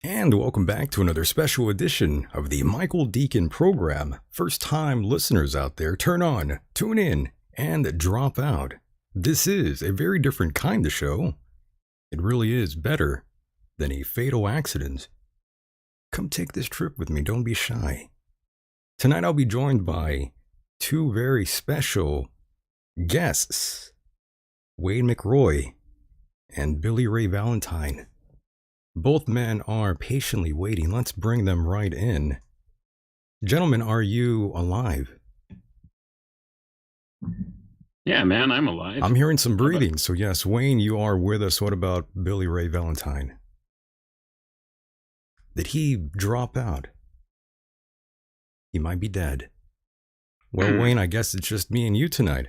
And welcome back to another special edition of the Michael Decon program. First time listeners out there, turn on, tune in, and drop out. This is a very different kind of show. It really is better than a fatal accident. Come take this trip with me, don't be shy. Tonight I'll be joined by two very special guests, Wayne McRoy and Billy Ray Valentine. Both men are patiently waiting. Let's bring them right in. Gentlemen, are you alive? Yeah, man, I'm alive. I'm hearing some breathing. So yes, Wayne, you are with us. What about Billy Ray Valentine? Did he drop out? He might be dead. Well, Wayne, I guess it's just me and you tonight.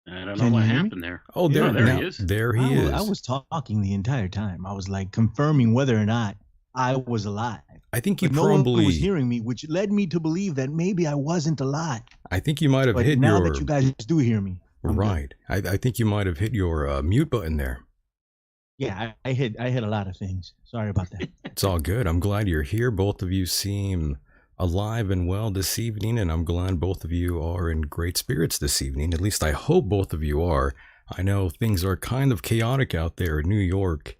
I don't know what happened there. Oh, there he is. There he is. I was talking the entire time. I was like confirming whether or not I was alive. I think you no probably one was hearing me, which led me to believe that maybe I wasn't alive. I think you might have hit now your. Now that you guys do hear me, right? I think you might have hit your mute button there. Yeah, I hit a lot of things. Sorry about that. It's all good. I'm glad you're here. Both of you seem alive and well this evening, and I'm glad both of you are in great spirits this evening. At least I hope both of you are. I know things are kind of chaotic out there in New York.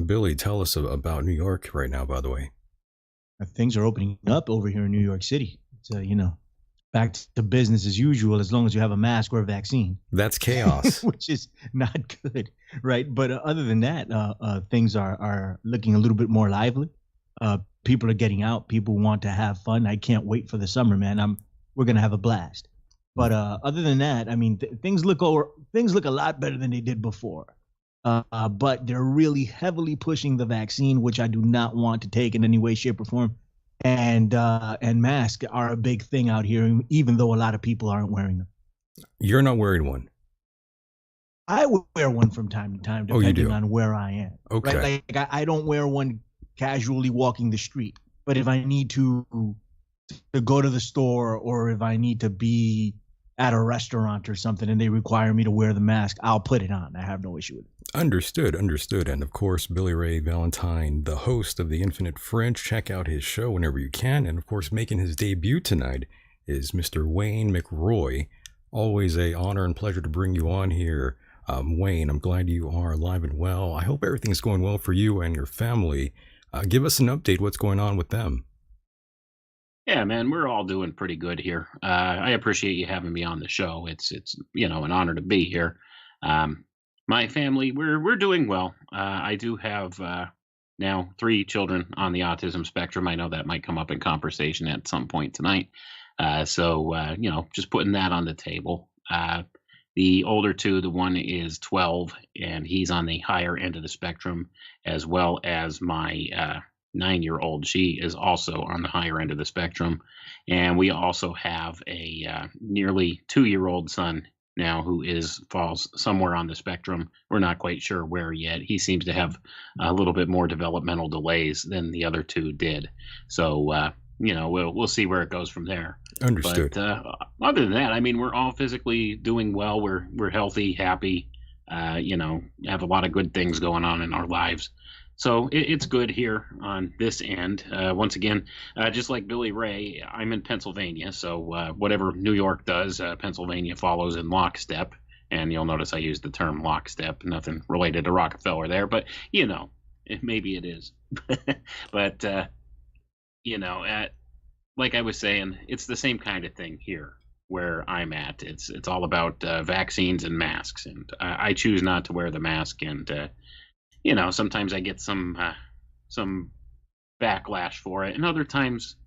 Billy, tell us about New York right now, by the way. Things are opening up over here in New York City. It's, back to business as usual as long as you have a mask or a vaccine. That's chaos. Which is not good, right? But other than that, things are looking a little bit more lively. People are getting out. People want to have fun. I can't wait for the summer, man. We're gonna have a blast. But other than that, I mean, things look a lot better than they did before. But they're really heavily pushing the vaccine, which I do not want to take in any way, shape, or form. And masks are a big thing out here, even though a lot of people aren't wearing them. You're not wearing one. I wear one from time to time, depending on where I am. Okay. Right? Like I don't wear one casually walking the street, but if I need to go to the store, or if I need to be at a restaurant or something and they require me to wear the mask, I'll put it on. I have no issue with it. Understood. And of course, Billy Ray Valentine, the host of the Infinite Fringe, check out his show whenever you can. And of course, making his debut tonight is Mr. Wayne McRoy. Always a honor and pleasure to bring you on here. Wayne, I'm glad you are alive and well. I hope everything's going well for you and your family. Give us an update. What's going on with them? Yeah, man, we're all doing pretty good here. I appreciate you having me on the show. It's an honor to be here. My family, we're doing well. I do have now 3 children on the autism spectrum. I know that might come up in conversation at some point tonight. So just putting that on the table. The older 2, the one is 12, and he's on the higher end of the spectrum, as well as my 9-year-old. She is also on the higher end of the spectrum. And we also have a nearly 2-year-old son now who falls somewhere on the spectrum. We're not quite sure where yet. He seems to have a little bit more developmental delays than the other 2 did. So, we'll see where it goes from there. Understood. But other than that, I mean, we're all physically doing well. We're healthy, happy, have a lot of good things going on in our lives. So it's good here on this end. Once again, just like Billy Ray, I'm in Pennsylvania. So whatever New York does, Pennsylvania follows in lockstep. And you'll notice I use the term lockstep, nothing related to Rockefeller there, but maybe it is. But like I was saying, it's the same kind of thing here where I'm at. It's all about vaccines and masks, and I choose not to wear the mask. And sometimes I get some backlash for it, and other times,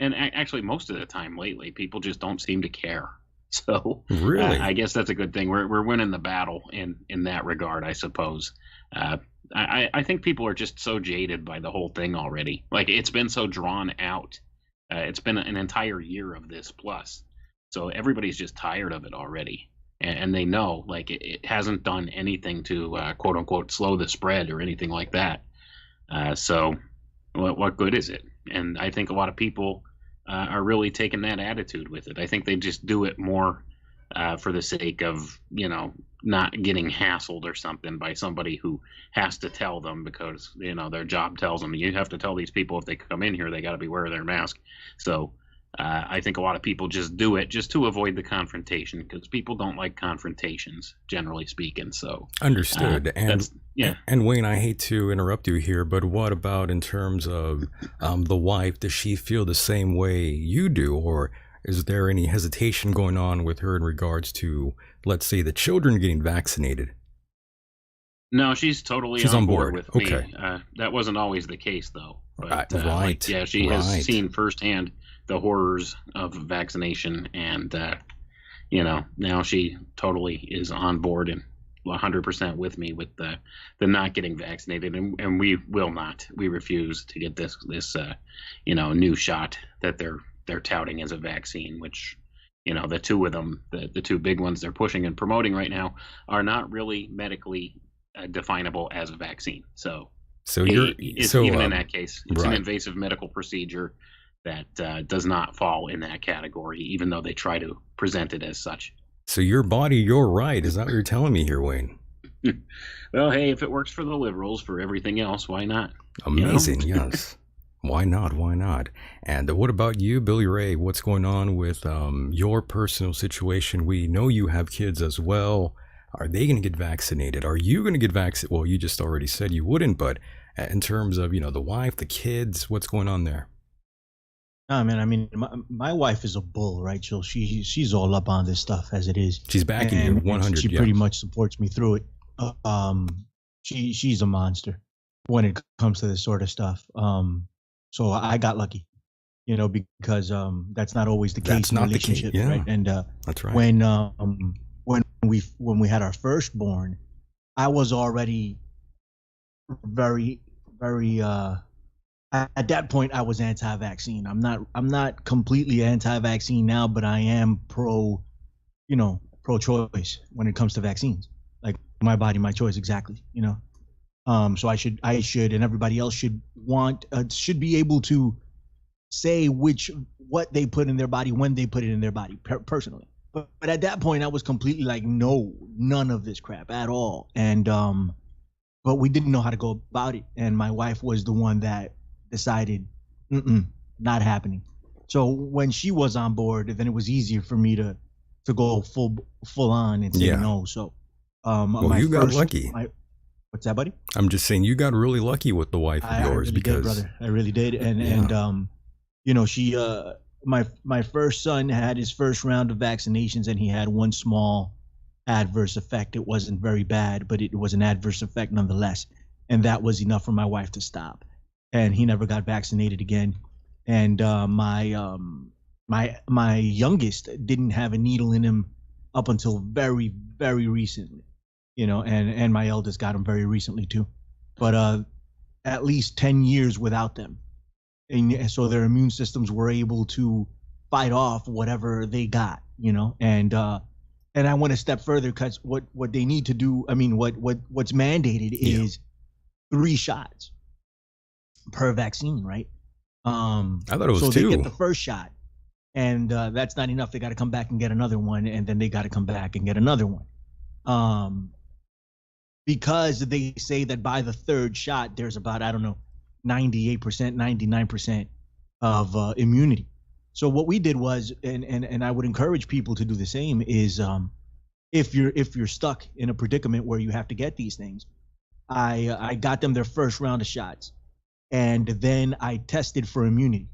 and actually most of the time lately, people just don't seem to care. So really, I guess that's a good thing. We're winning the battle in that regard, I suppose. I think people are just so jaded by the whole thing already. Like, it's been so drawn out. It's been an entire year of this plus. So everybody's just tired of it already. And they know, like, it hasn't done anything to, quote unquote, slow the spread or anything like that. So what good is it? And I think a lot of people are really taking that attitude with it. I think they just do it more for the sake of, not getting hassled or something by somebody who has to tell them because, their job tells them you have to tell these people if they come in here, they got to be wearing their mask. So I think a lot of people just do it just to avoid the confrontation because people don't like confrontations, generally speaking. So Understood. yeah. And Wayne, I hate to interrupt you here, but what about in terms of the wife? Does she feel the same way you do, or is there any hesitation going on with her in regards to, let's say, the children getting vaccinated? No, she's totally She's on on board board. with Okay. me. That wasn't always the case, though. But Right. yeah, she has Right. seen firsthand the horrors of vaccination, and now she totally is on board and 100% with me with the not getting vaccinated, and we will not. We refuse to get this new shot that they're touting as a vaccine, which the two of them, the two big ones they're pushing and promoting right now, are not really medically definable as a vaccine. So So you're it's so even in that case, it's an right. invasive medical procedure that does not fall in that category, even though they try to present it as such. So your body, your right. Is that what you're telling me here, Wayne? Well, hey, if it works for the liberals, for everything else, why not? Amazing, yes. Why not? Why not? And what about you, Billy Ray? What's going on with your personal situation? We know you have kids as well. Are they going to get vaccinated? Are you going to get vaccinated? Well, you just already said you wouldn't, but in terms of, the wife, the kids, what's going on there? No, man. I mean, my wife is a bull, right? So she's all up on this stuff as it is. She's backing you And 100. she pretty much supports me through it. She's a monster when it comes to this sort of stuff. So I got lucky, because that's not always the case That's in not the case, relationships, yeah. right? And That's right. when we had our firstborn, I was already very, very at that point I was anti-vaccine. I'm not completely anti-vaccine now, but I am pro-choice when it comes to vaccines. Like my body, my choice, exactly. So I should, and everybody else should be able to say what they put in their body when they put it in their body personally. But at that point, I was completely like, no, none of this crap at all. And but we didn't know how to go about it. And my wife was the one that decided, not happening. So when she was on board, then it was easier for me to go full on and say no. So well, you got lucky. What's that, buddy? I'm just saying you got really lucky with the wife of yours. I really because did, brother. I really did. And she my first son had his first round of vaccinations and he had one small adverse effect. It wasn't very bad, but it was an adverse effect nonetheless. And that was enough for my wife to stop. And he never got vaccinated again. And my youngest didn't have a needle in him up until very, very recently. And my eldest got them very recently too, but at least 10 years without them, and so their immune systems were able to fight off whatever they got, and I went a step further because what they need to do, I mean, what's mandated is 3 shots per vaccine, right? I thought it was so 2. They get the first shot, and that's not enough. They got to come back and get another one, and then they got to come back and get another one. Because they say that by the 3rd shot, there's about, 98%, 99% of immunity. So what we did was, and I would encourage people to do the same, is if you're stuck in a predicament where you have to get these things, I got them their first round of shots, and then I tested for immunity.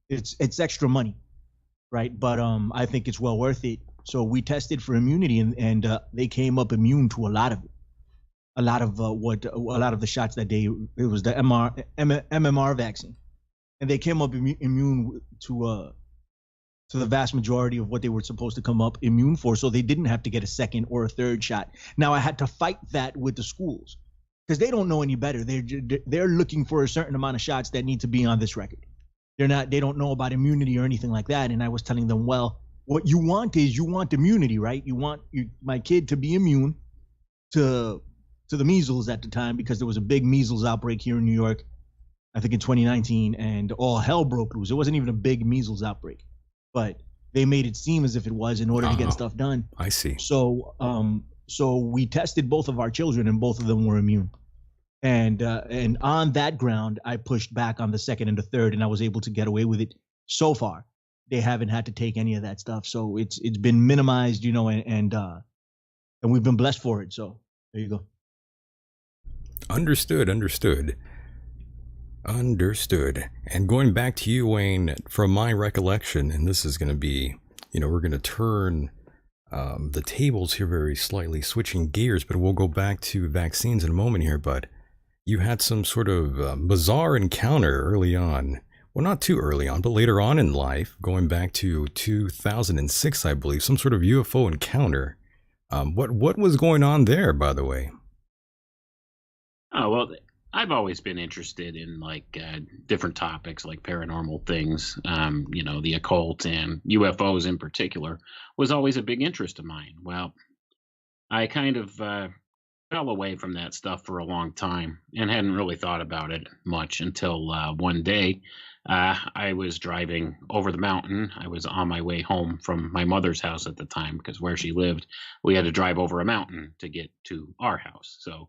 It's extra money, right? But I think it's well worth it. So we tested for immunity, and they came up immune to a lot of it. A lot of the shots that day, it was the MMR vaccine, and they came up immune to the vast majority of what they were supposed to come up immune for. So they didn't have to get a second or a 3rd shot. Now I had to fight that with the schools because they don't know any better. They're looking for a certain amount of shots that need to be on this record. They don't know about immunity or anything like that. And I was telling them, well, what you want immunity, right? You want my kid to be immune to the measles at the time, because there was a big measles outbreak here in New York, I think in 2019, and all hell broke loose. It wasn't even a big measles outbreak, but they made it seem as if it was in order to get stuff done. I see. So so we tested both of our children, and both of them were immune. And on that ground, I pushed back on the second and the third, and I was able to get away with it. So far, they haven't had to take any of that stuff, so it's been minimized, you know, and we've been blessed for it. So there you go. Understood. And going back to you, Wayne, from my recollection, and this is going to be, you know, we're going to turn the tables here very slightly, switching gears, but we'll go back to vaccines in a moment here. But you had some sort of bizarre encounter early on. Well, not too early on, but later on in life, going back to 2006, I believe, some sort of UFO encounter. What was going on there, by the way? Oh, well, I've always been interested in different topics like paranormal things. You know, the occult and UFOs in particular was always a big interest of mine. Well, I kind of fell away from that stuff for a long time and hadn't really thought about it much until one day I was driving over the mountain. I was on my way home from my mother's house at the time, because where she lived, we had to drive over a mountain to get to our house. So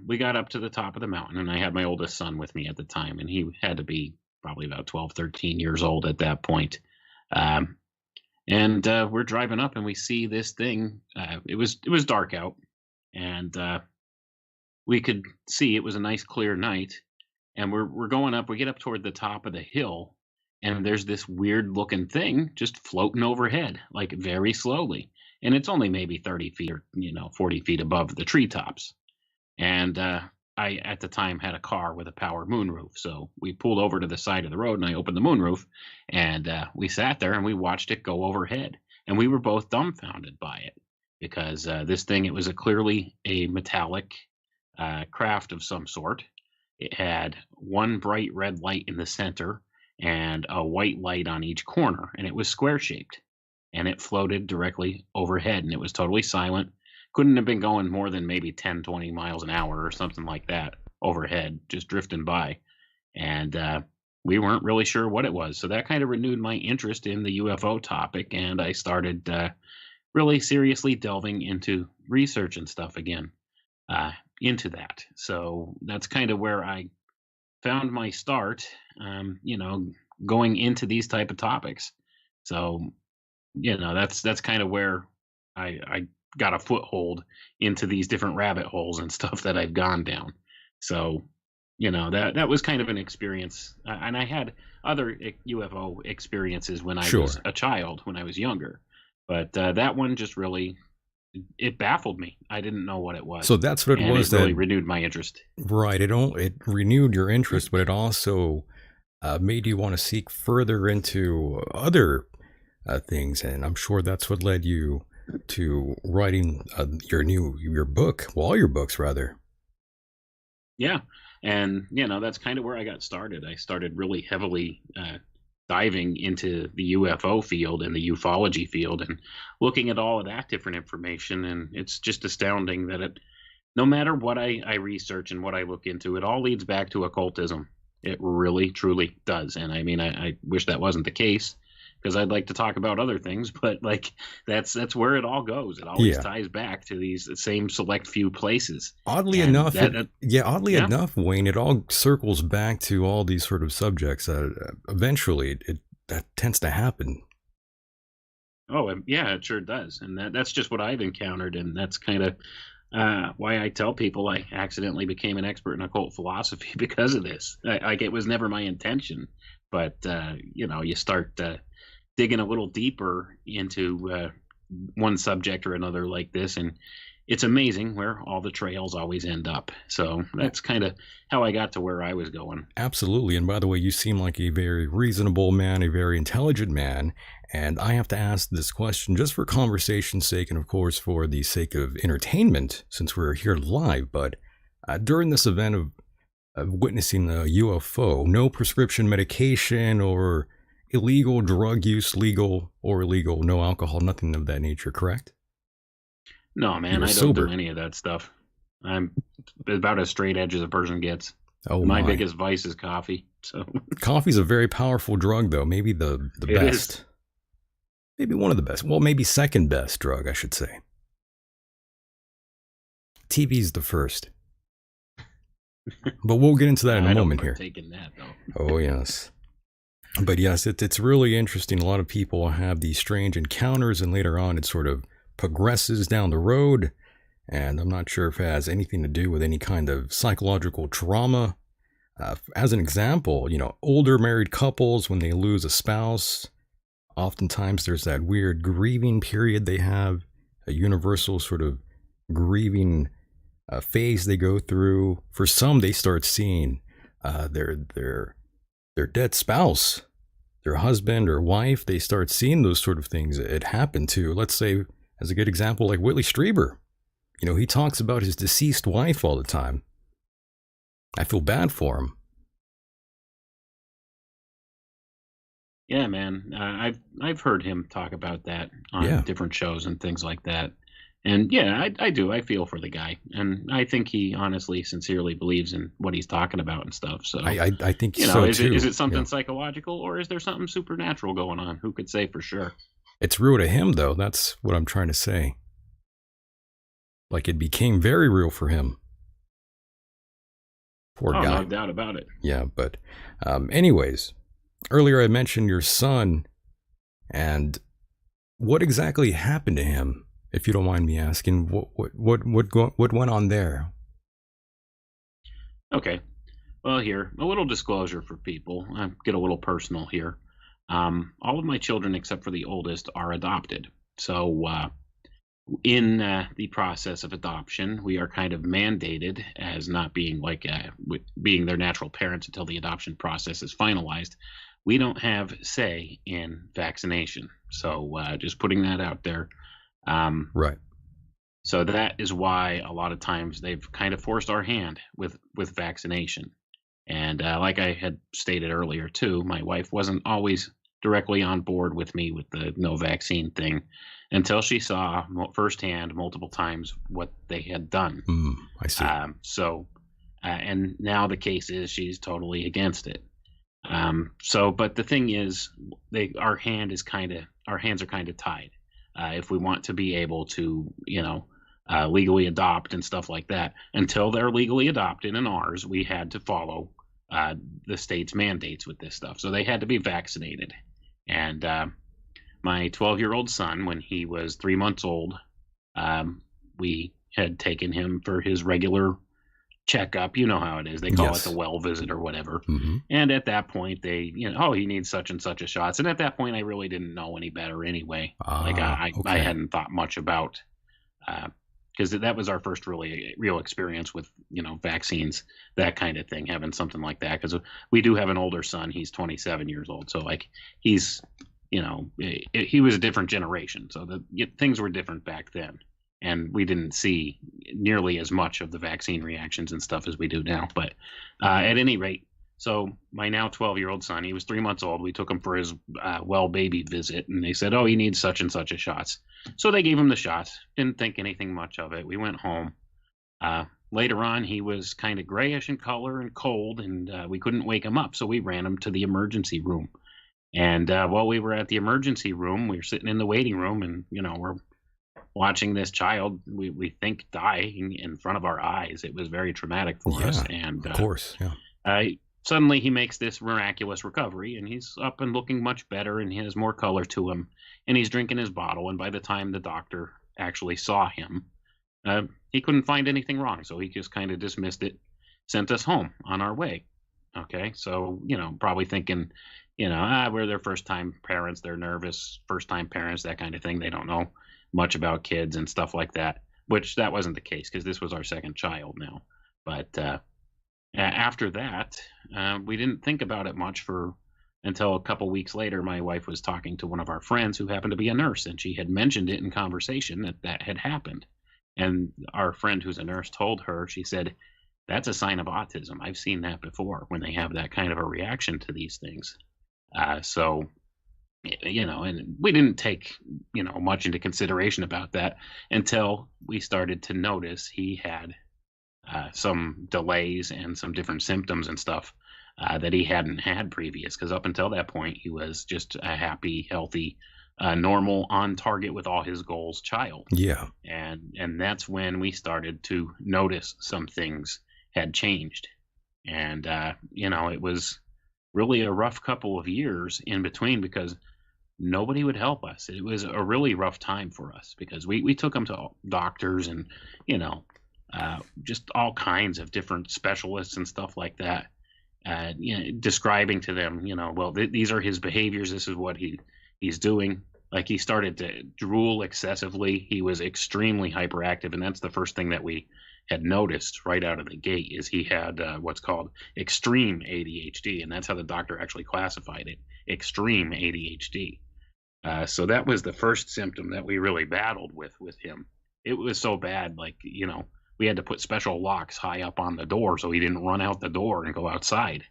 we got up to the top of the mountain, and I had my oldest son with me at the time, and he had to be probably about 12, 13 years old at that point. And we're driving up, and we see this thing. It was dark out, and we could see it was a nice clear night. And we're going up. We get up toward the top of the hill, and there's this weird looking thing just floating overhead, like very slowly. And it's only maybe 30 feet or 40 feet above the treetops. And I, at the time, had a car with a power moonroof. So we pulled over to the side of the road, and I opened the moonroof, and we sat there and we watched it go overhead. And we were both dumbfounded by it, because this thing, it was clearly a metallic craft of some sort. It had one bright red light in the center and a white light on each corner, and it was square shaped, and it floated directly overhead, and it was totally silent. Couldn't have been going more than maybe 10, 20 miles an hour or something like that overhead, just drifting by. And we weren't really sure what it was. So that kind of renewed my interest in the UFO topic, and I started really seriously delving into research and stuff again into that. So that's kind of where I found my start, going into these type of topics. So, that's kind of where I got a foothold into these different rabbit holes and stuff that I've gone down. So, that was kind of an experience. And I had other UFO experiences when I was a child, when I was younger. But that one just really, it baffled me. I didn't know what it was. So that's what it was. It really renewed my interest. Right. It renewed your interest, but it also made you want to seek further into other things. And I'm sure that's what led you to writing your book, well, all your books rather. Yeah. And, that's kind of where I got started. I started really heavily diving into the UFO field and the ufology field and looking at all of that different information. And it's just astounding that no matter what I research and what I look into, it all leads back to occultism. It really, truly does. And I mean, I wish that wasn't the case, because I'd like to talk about other things, but that's where it all goes. It always ties back to ththese same select few places. Oddly enough, Wayne, it all circles back to all these sort of subjects. Eventually, that tends to happen. Oh, yeah, it sure does. And that's just what I've encountered. And that's kind of why I tell people I accidentally became an expert in occult philosophy because of this. It was never my intention. But, you start digging a little deeper into one subject or another like this, and it's amazing where all the trails always end up. So that's kind of how I got to where I was going. Absolutely. And by the way, you seem like a very reasonable man, a very intelligent man. And I have to ask this question just for conversation's sake, and of course for the sake of entertainment, since we're here live. But during this event of witnessing a UFO, no prescription medication or illegal drug use, legal or illegal, no alcohol, nothing of that nature, correct? No, man, I don't do any of that stuff. I'm about as straight edge as a person gets. Oh, my biggest vice is coffee. So coffee's a very powerful drug, though. Maybe the best. maybe one of the best. Well, maybe second best drug, I should say. TV's the first. But we'll get into that in a moment here. Taking that, though. Oh, yes. But yes, it's really interesting. A lot of people have these strange encounters, and later on it sort of progresses down the road. And I'm not sure if it has anything to do with any kind of psychological trauma. As an example, older married couples, when they lose a spouse, oftentimes there's that weird grieving period they have, a universal sort of grieving phase they go through. For some, they start seeing their dead spouse, their husband or wife. They start seeing those sort of things. It happened to, let's say, as a good example, like Whitley Strieber. He talks about his deceased wife all the time. I feel bad for him. Yeah, man. I've heard him talk about that on different shows and things like that. And yeah, I do. I feel for the guy, and I think he honestly, sincerely believes in what he's talking about and stuff. So I think so too. Is it something psychological, or is there something supernatural going on? Who could say for sure? It's real to him, though. That's what I'm trying to say. Like, it became very real for him. Poor guy. No doubt about it. Yeah, but anyways, earlier I mentioned your son, and what exactly happened to him, if you don't mind me asking? What went on there? Okay. Well, here, a little disclosure for people. I get a little personal here. All of my children, except for the oldest, are adopted. So in the process of adoption, we are kind of mandated as not being being their natural parents until the adoption process is finalized. We don't have say in vaccination. So just putting that out there. Right. So that is why a lot of times they've kind of forced our hand with vaccination. And like I had stated earlier too, my wife wasn't always directly on board with me with the no vaccine thing until she saw firsthand multiple times what they had done. I see. And now the case is she's totally against it. But the thing is, our hands are kind of tied. If we want to be able to, legally adopt and stuff like that, until they're legally adopted in ours, we had to follow the state's mandates with this stuff. So they had to be vaccinated. And my 12-year-old son, when he was 3 months old, we had taken him for his regular checkup. You know how it is. They call it the well visit or whatever. Mm-hmm. And at that point, they, he needs such and such a shots. And at that point, I really didn't know any better anyway. I hadn't thought much about, because that was our first real experience with, vaccines, that kind of thing, having something like that. Because we do have an older son. He's 27 years old. So he's, he was a different generation. So things were different back then. And we didn't see nearly as much of the vaccine reactions and stuff as we do now. But at any rate, so my now 12-year-old son, he was 3 months old. We took him for his well baby visit, and they said, he needs such and such a shots. So they gave him the shots. Didn't think anything much of it. We went home. Later on, he was kind of grayish in color and cold, and we couldn't wake him up. So we ran him to the emergency room. And while we were at the emergency room, we were sitting in the waiting room, and, we're watching this child we think dying in front of our eyes. It was very traumatic for us. And of course, suddenly he makes this miraculous recovery, and he's up and looking much better, and he has more color to him, and he's drinking his bottle. And by the time the doctor actually saw him, he couldn't find anything wrong, so he just kind of dismissed it, sent us home on our way. Okay, so probably thinking we're their first time parents, they're nervous, first time parents, that kind of thing. They don't know much about kids and stuff like that, which that wasn't the case because this was our second child now. But after that, we didn't think about it much until a couple weeks later. My wife was talking to one of our friends who happened to be a nurse, and she had mentioned it in conversation that had happened. And our friend who's a nurse told her, she said, that's a sign of autism. I've seen that before when they have that kind of a reaction to these things. And we didn't take, much into consideration about that until we started to notice he had some delays and some different symptoms and stuff that he hadn't had previous. Because up until that point, he was just a happy, healthy, normal, on target with all his goals child. Yeah. And that's when we started to notice some things had changed. And it was really a rough couple of years in between because nobody would help us. It was a really rough time for us because we took him to doctors and you know just all kinds of different specialists and stuff like that. Describing to them, well, these are his behaviors. This is what he's doing. Like he started to drool excessively. He was extremely hyperactive, and that's the first thing that we had noticed right out of the gate is he had what's called extreme ADHD, and that's how the doctor actually classified it, extreme ADHD. So that was the first symptom that we really battled with him. It was so bad, like we had to put special locks high up on the door so he didn't run out the door and go outside.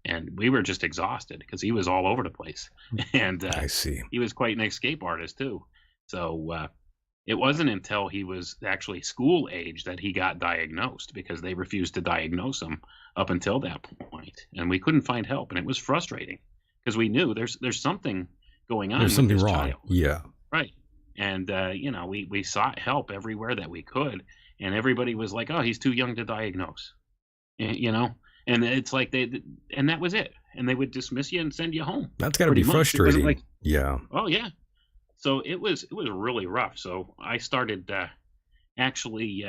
And we were just exhausted because he was all over the place, and I see. he was quite an escape artist too. So it wasn't until he was actually school age that he got diagnosed because they refused to diagnose him up until that point, and we couldn't find help, and it was frustrating because we knew there's something going on There's with something this wrong. child. Yeah. Right. And we sought help everywhere that we could, and everybody was like, "Oh, he's too young to diagnose," And it's like and that was it, and they would dismiss you and send you home. That's got to be Pretty much. It wasn't frustrating. like, Yeah. oh yeah. So it was really rough. So I started actually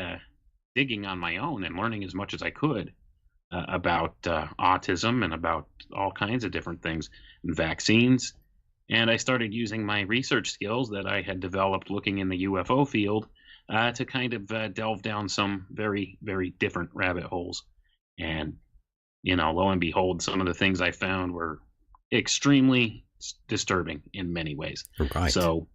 digging on my own and learning as much as I could about autism and about all kinds of different things and vaccines. And I started using my research skills that I had developed looking in the UFO field to kind of delve down some very, very different rabbit holes. And, lo and behold, some of the things I found were extremely disturbing in many ways. Right. So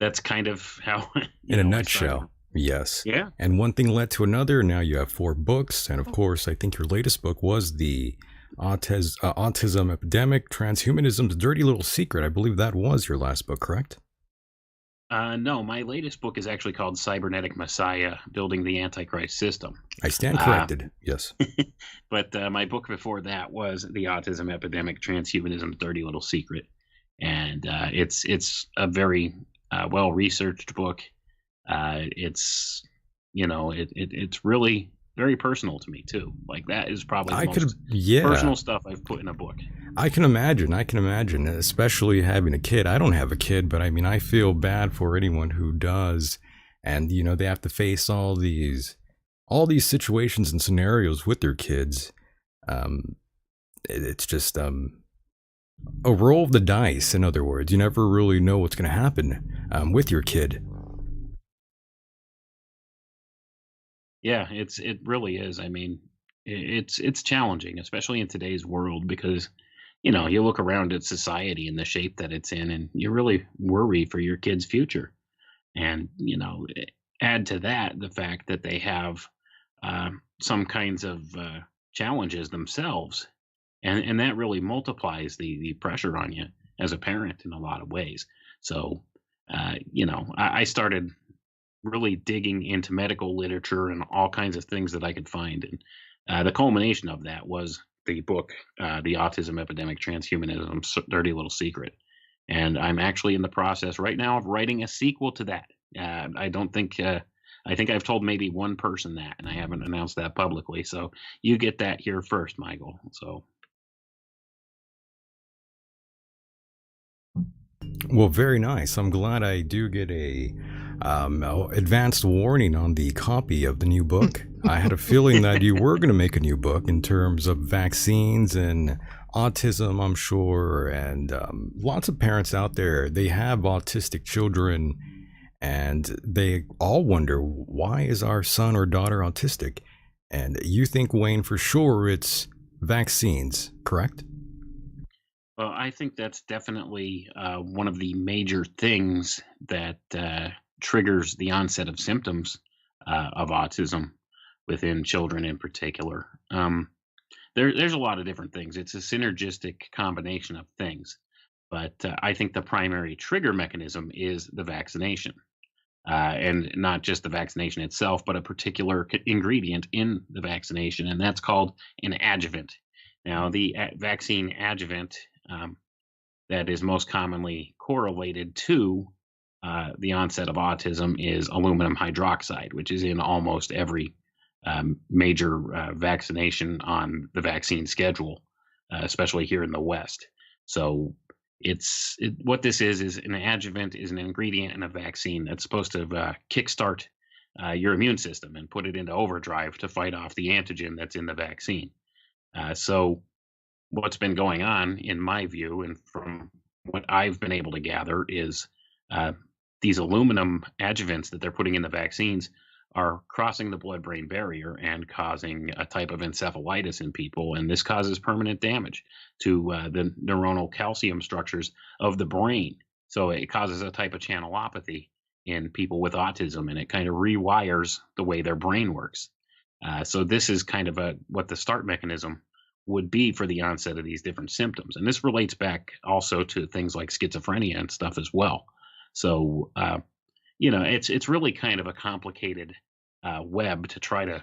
that's kind of how, In a I started. nutshell. Yes. Yeah. And one thing led to another. Now you have 4 books. And of course, I think your latest book was the Autism, Epidemic, Transhumanism's Dirty Little Secret. I believe that was your last book, correct? No, my latest book is actually called Cybernetic Messiah, Building the Antichrist System. I stand corrected. Yes. But my book before that was The Autism Epidemic, Transhumanism's Dirty Little Secret. And it's a very well-researched book. It's really very personal to me too. Like that is probably the most personal stuff I've put in a book. I can imagine, especially having a kid. I don't have a kid, but I mean, I feel bad for anyone who does. And, they have to face all these situations and scenarios with their kids. It's just a roll of the dice. In other words, you never really know what's going to happen with your kid. Yeah, it really is. I mean, it's challenging, especially in today's world, because you look around at society and the shape that it's in, and you really worry for your kid's future. And add to that the fact that they have some kinds of challenges themselves, and that really multiplies the pressure on you as a parent in a lot of ways. So, I started really digging into medical literature and all kinds of things that I could find. And the culmination of that was the book, The Autism Epidemic, Transhumanism, Dirty Little Secret. And I'm actually in the process right now of writing a sequel to that. I think I've told maybe one person that, and I haven't announced that publicly. So you get that here first, Michael. So. Well, very nice. I'm glad I do get a advanced warning on the copy of the new book. I had a feeling that you were going to make a new book in terms of vaccines and autism, I'm sure. And lots of parents out there, they have autistic children, and they all wonder, why is our son or daughter autistic? And you think, Wayne, for sure it's vaccines, correct? Well, I think that's definitely one of the major things that triggers the onset of symptoms of autism within children in particular. There's a lot of different things. It's a synergistic combination of things. But I think the primary trigger mechanism is the vaccination. And not just the vaccination itself, but a particular ingredient in the vaccination, and that's called an adjuvant. Now, the vaccine adjuvant that is most commonly correlated to the onset of autism is aluminum hydroxide, which is in almost every major vaccination on the vaccine schedule, especially here in the West. So what this is an adjuvant, is an ingredient in a vaccine that's supposed to kickstart your immune system and put it into overdrive to fight off the antigen that's in the vaccine. So what's been going on, in my view, and from what I've been able to gather, is uh, these aluminum adjuvants that they're putting in the vaccines are crossing the blood-brain barrier and causing a type of encephalitis in people, and this causes permanent damage to the neuronal calcium structures of the brain. So it causes a type of channelopathy in people with autism, and it kind of rewires the way their brain works. So this is kind of what the start mechanism would be for the onset of these different symptoms. And this relates back also to things like schizophrenia and stuff as well. So, it's really kind of a complicated web to try to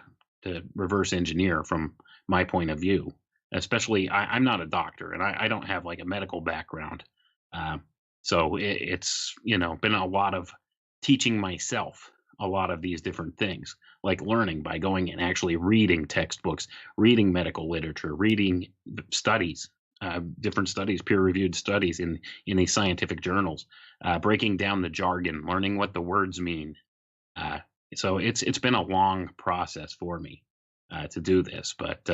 reverse engineer from my point of view. Especially, I'm not a doctor and I don't have like a medical background. Uh, so it's been a lot of teaching myself a lot of these different things, like learning by going and actually reading textbooks, reading medical literature, reading studies, different studies, peer-reviewed studies in these scientific journals, breaking down the jargon, learning what the words mean. Uh, so it's been a long process for me to do this, but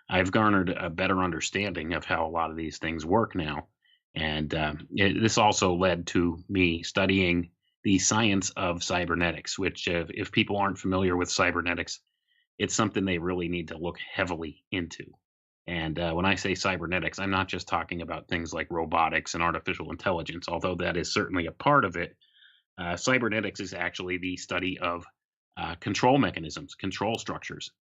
I've garnered a better understanding of how a lot of these things work now, and this also led to me studying the science of cybernetics, which, if people aren't familiar with cybernetics, it's something they really need to look heavily into. And when I say cybernetics, I'm not just talking about things like robotics and artificial intelligence, although that is certainly a part of it. Cybernetics is actually the study of control mechanisms, control structures.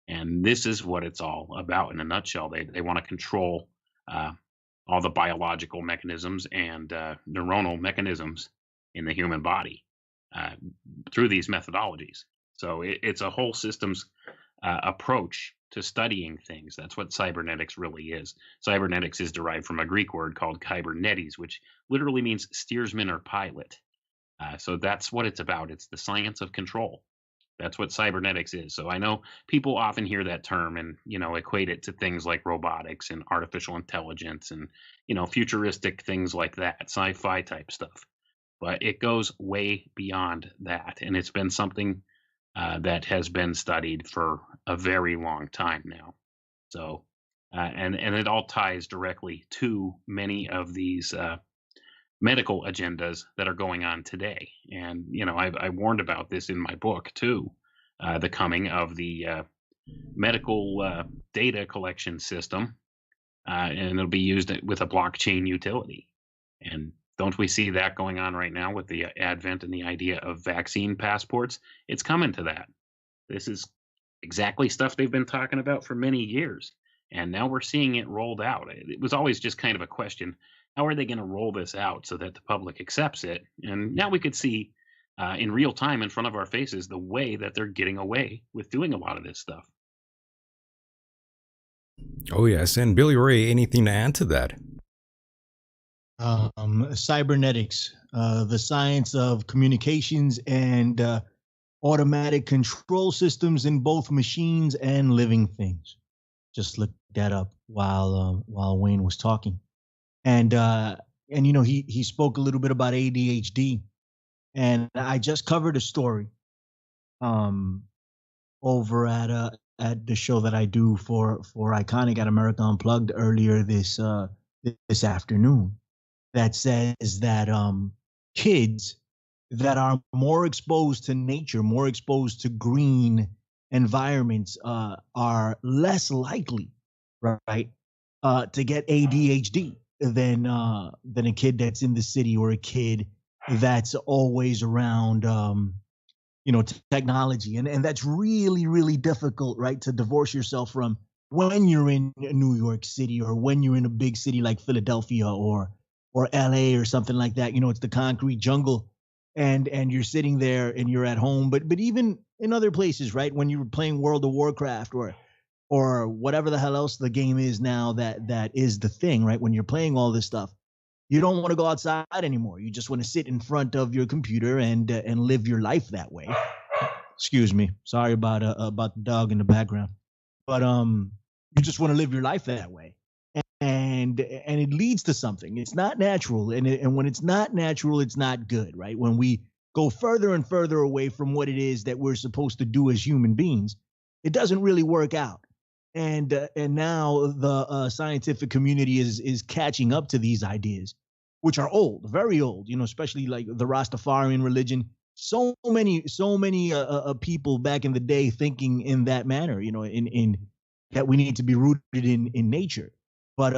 And this is what it's all about in a nutshell. They want to control uh, all the biological mechanisms and neuronal mechanisms in the human body uh, through these methodologies. So it's a whole systems approach to studying things. That's what cybernetics really is. Cybernetics is derived from a Greek word called kybernetes, which literally means steersman or pilot. So that's what it's about. It's the science of control. That's what cybernetics is. So I know people often hear that term and equate it to things like robotics and artificial intelligence and futuristic things like that, sci-fi type stuff. But it goes way beyond that, and it's been something that has been studied for a very long time now. So, and it all ties directly to many of these medical agendas that are going on today. And I warned about this in my book too, the coming of the medical data collection system, and it'll be used with a blockchain utility. And don't we see that going on right now with the advent and the idea of vaccine passports? It's coming to that. This is exactly stuff they've been talking about for many years. And now we're seeing it rolled out. It was always just kind of a question: how are they going to roll this out so that the public accepts it? And now we could see in real time in front of our faces the way that they're getting away with doing a lot of this stuff. Oh, yes. And Billy Ray, anything to add to that? Cybernetics, the science of communications and automatic control systems in both machines and living things. Just looked that up while Wayne was talking, and he spoke a little bit about ADHD, and I just covered a story over at the show that I do for Iconic at America Unplugged earlier this afternoon, that says that kids that are more exposed to nature, more exposed to green environments, are less likely, right, to get ADHD than a kid that's in the city or a kid that's always around, technology. And that's really, really difficult, right, to divorce yourself from when you're in New York City or when you're in a big city like Philadelphia or LA or something like that. It's the concrete jungle, and you're sitting there and you're at home. But even in other places, right, when you were playing World of Warcraft or whatever the hell else the game is now that is the thing, right, when you're playing all this stuff, You don't want to go outside anymore. You just want to sit in front of your computer and live your life that way. Excuse me. Sorry about the dog in the background. But you just want to live your life that way. And it leads to something. It's not natural, and when it's not natural, it's not good, right? When we go further and further away from what it is that we're supposed to do as human beings, it doesn't really work out. And now the scientific community is catching up to these ideas, which are old, very old. Especially like the Rastafarian religion. So many people back in the day thinking in that manner. In that we need to be rooted in nature. But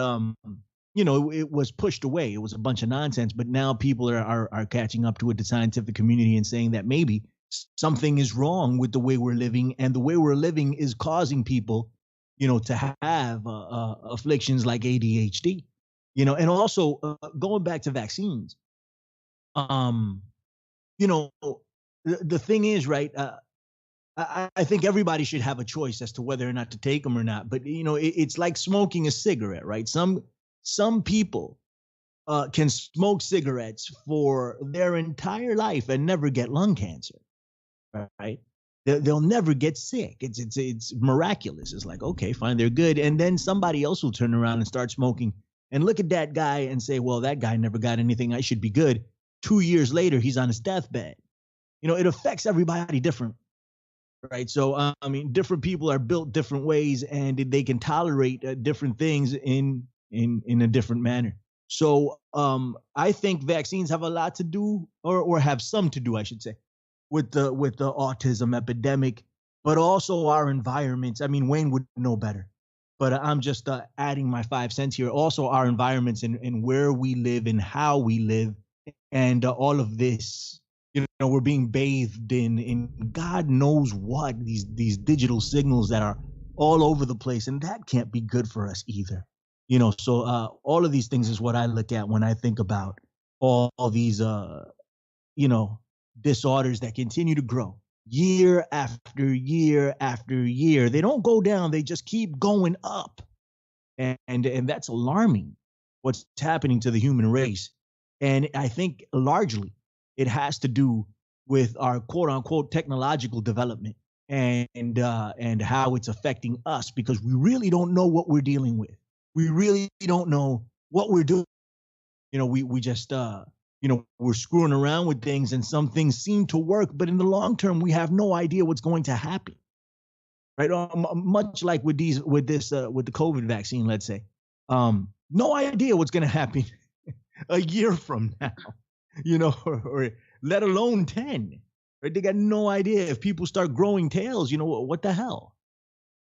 it was pushed away. It was a bunch of nonsense. But now people are catching up to it, the scientific community, and saying that maybe something is wrong with the way we're living, and the way we're living is causing people, to have afflictions like ADHD. And also going back to vaccines. The thing is, right? I think everybody should have a choice as to whether or not to take them or not. But it's like smoking a cigarette, right? Some people can smoke cigarettes for their entire life and never get lung cancer, right? They'll never get sick. It's miraculous. It's like, okay, fine, they're good, and then somebody else will turn around and start smoking and look at that guy and say, well, that guy never got anything. I should be good. 2 years later, he's on his deathbed. It affects everybody different. Right. So, different people are built different ways, and they can tolerate different things in a different manner. So I think vaccines have a lot to do, or have some to do, I should say, with the autism epidemic, but also our environments. Wayne would know better, but I'm just adding my 5 cents here. Also, our environments and where we live and how we live, and all of this. We're being bathed in God knows what, these digital signals that are all over the place, and that can't be good for us either. So all of these things is what I look at when I think about all these disorders that continue to grow year after year after year. They don't go down, they just keep going up. And that's alarming, what's happening to the human race. And I think largely it has to do with our quote unquote technological development and how it's affecting us, because we really don't know what we're dealing with. We really don't know what we're doing. We just we're screwing around with things, and some things seem to work, but in the long term, we have no idea what's going to happen. Right? Much like with the COVID vaccine, let's say, no idea what's going to happen a year from now. Or let alone 10, right? They got no idea if people start growing tails, what the hell,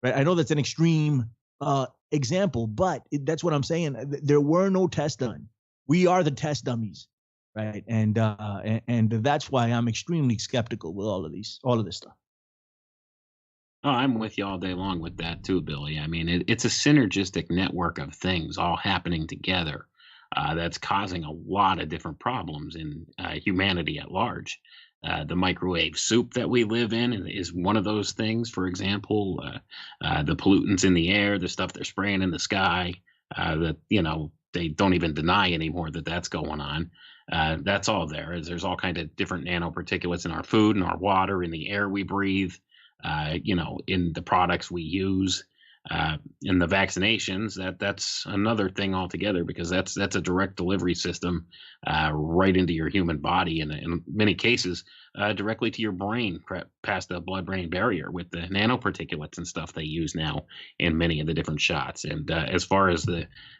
right? I know that's an extreme example, but that's what I'm saying. There were no tests done. We are the test dummies, right? And that's why I'm extremely skeptical with all of this stuff. Oh, I'm with you all day long with that too, Billy. It's a synergistic network of things all happening together. That's causing a lot of different problems in humanity at large. The microwave soup that we live in is one of those things. For example, the pollutants in the air, the stuff they're spraying in the sky, that they don't even deny anymore that that's going on. That's all there. There's all kind of different nanoparticulates in our food, in our water, in the air we breathe, in the products we use. In the vaccinations, that's another thing altogether, because that's a direct delivery system right into your human body, and in many cases directly to your brain, past the blood-brain barrier, with the nanoparticulates and stuff they use now in many of the different shots. And as far as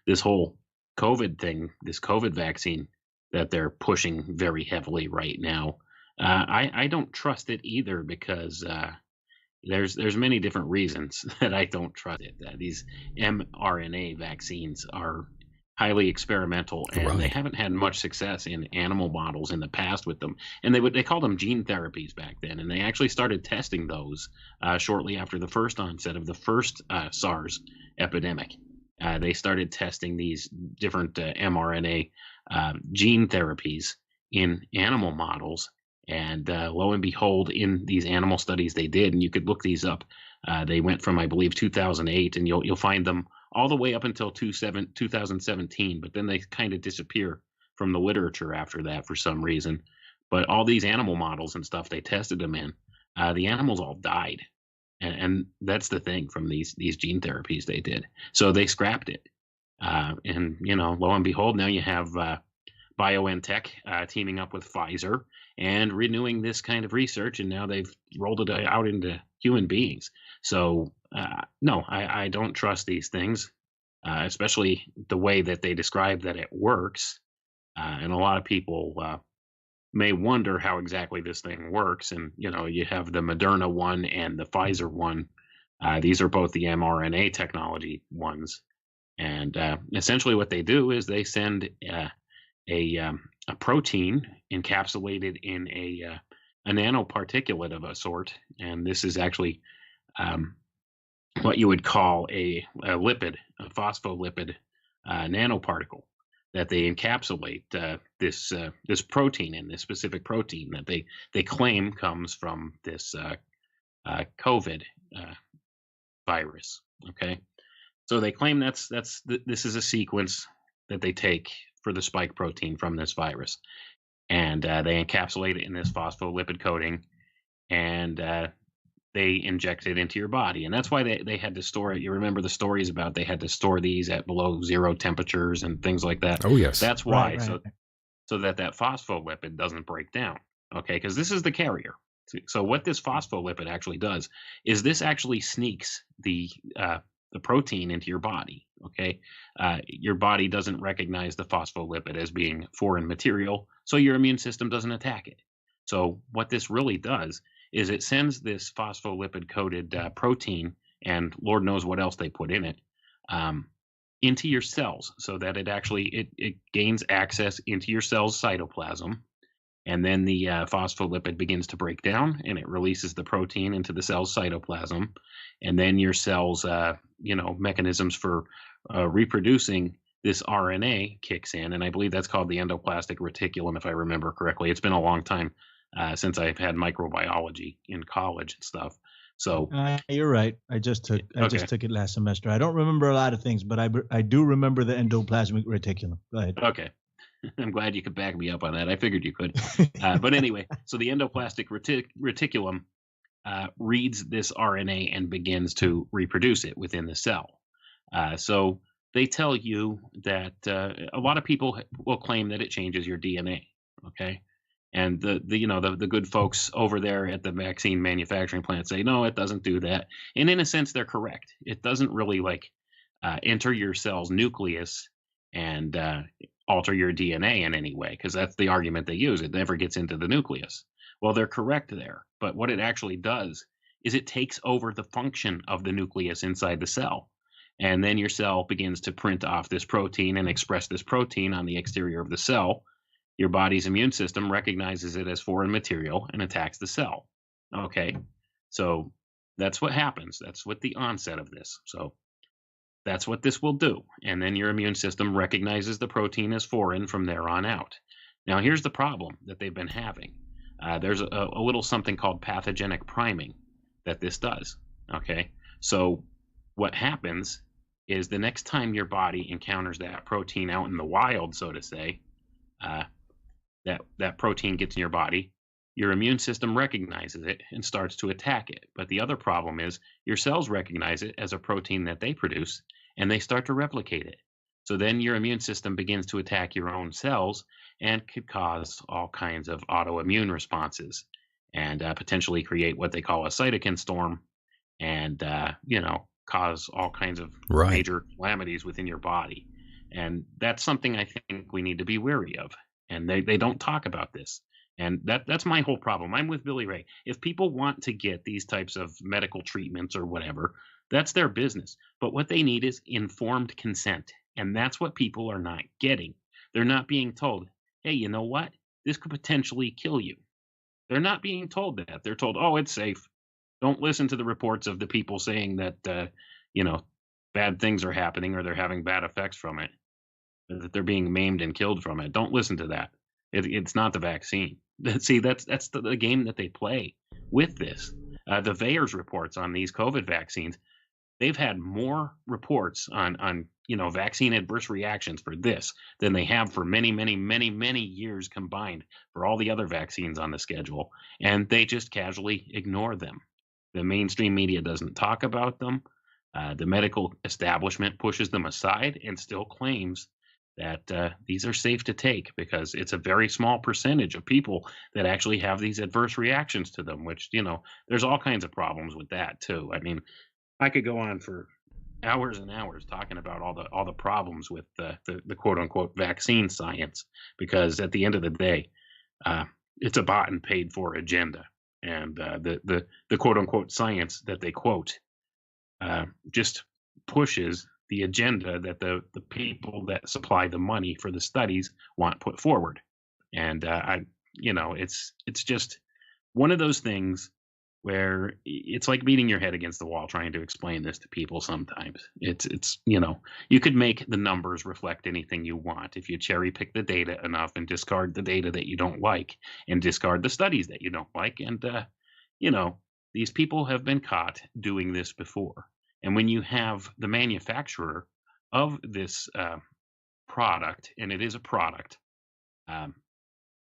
this whole COVID thing, this COVID vaccine that they're pushing very heavily right now, I don't trust it either, because there's many different reasons that I don't trust it. These mRNA vaccines are highly experimental, and they haven't had much success in animal models in the past with them. And they called them gene therapies back then, and they actually started testing those shortly after the first onset of the first SARS epidemic. They started testing these different mRNA gene therapies in animal models. And lo and behold, in these animal studies they did, and you could look these up, they went from, I believe, 2008, and you'll find them all the way up until 2017, but then they kind of disappear from the literature after that for some reason. But all these animal models and stuff they tested them in, the animals all died, and that's the thing from these gene therapies they did. So they scrapped it, and lo and behold, now you have BioNTech teaming up with Pfizer and renewing this kind of research, and now they've rolled it out into human beings. So no, I don't trust these things, especially the way that they describe that it works. And a lot of people may wonder how exactly this thing works. And you have the Moderna one and the Pfizer one. These are both the mRNA technology ones, and essentially what they do is they send a protein encapsulated in a nanoparticulate of a sort, and this is actually what you would call a lipid, a phospholipid nanoparticle that they encapsulate this protein in, this specific protein that they claim comes from this COVID virus. Okay, so they claim this is a sequence that they take for the spike protein from this virus, and they encapsulate it in this phospholipid coating, and they inject it into your body. And that's why they had to store it. You remember the stories about they had to store these at below zero temperatures and things like that. Oh, yes. That's why, Right. so that phospholipid doesn't break down. Okay, because this is the carrier. So what this phospholipid actually does is this actually sneaks the protein into your body. Okay, your body doesn't recognize the phospholipid as being foreign material, so your immune system doesn't attack it. So what this really does is it sends this phospholipid coated protein, and Lord knows what else they put in it, into your cells, so that it gains access into your cell's cytoplasm, and then the phospholipid begins to break down, and it releases the protein into the cell's cytoplasm, and then your cells, mechanisms for reproducing this RNA kicks in, and I believe that's called the endoplasmic reticulum, if I remember correctly. It's been a long time since I've had microbiology in college and stuff. So You're right. I just took it last semester. I don't remember a lot of things, but I do remember the endoplasmic reticulum. Go ahead. Okay. I'm glad you could back me up on that. I figured you could. But anyway, so the endoplasmic reticulum reads this RNA and begins to reproduce it within the cell. So they tell you that a lot of people will claim that it changes your DNA. Okay. And the good folks over there at the vaccine manufacturing plant say, no, it doesn't do that. And in a sense, they're correct. It doesn't really enter your cell's nucleus and alter your DNA in any way, because that's the argument they use. It never gets into the nucleus. Well, they're correct there. But what it actually does is it takes over the function of the nucleus inside the cell. And then your cell begins to print off this protein and express this protein on the exterior of the cell. Your body's immune system recognizes it as foreign material and attacks the cell. Okay, so that's what happens. That's what the onset of this. So that's what this will do. And then your immune system recognizes the protein as foreign from there on out. Now, here's the problem that they've been having. There's a little something called pathogenic priming that this does. Okay, so what happens is the next time your body encounters that protein out in the wild, so to say, that protein gets in your body, your immune system recognizes it and starts to attack it. But the other problem is your cells recognize it as a protein that they produce, and they start to replicate it. So then your immune system begins to attack your own cells and could cause all kinds of autoimmune responses and potentially create what they call a cytokine storm and, cause all kinds of major calamities within your body. And that's something I think we need to be wary of. And they don't talk about this. And that's my whole problem. I'm with Billy Ray. If people want to get these types of medical treatments or whatever, that's their business. But what they need is informed consent. And that's what people are not getting. They're not being told, hey, you know what? This could potentially kill you. They're not being told that. They're told, oh, it's safe. Don't listen to the reports of the people saying that, bad things are happening or they're having bad effects from it, that they're being maimed and killed from it. Don't listen to that. It's not the vaccine. See, that's the game that they play with this. The VAERS reports on these COVID vaccines, They've had more reports on vaccine adverse reactions for this than they have for many, many, many, many years combined for all the other vaccines on the schedule, and they just casually ignore them. The mainstream media doesn't talk about them. The medical establishment pushes them aside and still claims that these are safe to take because it's a very small percentage of people that actually have these adverse reactions to them, which, there's all kinds of problems with that too. I mean, I could go on for hours and hours talking about all the problems with the quote unquote vaccine science, because at the end of the day, uh, it's a bought and paid for agenda, and the quote unquote science that they quote just pushes the agenda that the people that supply the money for the studies want put forward, and it's just one of those things where it's like beating your head against the wall trying to explain this to people sometimes. It's you could make the numbers reflect anything you want if you cherry pick the data enough and discard the data that you don't like and discard the studies that you don't like. And you know, these people have been caught doing this before. And when you have the manufacturer of this product, and it is a product, um,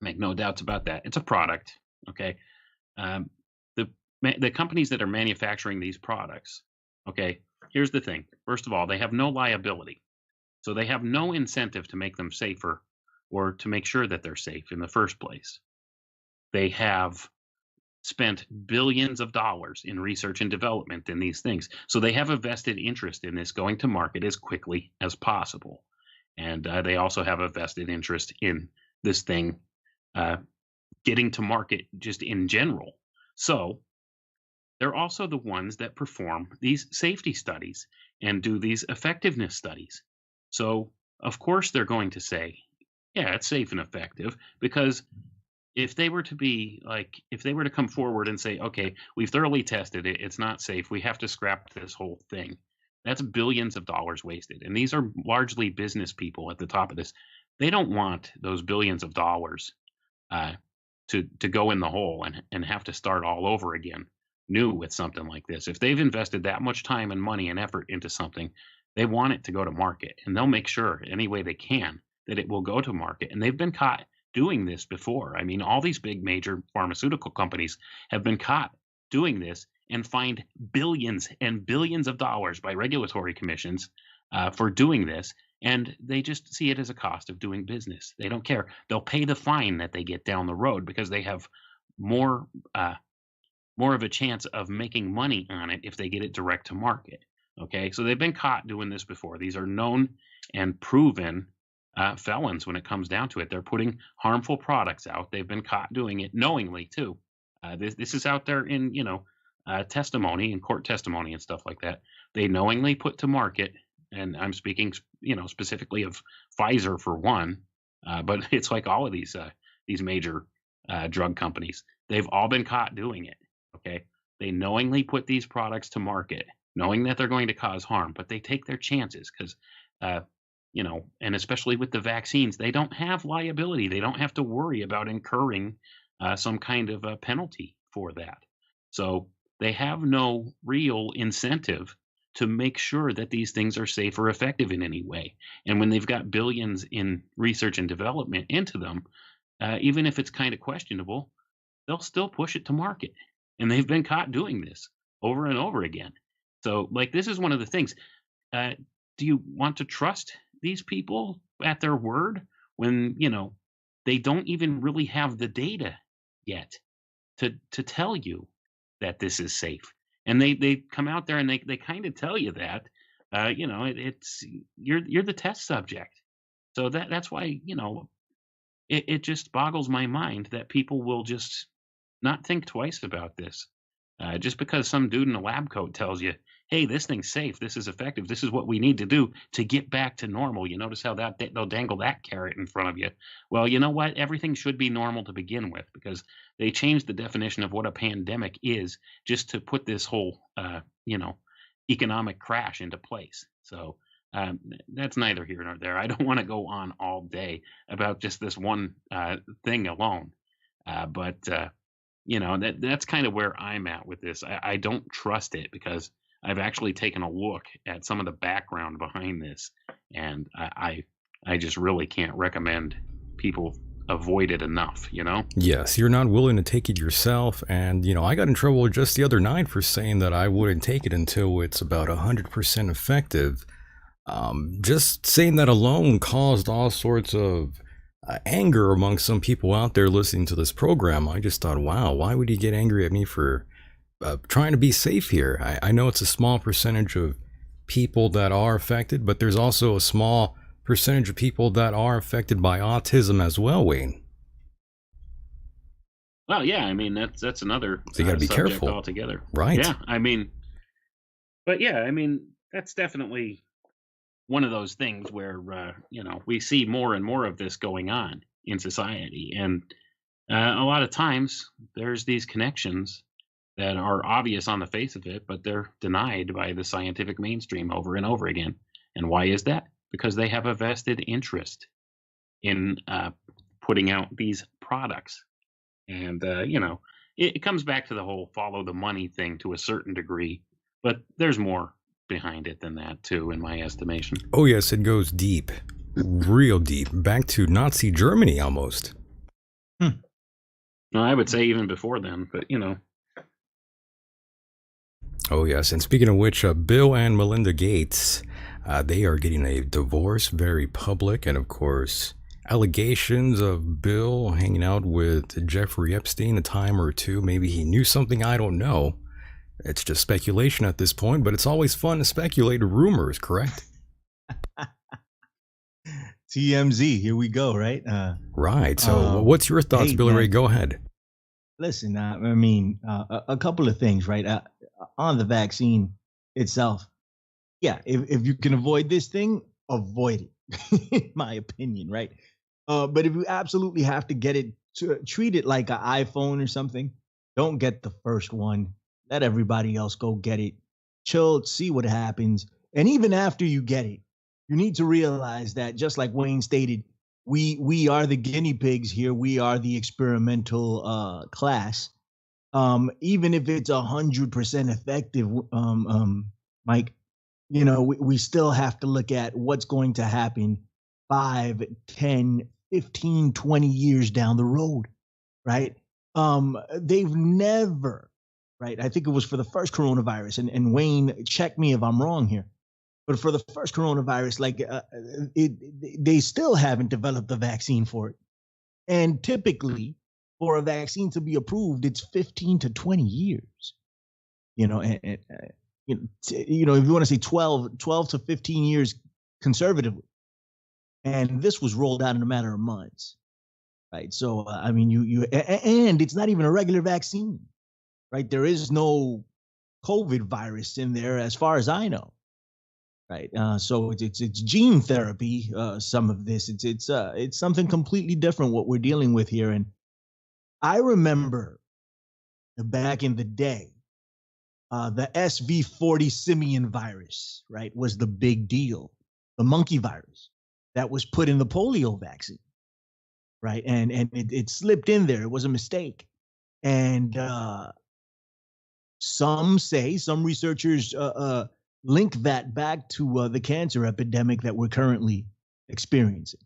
make no doubts about that, it's a product. Okay, um, the companies that are manufacturing these products, okay, here's the thing. First of all, they have no liability. So they have no incentive to make them safer or to make sure that they're safe in the first place. They have spent billions of dollars in research and development in these things. So they have a vested interest in this going to market as quickly as possible. And they also have a vested interest in this thing uh, getting to market just in general. So they're also the ones that perform these safety studies and do these effectiveness studies. So, of course, they're going to say, yeah, it's safe and effective, because if they were to come forward and say, okay, we've thoroughly tested it, it's not safe, we have to scrap this whole thing, that's billions of dollars wasted. And these are largely business people at the top of this. They don't want those billions of dollars uh, to go in the hole and have to start all over again, new with something like this. If they've invested that much time and money and effort into something, they want it to go to market, and they'll make sure any way they can that it will go to market. And they've been caught doing this before. I mean, all these big major pharmaceutical companies have been caught doing this and fined billions and billions of dollars by regulatory commissions for doing this, and they just see it as a cost of doing business. They don't care. They'll pay the fine that they get down the road because they have more uh, more of a chance of making money on it if they get it direct to market. Okay, so they've been caught doing this before. These are known and proven felons when it comes down to it. They're putting harmful products out. They've been caught doing it knowingly too. This is out there in testimony and court testimony and stuff like that. They knowingly put to market, and I'm speaking specifically of Pfizer for one, but it's like all of these major drug companies. They've all been caught doing it. Okay, they knowingly put these products to market, knowing that they're going to cause harm, but they take their chances because uh, and especially with the vaccines, they don't have liability. They don't have to worry about incurring some kind of a penalty for that. So they have no real incentive to make sure that these things are safe or effective in any way. And when they've got billions in research and development into them, even if it's kind of questionable, they'll still push it to market. And they've been caught doing this over and over again. So, like, this is one of the things. Uh, do you want to trust these people at their word when they don't even really have the data yet to tell you that this is safe? And they come out there and they kind of tell you that it's you're the test subject. So that's why it just boggles my mind that people will just not think twice about this. Just because some dude in a lab coat tells you, "Hey, this thing's safe. This is effective. This is what we need to do to get back to normal." You notice how they'll dangle that carrot in front of you. Well, you know what? Everything should be normal to begin with because they changed the definition of what a pandemic is just to put this whole, economic crash into place. So that's neither here nor there. I don't want to go on all day about just this one thing alone, but that's kind of where I'm at with this. I don't trust it because I've actually taken a look at some of the background behind this, and I just really can't recommend people avoid it enough, you know? Yes, you're not willing to take it yourself, and I got in trouble just the other night for saying that I wouldn't take it until it's about 100% effective. Just saying that alone caused all sorts of anger among some people out there listening to this program. I just thought, wow, why would he get angry at me for trying to be safe here? I know it's a small percentage of people that are affected, but there's also a small percentage of people that are affected by autism as well, Wayne. Well, yeah, I mean that's another So you got to be subject careful, altogether. right? Yeah, I mean, but yeah, I mean that's definitely one of those things where we see more and more of this going on in society, and a lot of times there's these connections that are obvious on the face of it, but they're denied by the scientific mainstream over and over again. And why is that? Because they have a vested interest in putting out these products. And it comes back to the whole follow the money thing to a certain degree, but there's more behind it than that too, in my estimation. Oh yes, it goes deep, real deep, back to Nazi Germany almost. No, I would say even before then, but Oh yes, and speaking of which, Bill and Melinda Gates, they are getting a divorce, very public, and of course, allegations of Bill hanging out with Jeffrey Epstein a time or two. Maybe he knew something, I don't know. It's just speculation at this point, but it's always fun to speculate rumors, correct? TMZ, here we go, right? Right. So, what's your thoughts, hey, Billy man. Ray? Go ahead. Listen, I mean, a couple of things, right? On the vaccine itself, yeah, if you can avoid this thing, avoid it, in my opinion, right? But if you absolutely have to get it, treat it like an iPhone or something. Don't get the first one. Let everybody else go get it. Chill, see what happens. And even after you get it, you need to realize that, just like Wayne stated, we are the guinea pigs here. We are the experimental class. Even if it's 100% effective, Mike, we still have to look at what's going to happen 5, 10, 15, 20 years down the road, right? They've never, right? I think it was for the first coronavirus, and Wayne, check me if I'm wrong here, but for the first coronavirus, they still haven't developed a vaccine for it. And typically, for a vaccine to be approved, it's 15 to 20 years. If you want to say 12 to 15 years conservatively. And this was rolled out in a matter of months, right? So, and it's not even a regular vaccine, right? There is no COVID virus in there as far as I know, right? So it's gene therapy, some of this. It's something completely different what we're dealing with here. And I remember back in the day, the SV40 simian virus, right, was the big deal. The monkey virus that was put in the polio vaccine, right? And it slipped in there. It was a mistake. And some researchers link that back to the cancer epidemic that we're currently experiencing.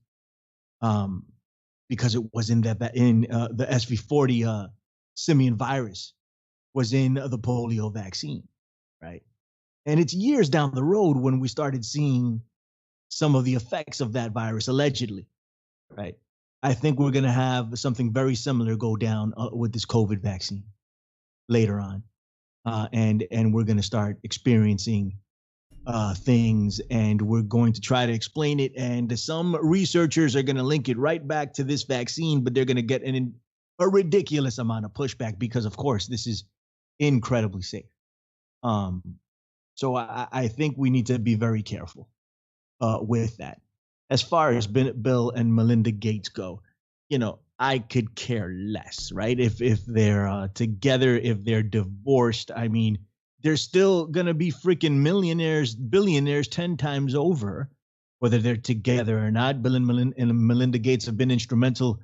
Because it was in the SV40 simian virus was in the polio vaccine, right? And it's years down the road when we started seeing some of the effects of that virus, allegedly, right? I think we're going to have something very similar go down with this COVID vaccine later on. And we're going to start experiencing things, and we're going to try to explain it. And some researchers are going to link it right back to this vaccine, but they're going to get a ridiculous amount of pushback because, of course, this is incredibly safe. So I think we need to be very careful with that. As far as Bill and Melinda Gates go, I could care less, right? If they're together, if they're divorced, I mean, they're still gonna be freaking millionaires, billionaires 10 times over, whether they're together or not. Bill and Melinda Gates have been instrumental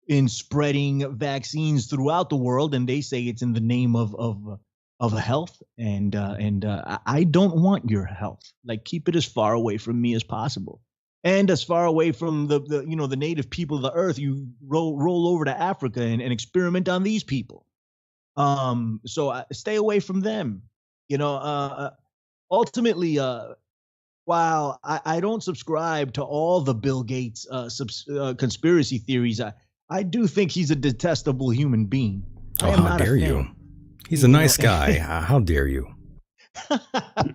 in spreading vaccines throughout the world, and they say it's in the name of of health, and I don't want your health. Like, keep it as far away from me as possible, and as far away from the native people of the earth. You roll over to Africa and experiment on these people. So stay away from them. Ultimately, while I don't subscribe to all the Bill Gates conspiracy theories, I do think he's a detestable human being. Oh, how dare you? He's a nice guy. How dare you?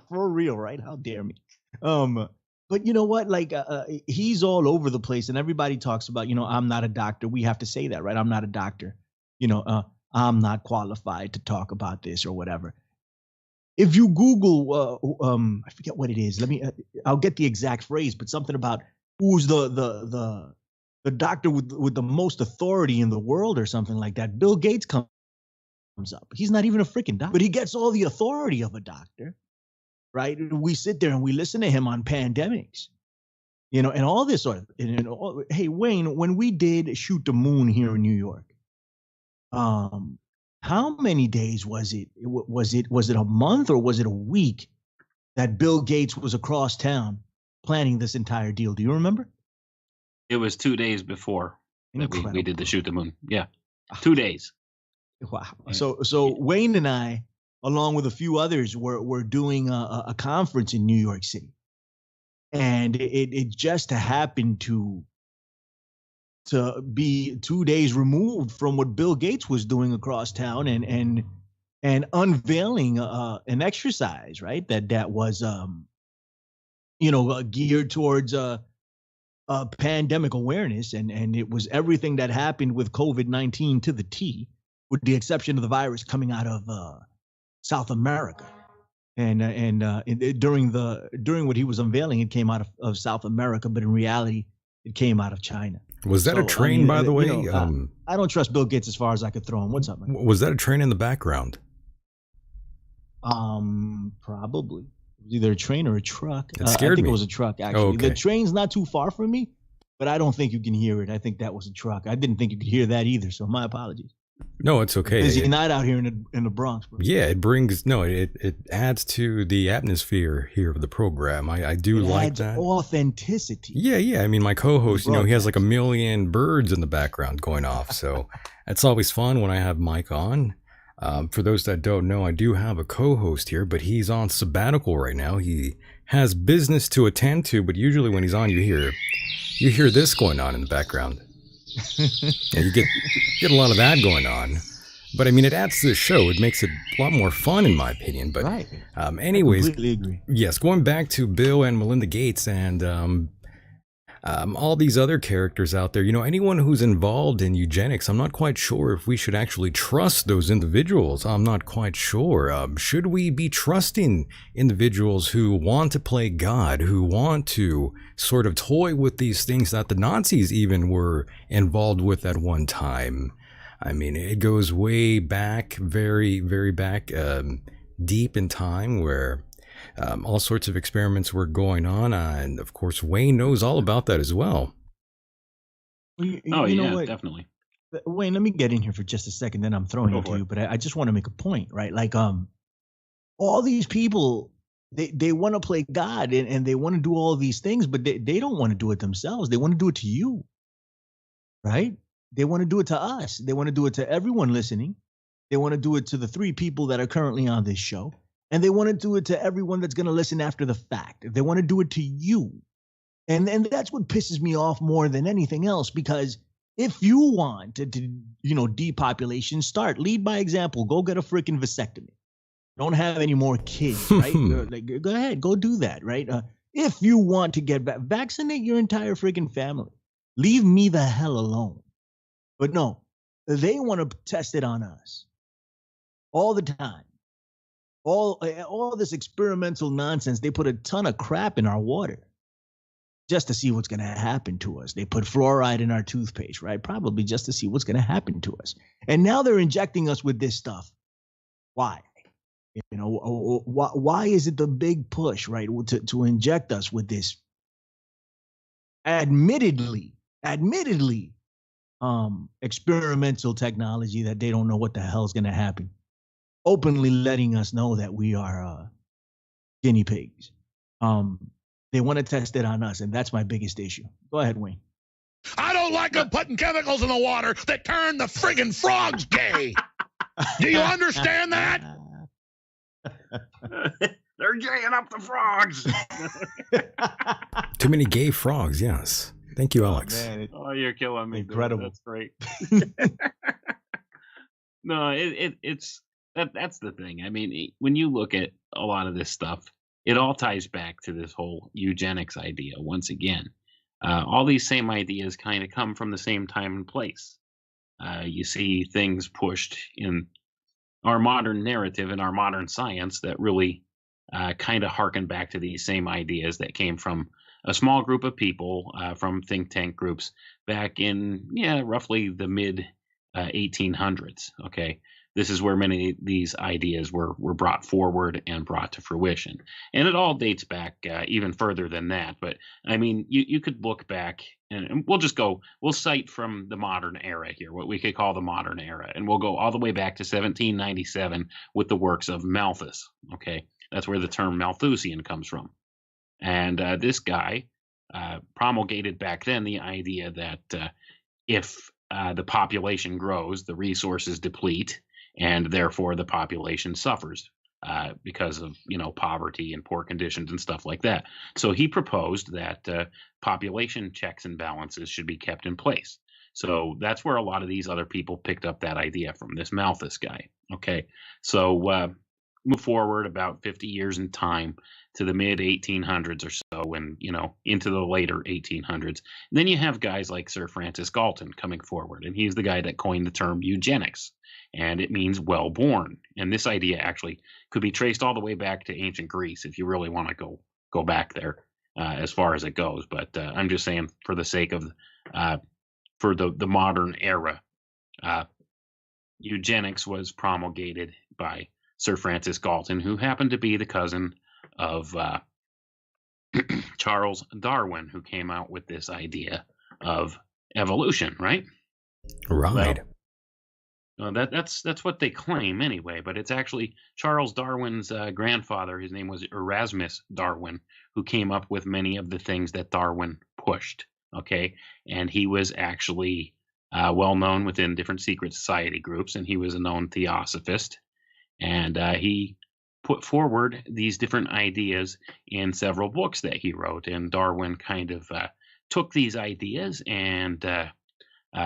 For real, right? How dare me? But you know what? Like, he's all over the place, and everybody talks about, I'm not a doctor. We have to say that, right? I'm not a doctor. I'm not qualified to talk about this or whatever. If you Google, I forget what it is. I'll get the exact phrase, but something about who's the doctor with the most authority in the world or something like that. Bill Gates comes up. He's not even a freaking doctor, but he gets all the authority of a doctor, right? We sit there and we listen to him on pandemics, and all this sort of. Hey, Wayne, when we did Shoot the Moon here in New York, how many days was it? Was it a month or was it a week that Bill Gates was across town planning this entire deal? Do you remember? It was 2 days before that we did the Shoot the Moon. Yeah, 2 days. Wow. So Wayne and I, along with a few others, were doing a conference in New York City, and it just happened to be 2 days removed from what Bill Gates was doing across town and unveiling an exercise, right? That was geared towards pandemic awareness, and it was everything that happened with COVID-19 to the T, with the exception of the virus coming out of South America. And during what he was unveiling, it came out of South America, but in reality, it came out of China. Was that a train, by the way? I don't trust Bill Gates as far as I could throw him. What's up, man? Was that a train in the background? Probably. It was either a train or a truck. It scared me. I think it was a truck, actually. Oh, okay. The train's not too far from me, but I don't think you can hear it. I think that was a truck. I didn't think you could hear that either, so my apologies. No, it's okay. Busy night out here in the Bronx, bro. Yeah, it adds to the atmosphere here of the program. I do like that. Authenticity. Yeah. I mean, my co-host, he has like a million birds in the background going off, so it's always fun when I have Mike on. For those that don't know, I do have a co-host here, but he's on sabbatical right now. He has business to attend to, but usually when he's on, you hear this going on in the background. And you get a lot of that going on, but I mean, it adds to the show. It makes it a lot more fun, in my opinion. But right. Anyways, I completely agree. Yes, going back to Bill and Melinda Gates and all these other characters out there, anyone who's involved in eugenics, I'm not quite sure if we should actually trust those individuals. I'm not quite sure. Should we be trusting individuals who want to play God, who want to sort of toy with these things that the Nazis even were involved with at one time? I mean, it goes way back, very, very back, deep in time, where all sorts of experiments were going on, and of course Wayne knows all about that as well. You know what? Definitely. Wayne, let me get in here for just a second, then I'm throwing it to you. But I just want to make a point, right? Like, all these people, they want to play God and they want to do all these things, but they don't want to do it themselves. They want to do it to you, right? They want to do it to us. They want to do it to everyone listening. They want to do it to the 3 people that are currently on this show. And they want to do it to everyone that's going to listen after the fact. They want to do it to you. And that's what pisses me off more than anything else, because if you want to depopulation, lead by example. Go get a freaking vasectomy. Don't have any more kids, right? Go ahead, go do that, right? If you want to get vaccinate your entire freaking family. Leave me the hell alone. But no, they want to test it on us all the time. All this experimental nonsense. They put a ton of crap in our water just to see what's going to happen to us. They put fluoride in our toothpaste, right? Probably just to see what's going to happen to us. And now they're injecting us with this stuff. Why? Why is it the big push, right? To inject us with this admittedly experimental technology that they don't know what the hell is going to happen. openly letting us know that we are guinea pigs. They want to test it on us, and that's my biggest issue. Go ahead, Wayne. I don't like them putting chemicals in the water that turn the friggin' frogs gay. Do you understand that? They're gaying up the frogs. Too many gay frogs, yes. Thank you, Alex. Man, Oh, you're killing me. dude. Incredible. That's great. No, that's the thing. I mean, when you look at a lot of this stuff, it all ties back to this whole eugenics idea once again. All these same ideas kind of come from the same time and place. You see things pushed in our modern narrative and our modern science that really kind of harken back to these same ideas that came from a small group of people from think tank groups back in roughly the mid 1800s. Okay, this is where many of these ideas were brought forward and brought to fruition, and it all dates back even further than that. But I mean, you could look back, and we'll cite from the modern era here, what we could call the modern era, and we'll go all the way back to 1797 with the works of Malthus. Okay, that's where the term Malthusian comes from. And this guy promulgated back then the idea that if the population grows, the resources deplete, and therefore the population suffers because of poverty and poor conditions and stuff like that. So he proposed that population checks and balances should be kept in place. So that's where a lot of these other people picked up that idea from, this Malthus guy. Okay, so move forward about 50 years in time to the mid 1800s or so, and into the later 1800s. And then you have guys like Sir Francis Galton coming forward, and he's the guy that coined the term eugenics, and it means well born. And this idea actually could be traced all the way back to ancient Greece if you really want to go back there as far as it goes. But I'm just saying, for the sake of for the modern era, eugenics was promulgated by Sir Francis Galton, who happened to be the cousin of Charles Darwin, who came out with this idea of evolution, right? Right. Well, that's what they claim anyway, but it's actually Charles Darwin's grandfather. His name was Erasmus Darwin, who came up with many of the things that Darwin pushed. Okay, and he was actually well known within different secret society groups, and he was a known theosophist. And he put forward these different ideas in several books that he wrote. And Darwin kind of took these ideas and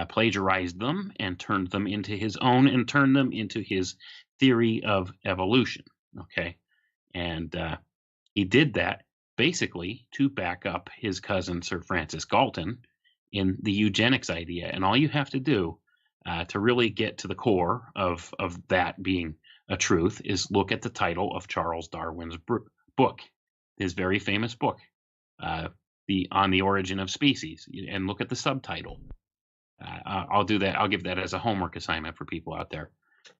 plagiarized them and turned them into his own, and turned them into his theory of evolution. Okay. And he did that basically to back up his cousin, Sir Francis Galton, in the eugenics idea. And all you have to do to really get to the core of that being a truth is look at the title of Charles Darwin's book, his very famous book, On the Origin of Species, and look at the subtitle. I'll do that. I'll give that as a homework assignment for people out there,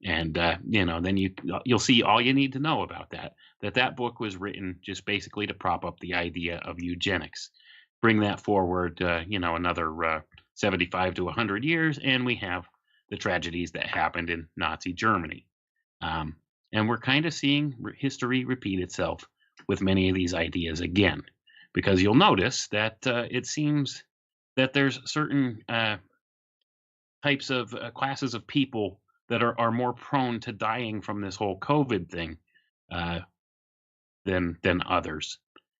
and then you'll see all you need to know about that book was written just basically to prop up the idea of eugenics. Bring that forward, another 75 to 100 years, and we have the tragedies that happened in Nazi Germany. And we're kind of seeing history repeat itself with many of these ideas again, because you'll notice that it seems that there's certain types of classes of people that are more prone to dying from this whole COVID thing than others.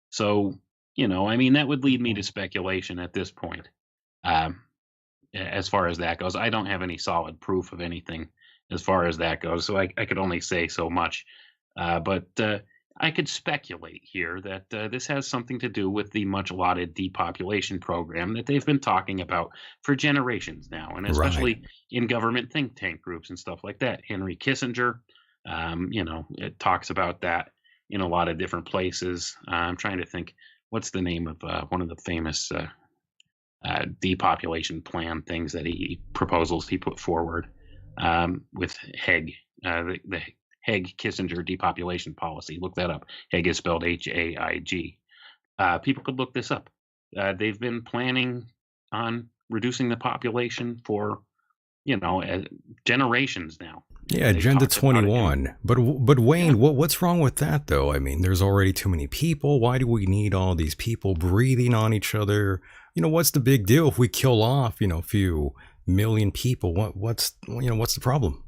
So, that would lead me to speculation at this point. As far as that goes, I don't have any solid proof of anything as far as that goes, so I could only say so much. But I could speculate here that this has something to do with the much lauded depopulation program that they've been talking about for generations now, and especially in government think tank groups and stuff like that. Henry Kissinger, it talks about that in a lot of different places. I'm trying to think, what's the name of one of the famous depopulation plan things that proposals he put forward with Haig, the Haig-Kissinger depopulation policy. Look that up. Haig is spelled H-A-I-G. People could look this up. They've been planning on reducing the population for, generations now. Yeah, They've Agenda talked about it in- 21. But Wayne, Yeah. what's wrong with that though? I mean, there's already too many people. Why do we need all these people breathing on each other? What's the big deal if we kill off, a few million people? What's the problem?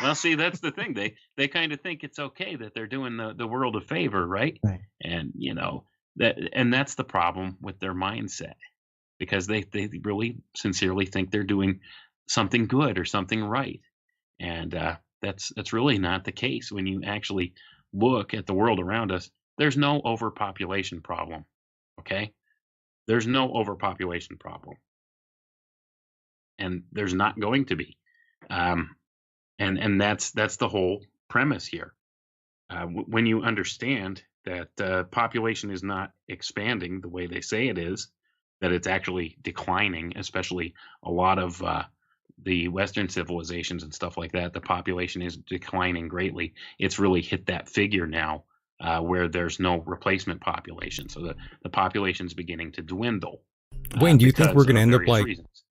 Well, see, that's the thing. They kind of think it's okay that they're doing the world a favor, right? Right. And that's the problem with their mindset, because they really sincerely think they're doing something good or something right. And that's really not the case when you actually look at the world around us. There's no overpopulation problem. Okay? There's no overpopulation problem. And there's not going to be. And that's the whole premise here. When you understand that population is not expanding the way they say it is, that it's actually declining, especially a lot of the Western civilizations and stuff like that, the population is declining greatly. It's really hit that figure now where there's no replacement population. So the population's beginning to dwindle. Wayne, do you think we're going to end up various like reasons.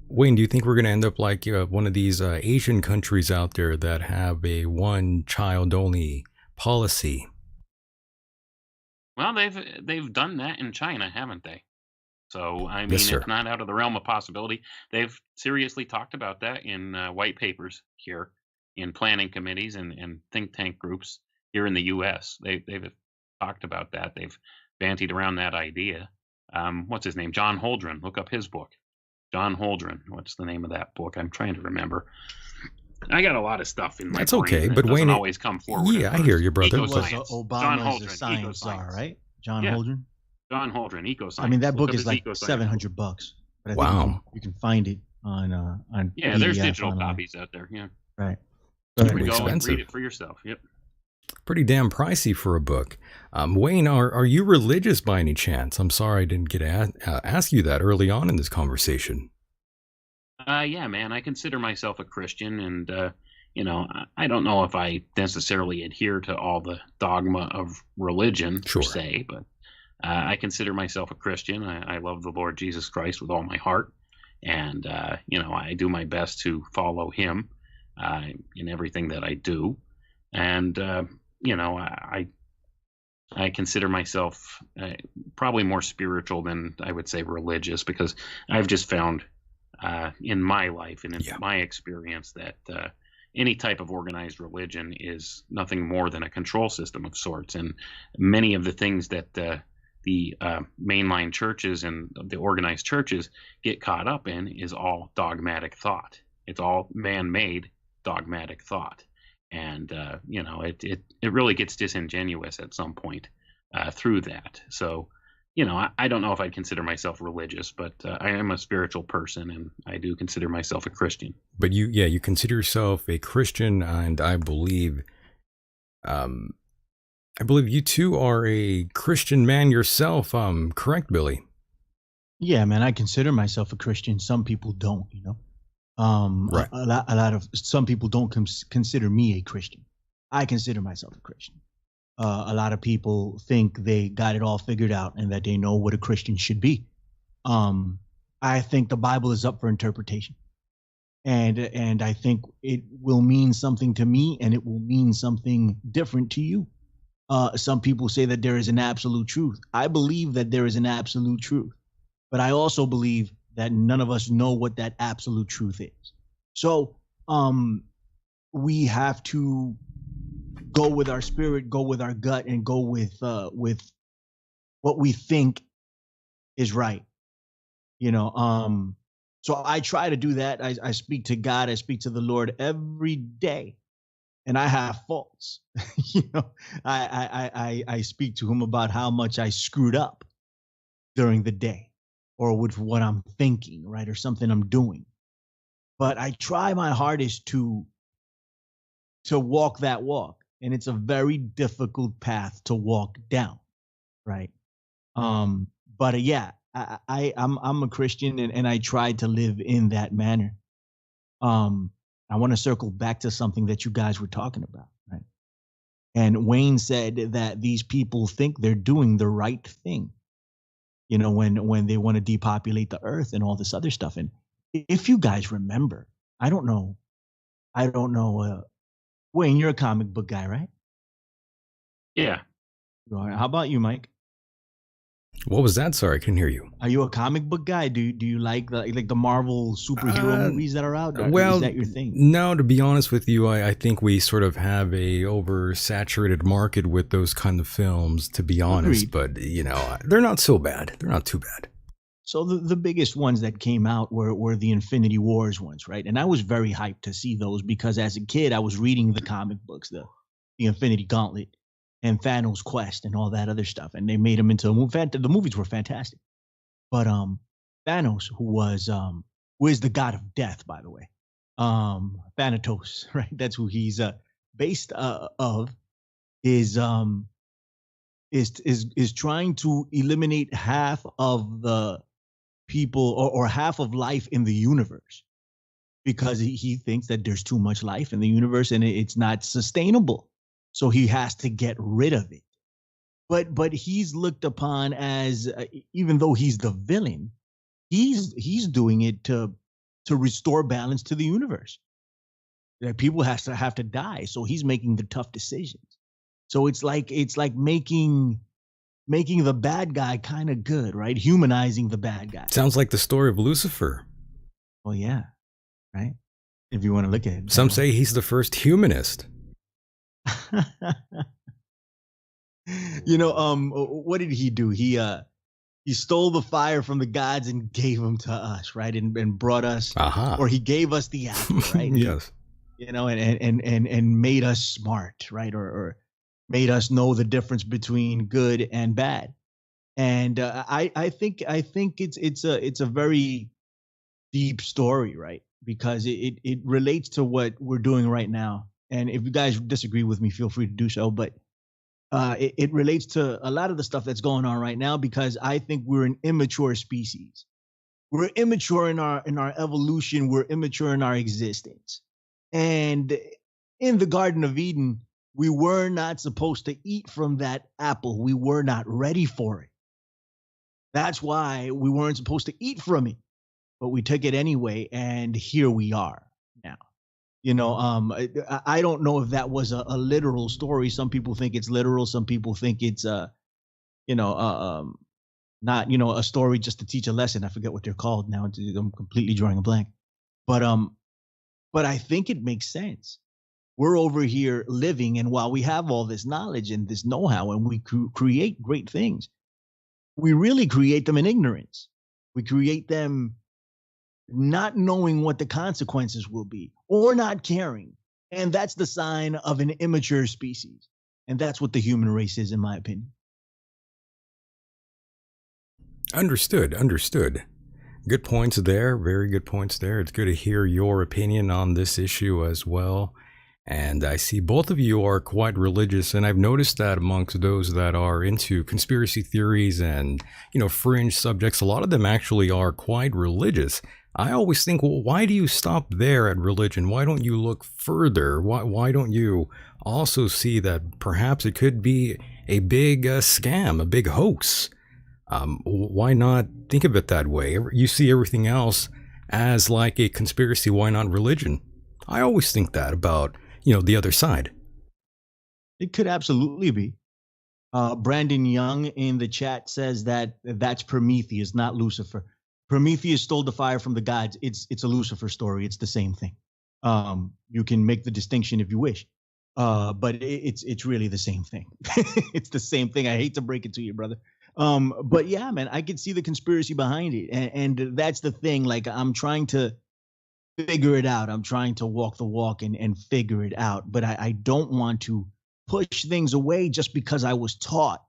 Wayne, do you think we're going to end up like one of these Asian countries out there that have a one child only policy? Well, they've done that in China, haven't they? So I mean, Yes, sir. it's not out of the realm of possibility. They've seriously talked about that in white papers here, in planning committees and think tank groups here in the U.S. They've talked about that. They've bantied around that idea. What's his name? John Holdren. Look up his book. John Holdren. What's the name of that book? I'm trying to remember. I got a lot of stuff in my That's brain okay, that but doesn't Wayne, always come forward. yeah, at I hear first. you, brother, Was but- Ecoscience. John Obama's Holdren, the science czar, Ecoscience. right? John Yeah. Holdren. John Holdren, Ecoscience. I mean, that Look book up is his like Ecoscience. $700, but I Wow. think you can find it on Yeah, there's PDF digital online. copies out there. Yeah, Right. That's you pretty can go and expensive. read it for yourself. Yep. Pretty damn pricey for a book. Wayne, are you religious by any chance? I'm sorry I didn't get to ask you that early on in this conversation. Yeah, man, I consider myself a Christian, and I don't know if I necessarily adhere to all the dogma of religion Sure. per se, but I consider myself a Christian. I love the Lord Jesus Christ with all my heart, and I do my best to follow Him in everything that I do, and I consider myself probably more spiritual than I would say religious, because I've just found in my life and in Yeah. my experience that any type of organized religion is nothing more than a control system of sorts. And many of the things that the mainline churches and the organized churches get caught up in is all dogmatic thought. It's all man-made dogmatic thought. And, it really gets disingenuous at some point through that. So, I don't know if I'd consider myself religious, but I am a spiritual person, and I do consider myself a Christian. But you consider yourself a Christian, and I believe you too are a Christian man yourself. Correct, Billy? Yeah, man, I consider myself a Christian. Some people don't, Right. A lot of some people don't consider me a Christian. I consider myself a Christian. A lot of people think they got it all figured out and that they know what a Christian should be. I think the Bible is up for interpretation, and I think it will mean something to me, and it will mean something different to you. Some people say that there is an absolute truth. I believe that there is an absolute truth, but I also believe that none of us know what that absolute truth is. So we have to go with our spirit, go with our gut, and go with what we think is right. So I try to do that. I speak to God, I speak to the Lord every day, and I have faults. I speak to him about how much I screwed up during the day, or with what I'm thinking, right, or something I'm doing. But I try my hardest to walk that walk, and it's a very difficult path to walk down, right? But yeah, I'm a Christian, and I try to live in that manner. I want to circle back to something that you guys were talking about, right? And Wayne said that these people think they're doing the right thing, when they want to depopulate the earth and all this other stuff. And if you guys remember, I don't know. I don't know. Wayne, you're a comic book guy, right? Yeah. You are. How about you, Mike? What was that? Sorry, I couldn't hear you. Are you a comic book guy? Do you like the Marvel superhero movies that are out? Or Well, is that your thing? no, to be honest with you, I think we sort of have a oversaturated market with those kind of films, to be honest. Agreed. But, you know, they're not so bad. They're not too bad. So the biggest ones that came out were the Infinity Wars ones, right? And I was very hyped to see those because as a kid I was reading the comic books, the Infinity Gauntlet and Thanos Quest and all that other stuff, and they made them into a movie. The movies were fantastic, but Thanos, who is the god of death, by the way, Thanatos, right? That's who he's based of, is trying to eliminate half of the people or half of life in the universe because he thinks that there's too much life in the universe and it's not sustainable. So he has to get rid of it. But he's looked upon as, even though he's the villain, he's doing it to restore balance to the universe. That people have to die, so he's making the tough decisions. So it's like making the bad guy kind of good, right? Humanizing the bad guy. Sounds like the story of Lucifer. Well, yeah, right. If you want to look at it, Some say he's the first humanist. What did he do? He stole the fire from the gods and gave them to us, right? And brought us, or he gave us the apple, right? Yes. And made us smart, right? Or made us know the difference between good and bad. And I think it's a very deep story, right? Because it relates to what we're doing right now. And if you guys disagree with me, feel free to do so. But it relates to a lot of the stuff that's going on right now because I think we're an immature species. We're immature in our evolution. We're immature in our existence. And in the Garden of Eden, we were not supposed to eat from that apple. We were not ready for it. That's why we weren't supposed to eat from it. But we took it anyway, and here we are now. I don't know if that was a literal story. Some people think it's literal. Some people think it's not a story just to teach a lesson. I forget what they're called now. I'm completely drawing a blank. But I think it makes sense. We're over here living, and while we have all this knowledge and this know-how, and we create great things, we really create them in ignorance. We create them not knowing what the consequences will be or not caring. And that's the sign of an immature species. And that's what the human race is, in my opinion. Understood. Good points there. Very good points there. It's good to hear your opinion on this issue as well. And I see both of you are quite religious, and I've noticed that amongst those that are into conspiracy theories and, fringe subjects, a lot of them actually are quite religious. I always think, well, why do you stop there at religion? Why don't you look further? Why don't you also see that perhaps it could be a big scam, a big hoax? Why not think of it that way? You see everything else as like a conspiracy. Why not religion? I always think that about, the other side. It could absolutely be. Brandon Young in the chat says that's Prometheus, not Lucifer. Prometheus stole the fire from the gods. It's a Lucifer story. It's the same thing. You can make the distinction if you wish, but it's really the same thing. It's the same thing. I hate to break it to you, brother. But yeah, man, I could see the conspiracy behind it, and that's the thing. Like, I'm trying to figure it out. I'm trying to walk the walk and figure it out. But I don't want to push things away just because I was taught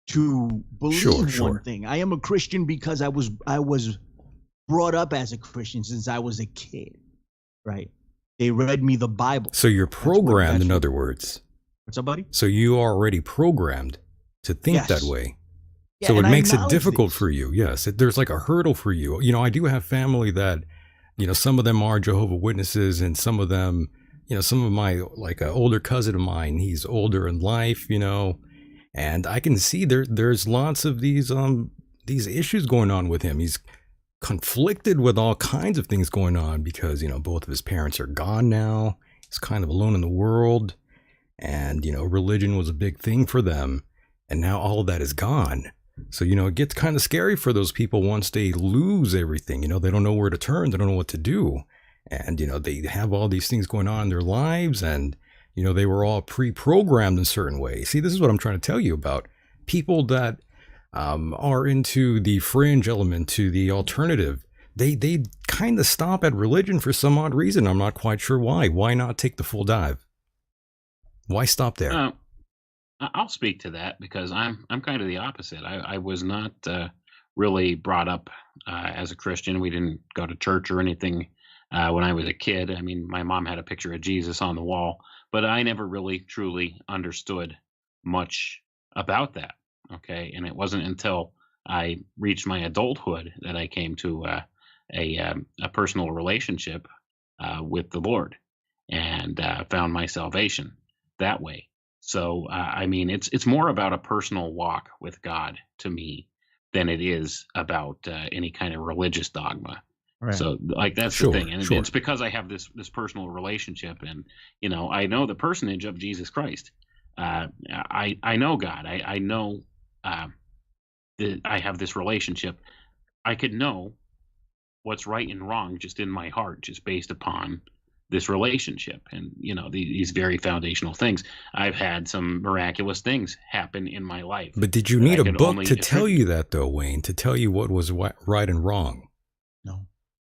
to believe one thing. I am a Christian because I was brought up as a Christian since I was a kid, right? They read me the Bible. So you're programmed, in other words. What's up, buddy? So you are already programmed to think that way. Yeah, so it makes it difficult for you. Yes, there's like a hurdle for you. I do have family that, some of them are Jehovah's Witnesses, and some of them, some of my, like an older cousin of mine, he's older in life, and I can see there's lots of these issues going on with him. He's conflicted with all kinds of things going on because, both of his parents are gone now. He's kind of alone in the world. And, religion was a big thing for them. And now all of that is gone. So, it gets kind of scary for those people once they lose everything. They don't know where to turn. They don't know what to do. And, they have all these things going on in their lives. And, they were all pre-programmed in certain ways. See, this is what I'm trying to tell you about. People that are into the fringe element, to the alternative, they kind of stop at religion for some odd reason. I'm not quite sure why. Why not take the full dive? Why stop there? I'll speak to that because I'm kind of the opposite. I was not really brought up as a Christian. We didn't go to church or anything when I was a kid. I mean, my mom had a picture of Jesus on the wall, but I never really truly understood much about that. Okay, and it wasn't until I reached my adulthood that I came to a personal relationship with the Lord and found my salvation that way. So, I mean, it's more about a personal walk with God to me than it is about any kind of religious dogma. Right. So, like, that's Sure, the thing, and sure. it's because I have this personal relationship, and I know the personage of Jesus Christ. I know God. I know that I have this relationship. I could know what's right and wrong just in my heart, just based upon this relationship and these very foundational things. I've had some miraculous things happen in my life. But did you that need I a could book only to tell attribute- you that, though, Wayne? To tell you what was right and wrong?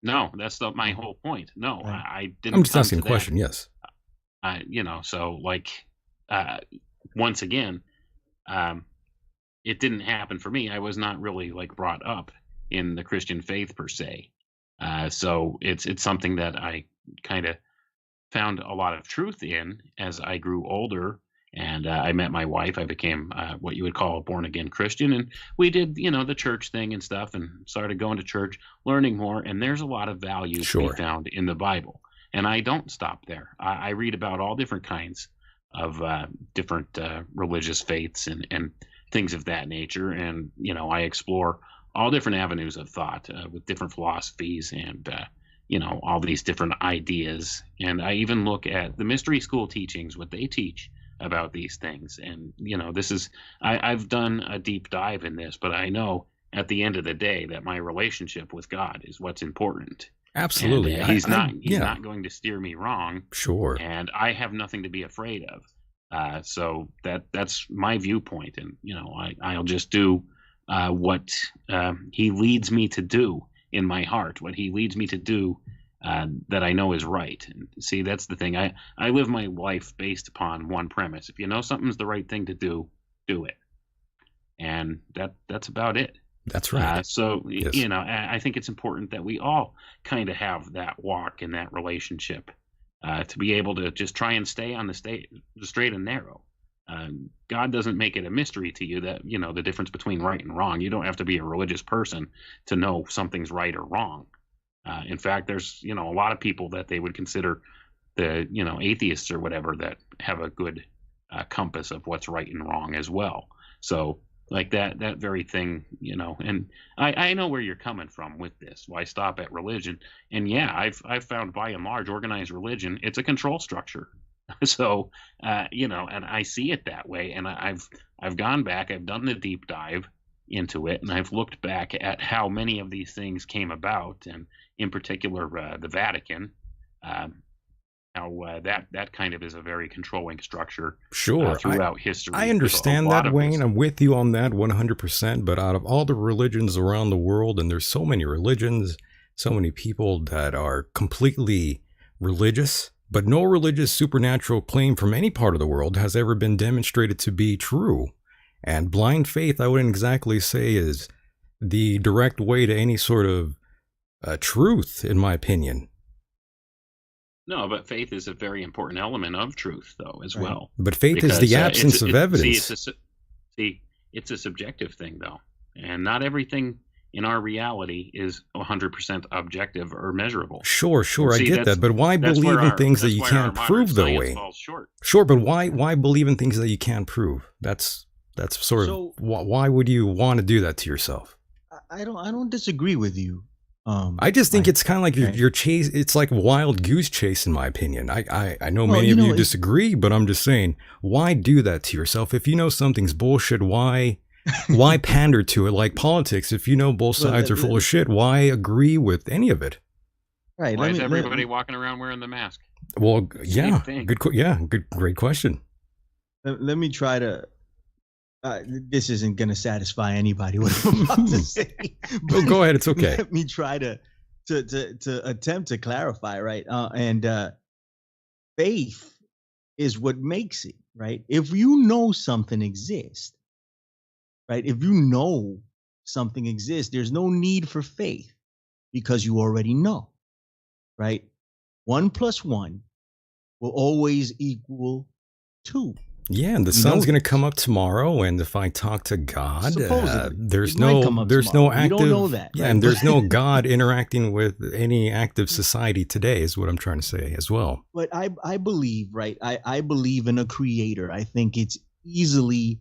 No, that's my whole point. No, Right. I didn't. I'm just come asking a to question. Yes. that. So like, once again, it didn't happen for me. I was not really like brought up in the Christian faith per se. So it's something that I kind of found a lot of truth in as I grew older and I met my wife. I became what you would call a born again Christian, and we did the church thing and stuff, and started going to church, learning more. And there's a lot of value to Sure. be found in the Bible, and I don't stop there. I read about all different kinds of different religious faiths and things of that nature, and I explore all different avenues of thought with different philosophies and all these different ideas. And I even look at the mystery school teachings, what they teach about these things. And this is I've done a deep dive in this, but I know at the end of the day that my relationship with God is what's important. Absolutely. And he's not yeah. not going to steer me wrong, Sure. and I have nothing to be afraid of. So that's my viewpoint, and I'll just do what he leads me to do in my heart, what he leads me to do that I know is right. And see, that's the thing. I live my life based upon one premise: if you know something's the right thing to do it, and that's about it. That's right. So Yes. I think it's important that we all kind of have that walk and that relationship to be able to just try and stay on the straight and narrow. God doesn't make it a mystery to you that the difference between right and wrong. You don't have to be a religious person to know something's right or wrong. In fact, there's a lot of people that they would consider the atheists or whatever that have a good compass of what's right and wrong as well. So like that very thing, and I know where you're coming from with this. Why stop at religion? And yeah, I've found by and large organized religion, it's a control structure. So and I see it that way, and I've gone back, I've done the deep dive into it, and I've looked back at how many of these things came about, and in particular the Vatican, how that kind of is a very controlling structure Sure. throughout history. I with a understand lot that, of Wayne. this. I'm with you on that 100%. But out of all the religions around the world, and there's so many religions, so many people that are completely religious, but no religious supernatural claim from any part of the world has ever been demonstrated to be true. And blind faith, I wouldn't exactly say is the direct way to any sort of truth, in my opinion. No, but faith is a very important element of truth, though, as Right. well. But faith is Because, the absence of evidence. It's a subjective thing, though, and not everything in our reality is 100% objective or measurable. Sure, I See, get that's- that. But why That's believe where in our- things that that's you where can't our modern prove, though, science Wayne? falls short. Sure, but why believe in things that you can't prove? That's sort of So- why would you want to do that to yourself? I don't disagree with you. I just think like, it's kind of like right? you're chase. It's like wild goose chase, in my opinion. I know Well, many you of know, you it, disagree, but I'm just saying, why do that to yourself? If you know something's bullshit, why pander to it? Like politics, if you know both well, sides are full of shit, why agree with any of it? right. Why Let is me everybody walking around wearing the mask? Well, Same yeah, thing. great question. let me try to. This isn't going to satisfy anybody what I'm about to say. Oh, go ahead. It's okay. Let me try to attempt to clarify, right? And faith is what makes it, right? If you know something exists, right? If you know something exists, there's no need for faith because you already know, right? 1 + 1 will always equal 2. Yeah, and the We know sun's going to this. come up tomorrow, and if I talk to God, Supposedly, there's it might come up no tomorrow. We active, don't know that, yeah, right? and there's no God interacting with any active society today, is what I'm trying to say as well. But I believe, right? I believe in a creator. I think it's easily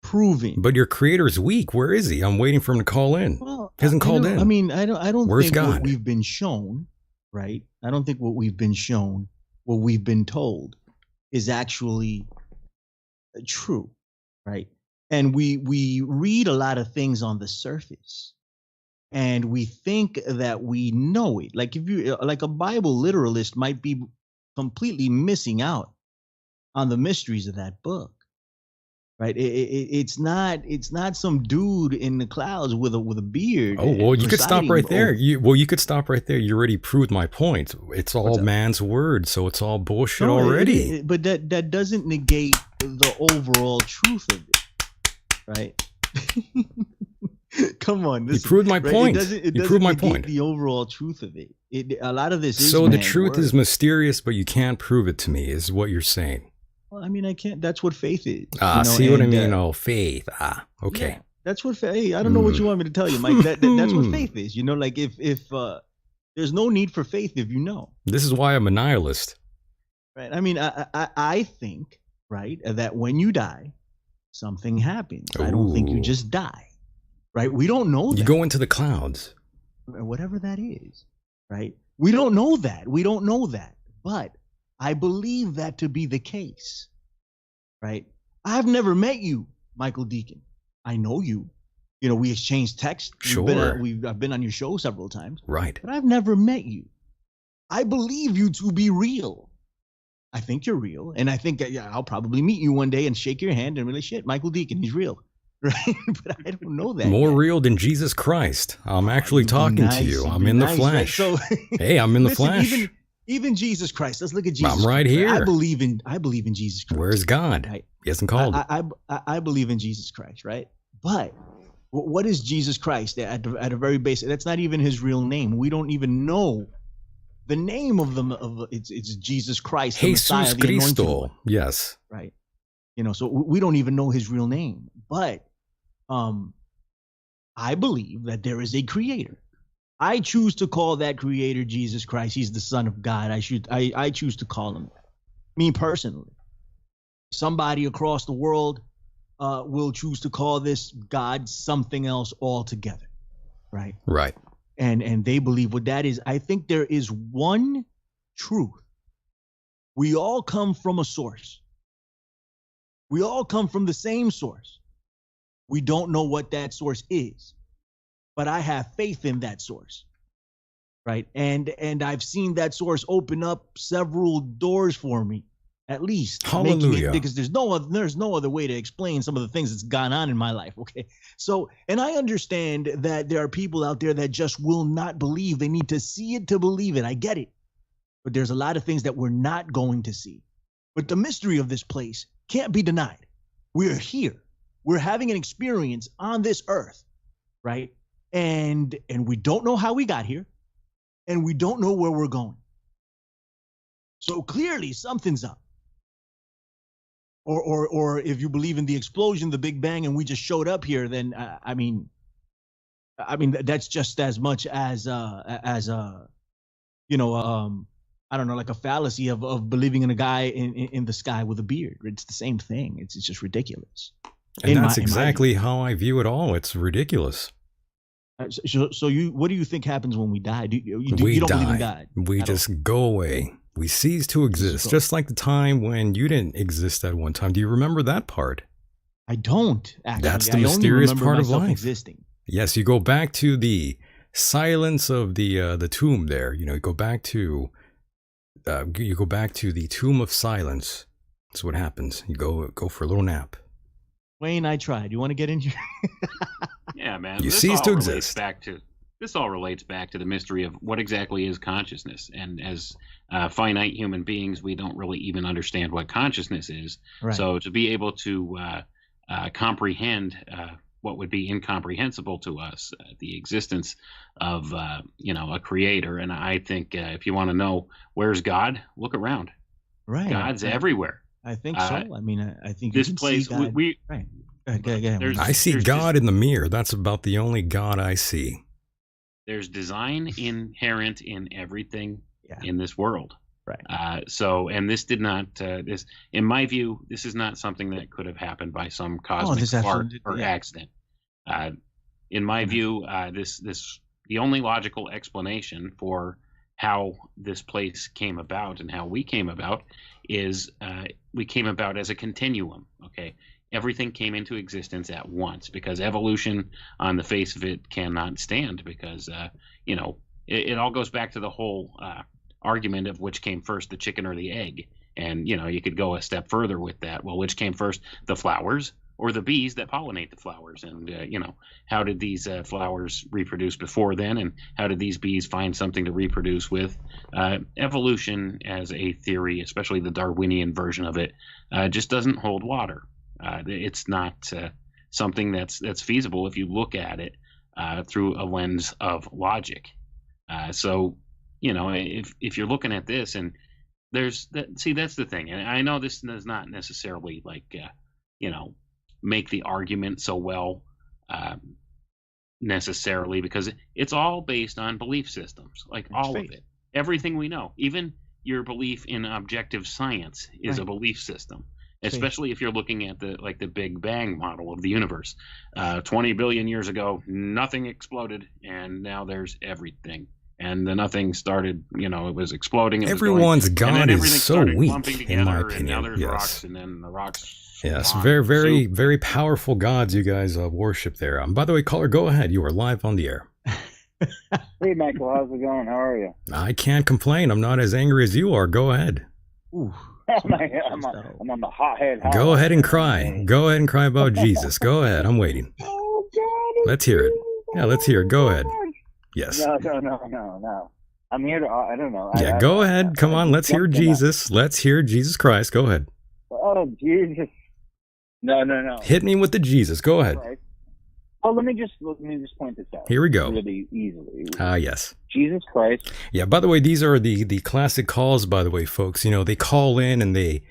proven. But your creator's weak. Where is he? I'm waiting for him to call in. Well, He hasn't called in. I mean, I don't Where's think what God? we've been shown, right? I don't think what we've been shown, what we've been told, is actually true, right? And we read a lot of things on the surface, and we think that we know it. Like if you like a Bible literalist might be completely missing out on the mysteries of that book, right? It's not some dude in the clouds with a beard. Oh, well, you could stop presiding right there. over- You could stop right there. You already proved my point. It's all What's up? man's word, so it's all bullshit No, already. but that doesn't negate the overall truth of it, right? Come on, You listen, proved my right? point. It You doesn't proved my negate point. the overall truth of it. A lot of this is So the man's truth is word. mysterious, but you can't prove it to me, is what you're saying. Well, I mean, I can't. That's what faith is. Ah, you know, see what I and, mean? Oh, faith. Ah, okay. Yeah, that's what faith. Hey, I don't know what you want me to tell you, Mike. That's what faith is. You know, like if there's no need for faith if you know. This is why I'm a nihilist. Right. I mean, I think, right, that when you die, something happens. I don't think you Ooh. just die. Right. We don't know that. You go into the clouds. Whatever that is. Right. We don't know that. We don't know that. But I believe that to be the case. Right. I've never met you, Michael Decon. I know you. You know, we exchanged texts. Sure. I've been on your show several times. Right. But I've never met you. I believe you to be real. I think you're real. And I think I'll probably meet you one day and shake your hand and be like, shit, Michael Decon, he's real. Right? But I don't know that. More yet. real than Jesus Christ. I'm actually You'd be talking nice, to you. you'd I'm be in the nice, right? flesh. So, Hey, I'm in the listen, flesh. Even Jesus Christ. Let's look at Jesus. I'm right Christ, here. I believe in Jesus Christ. Where's God? Right? He hasn't called. I believe in Jesus Christ, right? But what is Jesus Christ at a very basic? That's not even his real name. We don't even know the name of them. It's Jesus Christ, the Messiah, Jesus the Anointed Cristo. One, Yes. right? You know, so we don't even know his real name. But I believe that there is a creator. I choose to call that creator Jesus Christ. He's the Son of God. I choose to call him that. Me personally. Somebody across the world will choose to call this God something else altogether, right? Right. And they believe what that is. I think there is one truth. We all come from a source. We all come from the same source. We don't know what that source is, but I have faith in that source, right? And I've seen that source open up several doors for me, at least. Hallelujah. Because there's no other way to explain some of the things that's gone on in my life, okay? So, and I understand that there are people out there that just will not believe. They need to see it to believe it. I get it. But there's a lot of things that we're not going to see. But the mystery of this place can't be denied. We're here. We're having an experience on this earth, right? And we don't know how we got here, and we don't know where we're going. So clearly something's up. Or if you believe in the explosion, the Big Bang, and we just showed up here, then I mean that's just as much as I don't know, like a fallacy of believing in a guy in the sky with a beard. It's the same thing. It's just ridiculous. And that's exactly how I view it all. It's ridiculous. So you, what do you think happens when we die? We you don't believe in die. God? We at just all? go away. We cease to exist, just like the time when you didn't exist at one time. Do you remember that part? I don't actually. That's the I only mysterious remember part of myself life. existing. Yes, you go back to the silence of the tomb. There, you go back to the tomb of silence. That's what happens. You go for a little nap. Wayne, I tried. You want to get in here? Yeah, man. You This cease all to relates exist. This all relates back to the mystery of what exactly is consciousness. And as finite human beings, we don't really even understand what consciousness is. Right. So to be able to comprehend what would be incomprehensible to us, the existence of a creator. And I think if you want to know where's God, look around. Right. God's everywhere. I think so. I mean, I think This you can place see God. we Right. Go ahead. I see God in the mirror. That's about the only God I see. There's design inherent in everything Yeah. in this world. Right. And this did not, in my view, this is not something that could have happened by some cosmic this spark absolutely- or yeah. accident. In my view, the only logical explanation for how this place came about and how we came about is we came about as a continuum. Okay. Everything came into existence at once, because evolution on the face of it cannot stand, because it all goes back to the whole argument of which came first, the chicken or the egg. And you could go a step further with that. Well, which came first, the flowers or the bees that pollinate the flowers? And how did these flowers reproduce before then, and how did these bees find something to reproduce with? Evolution as a theory, especially the Darwinian version of it, just doesn't hold water. It's not something that's feasible if you look at it through a lens of logic. So if you're looking at this, and there's that, see, that's the thing. And I know this does not necessarily make the argument so well necessarily, because it's all based on belief systems, like all faith. of it. Everything we know, even your belief in objective science, is a belief system. Especially if you're looking at the Big Bang model of the universe. 20 billion years ago, nothing exploded, and now there's everything. And the nothing started, it was exploding. Everyone's God is so weak, in my opinion. And now there's Yes. rocks, and then the rocks. Yes, fly. very, very, So- very powerful gods you guys worship there. By the way, caller, go ahead. You are live on the air. Hey, Michael, how's it going? How are you? I can't complain. I'm not as angry as you are. Go ahead. Ooh. I'm on the hothead. Go ahead and cry. Go ahead and cry about Jesus. Go ahead. I'm waiting. Oh, God. Let's hear it. Yeah, let's hear it. Go ahead. Yes. No. I'm here to, I don't know. Yeah, go ahead. Come on. Let's hear Jesus. Let's hear Jesus Christ. Go ahead. Oh, Jesus. No. Hit me with the Jesus. Go ahead. Right. Well, let me just point this out. Here we go. Really easily. Yes. Jesus Christ. Yeah, by the way, these are the classic calls, by the way, folks. They call in and they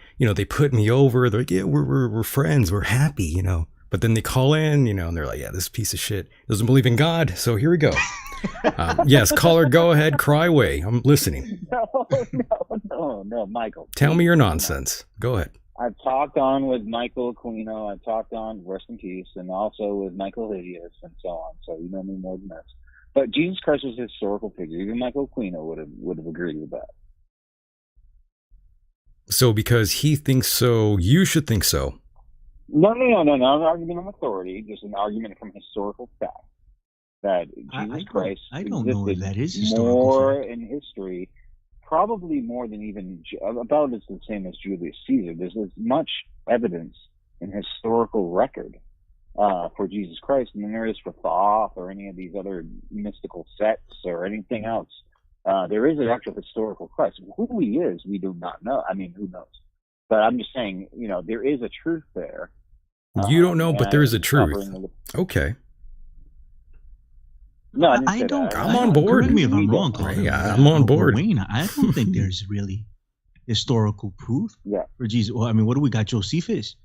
put me over. They're like, yeah, we're friends. We're happy, But then they call in, and they're like, yeah, this piece of shit doesn't believe in God. So here we go. Yes, caller, go ahead. Cry away. I'm listening. No, Michael. Tell me your nonsense. Go ahead. I've talked on with Michael Aquino. I've talked on, rest in peace, and also with Michael Hideous and so on. So you know me more than this. But Jesus Christ was a historical figure. Even Michael Aquino would have agreed with that. So because he thinks so, you should think so. No. Not an argument of authority, just an argument from historical fact. That Jesus Christ I don't know if that is historical more fact. in history, probably more than even about as the same as Julius Caesar. There's as much evidence in historical record for Jesus Christ than there is for Thoth or any of these other mystical sects or anything else. There is an actual historical Christ. Who he is, we do not know. I mean, who knows? But I'm just saying, there is a truth there. You don't know, but there is a truth. Okay. No, I didn't say don't. that. I'm on board. Correct me if I'm wrong, Carl. Yeah, I'm on board. Wayne, I don't think there's really historical proof for Jesus. Well, I mean, what do we got? Josephus,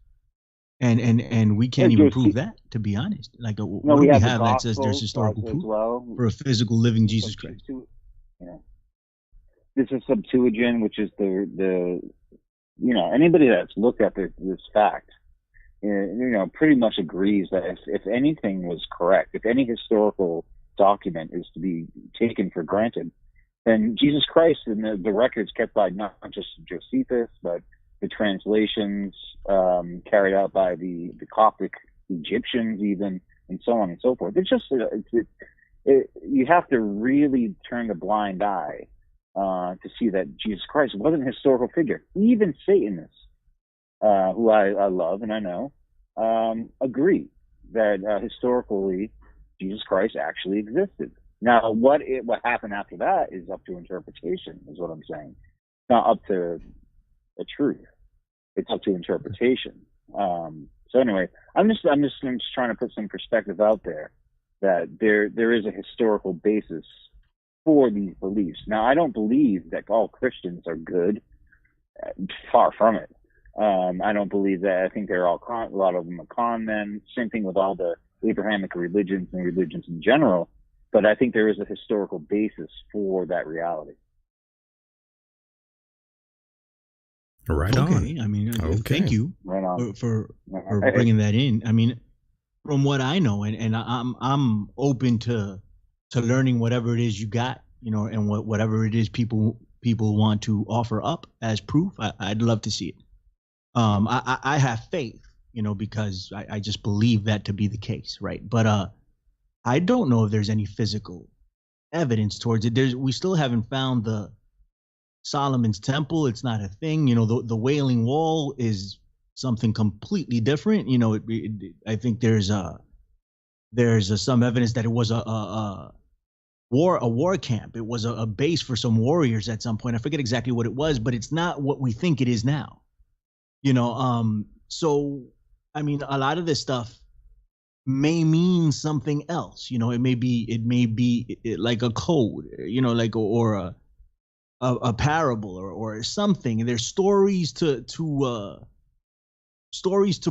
and we can't even prove that, to be honest. Like, what do we have that says there's historical proof for a physical living Jesus Christ? This is Septuagint, which is the anybody that's looked at this fact, pretty much agrees that if anything was correct, if any historical document is to be taken for granted, then Jesus Christ and the records kept by not just Josephus, but the translations carried out by the Coptic Egyptians even, and so on and so forth. It's just, you have to really turn a blind eye to see that Jesus Christ wasn't a historical figure. Even Satanists, who I love and I know, agree that historically Jesus Christ actually existed. Now, what happened after that is up to interpretation, is what I'm saying. It's not up to the truth. It's up to interpretation. So anyway, I'm just trying to put some perspective out there that there is a historical basis for these beliefs. Now, I don't believe that all Christians are good. Far from it. I don't believe that. I think they're all a lot of them are con men. Same thing with all the Abrahamic religions and religions in general. But I think there is a historical basis for that reality. Right on. Okay. I mean, thank you Right on. for bringing that in. I mean, from what I know, and I'm open to learning whatever it is you got, and whatever it is people want to offer up as proof. I'd love to see it. I have faith, because I just believe that to be the case, right? But I don't know if there's any physical evidence towards it. We still haven't found the Solomon's Temple. It's not a thing. The Wailing Wall is something completely different. I think there's some evidence that it was a war camp. It was a base for some warriors at some point. I forget exactly what it was, but it's not what we think it is now. So I mean, a lot of this stuff may mean something else. It may be like a code, like or a parable or something. There's stories to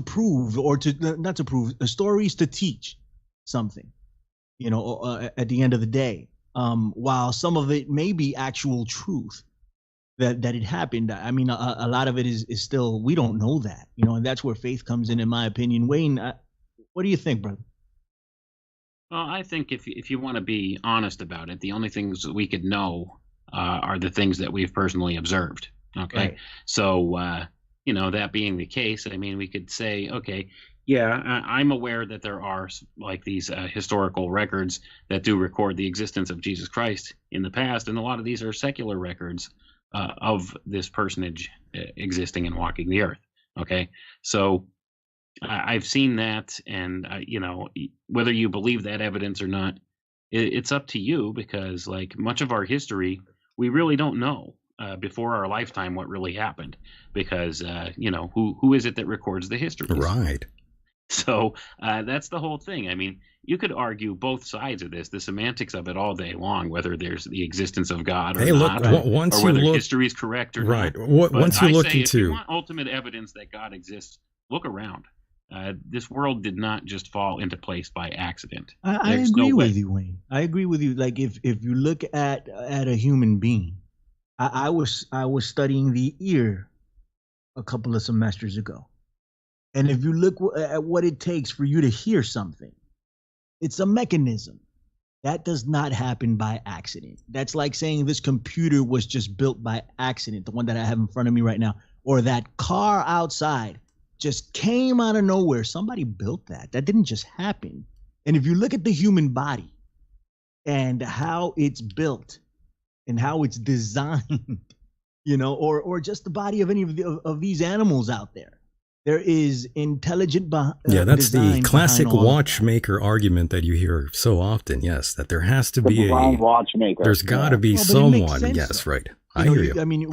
prove, or not to prove, stories to teach something. At the end of the day, while some of it may be actual truth that it happened. I mean, a lot of it is still, we don't know that, and that's where faith comes in my opinion. Wayne, what do you think, brother? Well, I think if you want to be honest about it, the only things that we could know are the things that we've personally observed. Okay. Right. So, that being the case, I mean, we could say, okay, yeah, I'm aware that there are like these historical records that do record the existence of Jesus Christ in the past. And a lot of these are secular records of this personage existing and walking the earth. Okay. So I've seen that, and whether you believe that evidence or not, it's up to you, because like much of our history, we really don't know before our lifetime what really happened, because who is it that records the history? Right. So that's the whole thing. I mean, you could argue both sides of this, the semantics of it, all day long, whether there's the existence of God or not, or whether history is correct or not. Right. Once you look into, if you want ultimate evidence that God exists, look around. This world did not just fall into place by accident. I agree with you, Wayne. I agree with you. Like if you look at a human being, I was studying the ear a couple of semesters ago, and if you look at what it takes for you to hear something, it's a mechanism. That does not happen by accident. That's like saying this computer was just built by accident, the one that I have in front of me right now, or that car outside just came out of nowhere. Somebody built that. That didn't just happen. And if you look at the human body and how it's built and how it's designed, or just the body of any of these animals out there, there is intelligent that's the classic watchmaker argument that you hear so often. Yes, that there has to be a watchmaker. There's got to be someone. Yes, right. I hear you. I mean,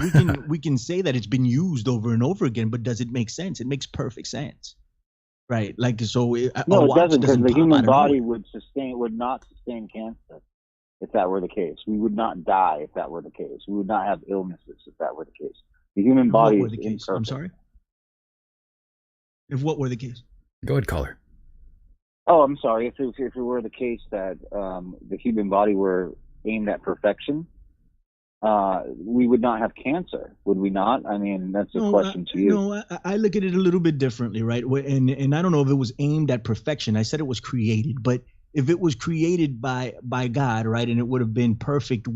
we can say that it's been used over and over again, but does it make sense? It makes perfect sense, right? Like so. No, it doesn't, because the human body would not sustain cancer if that were the case. We would not die if that were the case. We would not have illnesses if that were the case. The human body is imperfect. I'm sorry. If what were the case? Go ahead, caller. Oh, I'm sorry. If it were the case that the human body were aimed at perfection, we would not have cancer, would we not? I mean, that's a question to you. No, I look at it a little bit differently, right? And I don't know if it was aimed at perfection. I said it was created, but if it was created by God, right, and it would have been perfect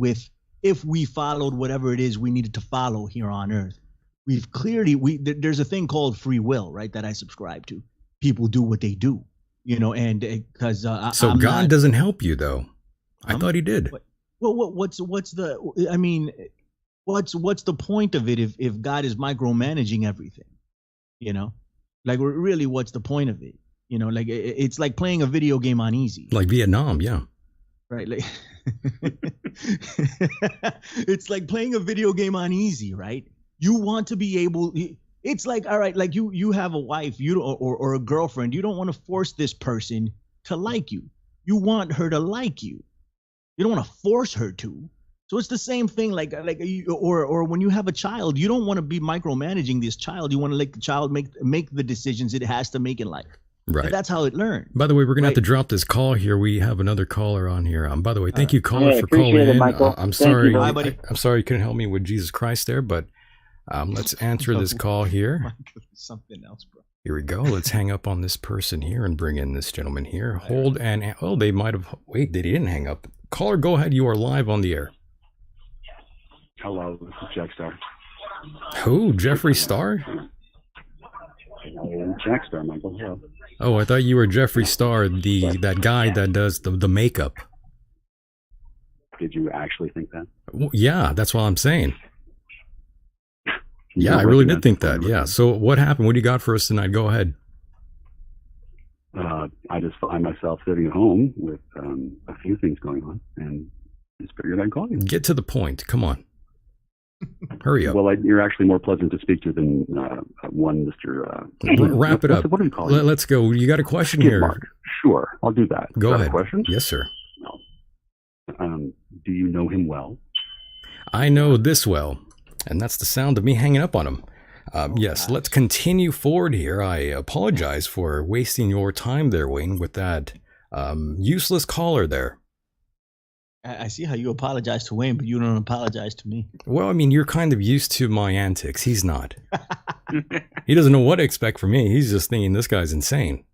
if we followed whatever it is we needed to follow here on Earth. We've clearly there's a thing called free will, right, that I subscribe to. People do what they do, and because so I'm God not, doesn't help you though. I thought he did. Well, what's the? I mean, what's the point of it if God is micromanaging everything? Like really, what's the point of it? Like it's like playing a video game on easy. Like Vietnam, yeah. Right, like it's like playing a video game on easy, right? You want to be able. It's like, all right, like you have a wife, or a girlfriend. You don't want to force this person to like you. You want her to like you. You don't want to force her to. So it's the same thing, or when you have a child, you don't want to be micromanaging this child. You want to let the child make the decisions it has to make in life. Right. And that's how it learned. By the way, we're going to have to drop this call here. We have another caller on here. By the way, thank you, caller, for calling appreciate it, in. Michael. I'm Thank sorry. you, Hi, buddy. I'm sorry you couldn't help me with Jesus Christ there, but let's answer this call here. Something else, bro. Here we go. Let's hang up on this person here and bring in this gentleman here. Hold and they might have. Wait, they didn't hang up. Caller, go ahead. You are live on the air. Hello, this is Jack Star. Who? Jeffree Star? Jack Star, Michael. Hello. Oh, I thought you were Jeffree Star, that guy that does the makeup. Did you actually think that? Well, yeah, that's what I'm saying. Yeah, I really did think that. Yeah. So what happened? What do you got for us tonight? Go ahead. I just find myself sitting at home with a few things going on, and just figured I'd call you. Get to the point. Come on. Hurry up. Well, you're actually more pleasant to speak to than one Mr. Wrap it up. What do you call it? Let's go. You got a question here? Mark. Sure, I'll do that. Go ahead. A question? Yes, sir. No. Do you know him well? I know this well, and that's the sound of me hanging up on him. Yes, let's continue forward here. I apologize for wasting your time there, Wayne, with that useless caller there. I see how you apologize to Wayne, but you don't apologize to me. Well, I mean, you're kind of used to my antics. He's not. He doesn't know what to expect from me. He's just thinking this guy's insane.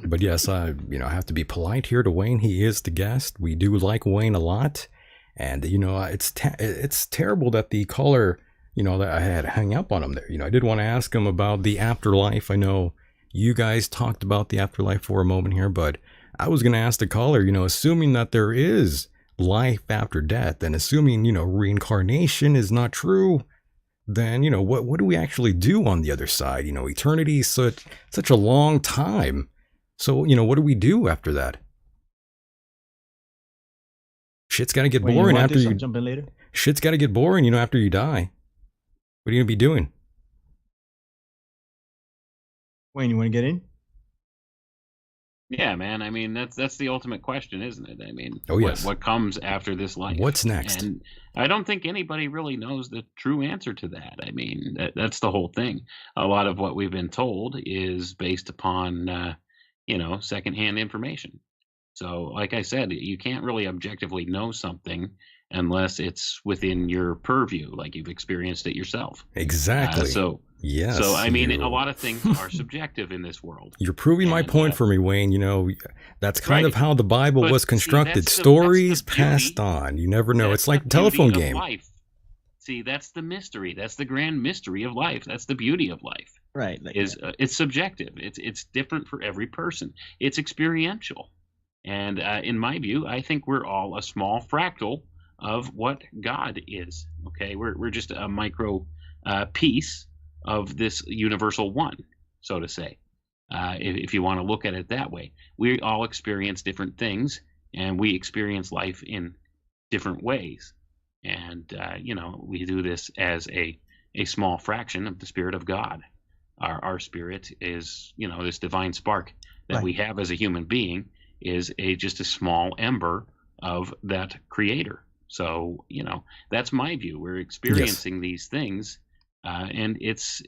But yes, I have to be polite here to Wayne. He is the guest. We do like Wayne a lot, and it's terrible that the caller, that I had hung up on him there. I did want to ask him about the afterlife. I know you guys talked about the afterlife for a moment here, but I was going to ask the caller, assuming that there is life after death, and assuming, reincarnation is not true, then, what do we actually do on the other side? Eternity is such a long time. So, what do we do after that? Shit's got to get boring after you jump in later. Shit's got to get boring, after you die. What are you going to be doing? Wayne, you want to get in? Yeah, man. I mean, that's the ultimate question, isn't it? I mean, yes. What comes after this life? What's next? And I don't think anybody really knows the true answer to that. I mean, that's the whole thing. A lot of what we've been told is based upon, secondhand information. So, like I said, you can't really objectively know something unless it's within your purview, like you've experienced it yourself. Exactly. Yes. So, I mean, a lot of things are subjective in this world. You're proving my point for me, Wayne. That's kind of how the Bible was constructed. Stories passed on. You never know. It's like a telephone game. Life. See, that's the mystery. That's the grand mystery of life. That's the beauty of life. Right. It's subjective. It's different for every person. It's experiential. And in my view, I think we're all a small fractal of what God is. Okay, we're just a micro piece of this universal one, so to say, if you want to look at it that way. We all experience different things, and we experience life in different ways. And, we do this as a small fraction of the Spirit of God. Our spirit is, this divine spark that we have as a human being is just a small ember of that creator. So, that's my view. We're experiencing these things. And it's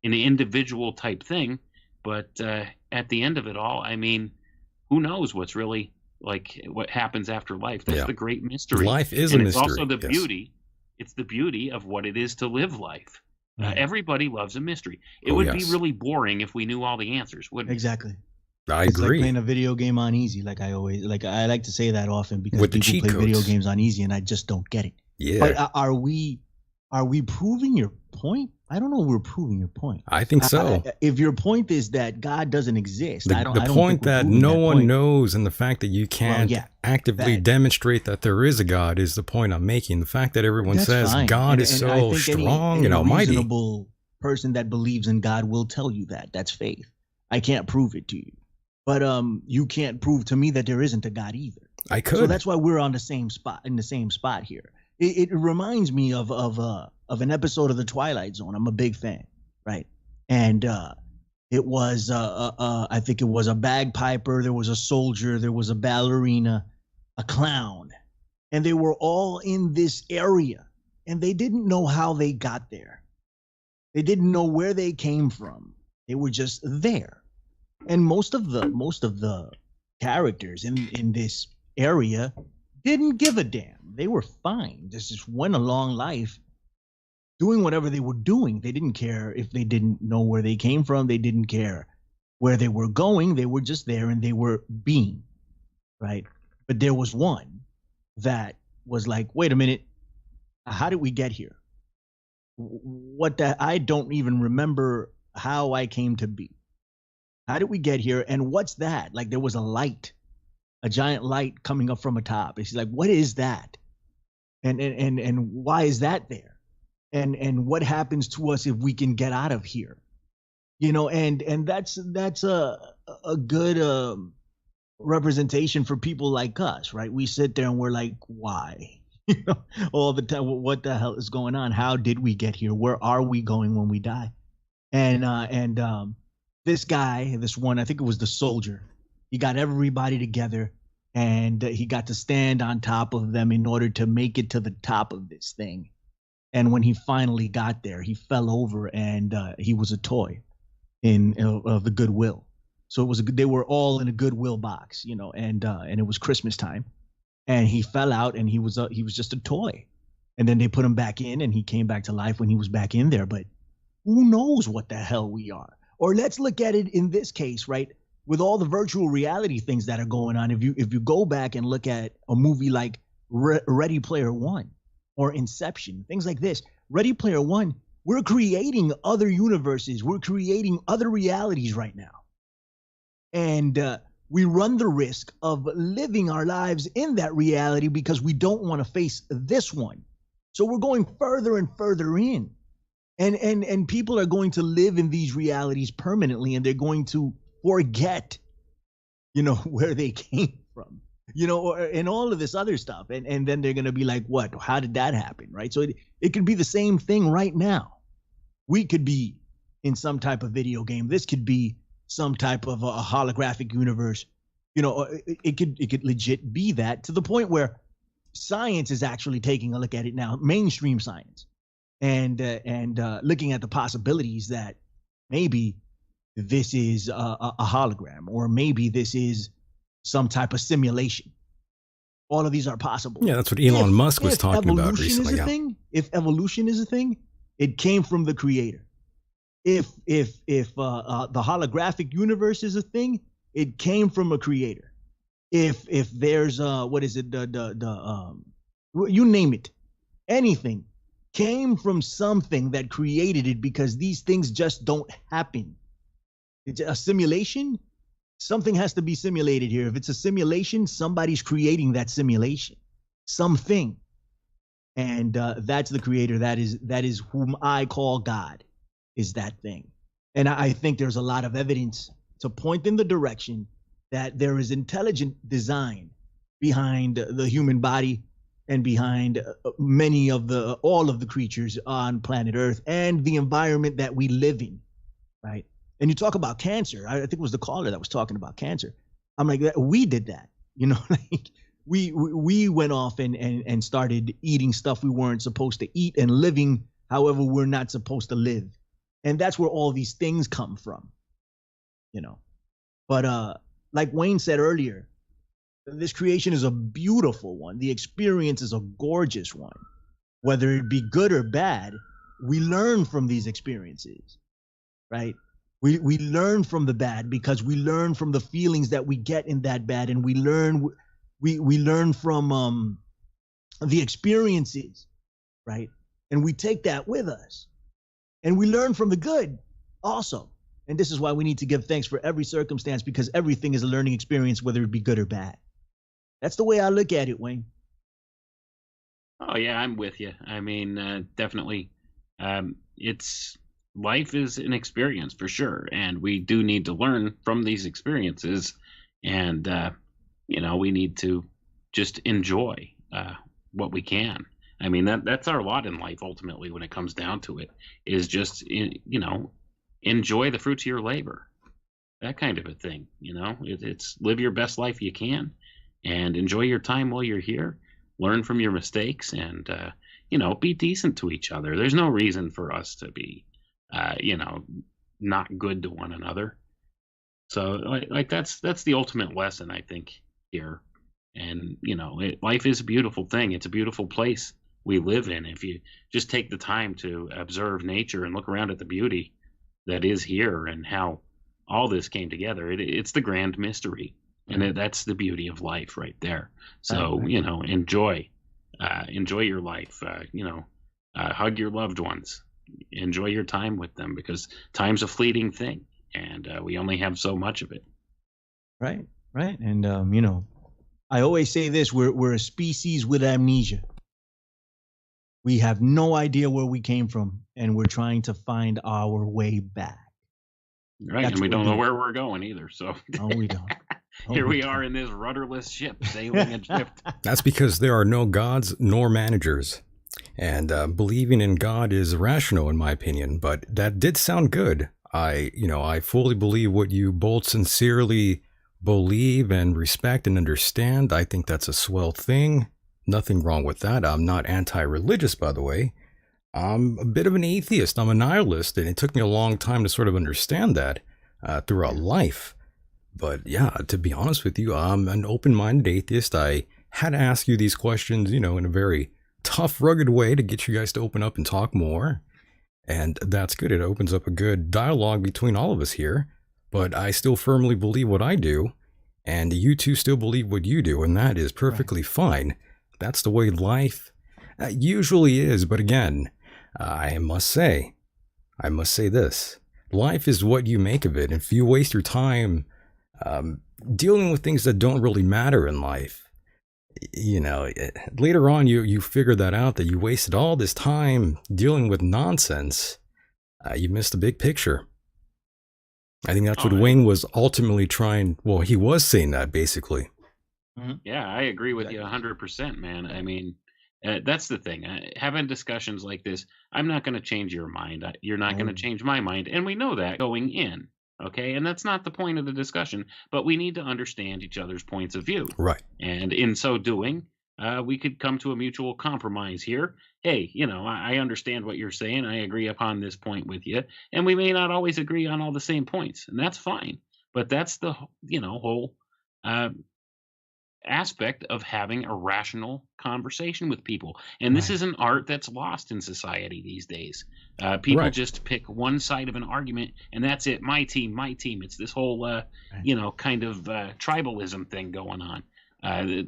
an individual type thing, but at the end of it all, I mean, who knows what's really what happens after life? That's the great mystery. Life is a mystery. It's also the beauty. It's the beauty of what it is to live life. Everybody loves a mystery. It would be really boring if we knew all the answers, wouldn't it? Exactly. I It's like agree. playing a video game on easy. I like to say that often because With the people cheat play video codes. games on easy, and I just don't get it. Yeah, But are we proving your point? I don't know if we're proving your point. I think so. If your point is that God doesn't exist, The I don't point think we're that proving no that one point. knows, and the fact that you can't yeah, actively that- demonstrate that there is a God is the point I'm making. The fact that everyone That's says fine. God is And I so think strong any and almighty. reasonable person that believes in God will tell you that. That's faith. I can't prove it to you. But you can't prove to me that there isn't a God either. I could. So that's why we're on the same spot here. It reminds me of an episode of The Twilight Zone. I'm a big fan, right? And it was I think it was a bagpiper, there was a soldier, there was a ballerina, a clown, and they were all in this area, and they didn't know how they got there. They didn't know where they came from. They were just there. And most of the characters in this area didn't give a damn. They were fine. Just went along life doing whatever they were doing. They didn't care if they didn't know where they came from. They didn't care where they were going. They were just there and they were being, right? But there was one that was like, wait a minute, how did we get here? I don't even remember how I came to be. How did we get here? And what's that? Like there was a light, a giant light coming up from a top. And she's like, what is that? And why is that there? And what happens to us if we can get out of here? You know, and that's a good representation for people like us, right? We sit there and we're like, why? You know, all the time, what the hell is going on? How did we get here? Where are we going when we die? And this guy, this one, I think it was the soldier, he got everybody together and he got to stand on top of them in order to make it to the top of this thing. And when he finally got there, he fell over and he was a toy of the Goodwill. So they were all in a Goodwill box, you know, and it was Christmas time, and he fell out and he was just a toy. And then they put him back in and he came back to life when he was back in there. But who knows what the hell we are? Or let's look at it in this case, right? With all the virtual reality things that are going on, if you go back and look at a movie like Ready Player One or Inception, things like this, Ready Player One, we're creating other universes. We're creating other realities right now. And we run the risk of living our lives in that reality because we don't want to face this one. So we're going further and further in. And people are going to live in these realities permanently, and they're going to forget, you know, where they came from, you know, and all of this other stuff. And then they're going to be like, what? How did that happen? Right? So it could be the same thing right now. We could be in some type of video game. This could be some type of a holographic universe. You know, it could legit be that, to the point where science is actually taking a look at it now, mainstream science. And looking at the possibilities that maybe this is a hologram, or maybe this is some type of simulation. All of these are possible. Yeah, that's what Elon Musk was talking about recently. If evolution is a thing, it came from the creator. If the holographic universe is a thing, it came from a creator. If there's what is it, you name it, anything came from something that created it, because these things just don't happen. It's a simulation. Something has to be simulated here. If it's a simulation, somebody's creating that simulation, something. And that's the creator. That is whom I call God, is that thing. And I think there's a lot of evidence to point in the direction that there is intelligent design behind the human body and behind all of the creatures on planet Earth and the environment that we live in, right? And you talk about cancer. I think it was the caller that was talking about cancer. I'm like, we did that, you know, like we went off and started eating stuff we weren't supposed to eat and living however we're not supposed to live. And that's where all these things come from, you know. But like Wayne said earlier, this creation is a beautiful one. The experience is a gorgeous one. Whether it be good or bad, we learn from these experiences, right? We learn from the bad because we learn from the feelings that we get in that bad, and we learn from the experiences, right? And we take that with us, and we learn from the good also. And this is why we need to give thanks for every circumstance, because everything is a learning experience, whether it be good or bad. That's the way I look at it, Wayne. Oh yeah, I'm with you. I mean, definitely, life is an experience for sure, and we do need to learn from these experiences, and we need to just enjoy what we can. I mean, that's our lot in life ultimately. When it comes down to it, is just enjoy the fruits of your labor, that kind of a thing. It's live your best life you can, and enjoy your time while you're here. Learn from your mistakes, and be decent to each other. There's no reason for us to be not good to one another. So like that's the ultimate lesson, I think, here. And life is a beautiful thing. It's a beautiful place we live in. If you just take the time to observe nature and look around at the beauty that is here and how all this came together, it's the grand mystery. And that's the beauty of life right there. So, enjoy your life, hug your loved ones, enjoy your time with them, because time's a fleeting thing, and we only have so much of it. Right. And, I always say this, we're a species with amnesia. We have no idea where we came from, and we're trying to find our way back. Right. That's and we don't know where we're going either. So no, we don't. Here we are in this rudderless ship sailing adrift. That's because there are no gods nor managers. And believing in God is rational, in my opinion. But that did sound good. I fully believe what you both sincerely believe and respect and understand. I think that's a swell thing. Nothing wrong with that. I'm not anti-religious, by the way. I'm a bit of an atheist. I'm a nihilist, and it took me a long time to sort of understand that throughout life. But yeah, to be honest with you, I'm an open-minded atheist. I had to ask you these questions, in a very tough, rugged way to get you guys to open up and talk more. And that's good. It opens up a good dialogue between all of us here. But I still firmly believe what I do, and you two still believe what you do, and that is perfectly fine. That's the way life usually is. But again, I must say this. Life is what you make of it. If you waste your time dealing with things that don't really matter in life, later on you figure that out, that you wasted all this time dealing with nonsense. You missed the big picture. I think that's what Wayne was ultimately trying. Well, he was saying that basically. Yeah, I agree with you 100%, man. I mean, that's the thing. Having discussions like this, I'm not going to change your mind. You're not going to change my mind. And we know that going in. Okay. And that's not the point of the discussion, but we need to understand each other's points of view. Right. And in so doing, we could come to a mutual compromise here. Hey, I understand what you're saying. I agree upon this point with you. And we may not always agree on all the same points, and that's fine. But that's the, whole aspect of having a rational conversation with people. And this is an art that's lost in society these days. People just pick one side of an argument, and that's it. My team. It's this whole, kind of tribalism thing going on.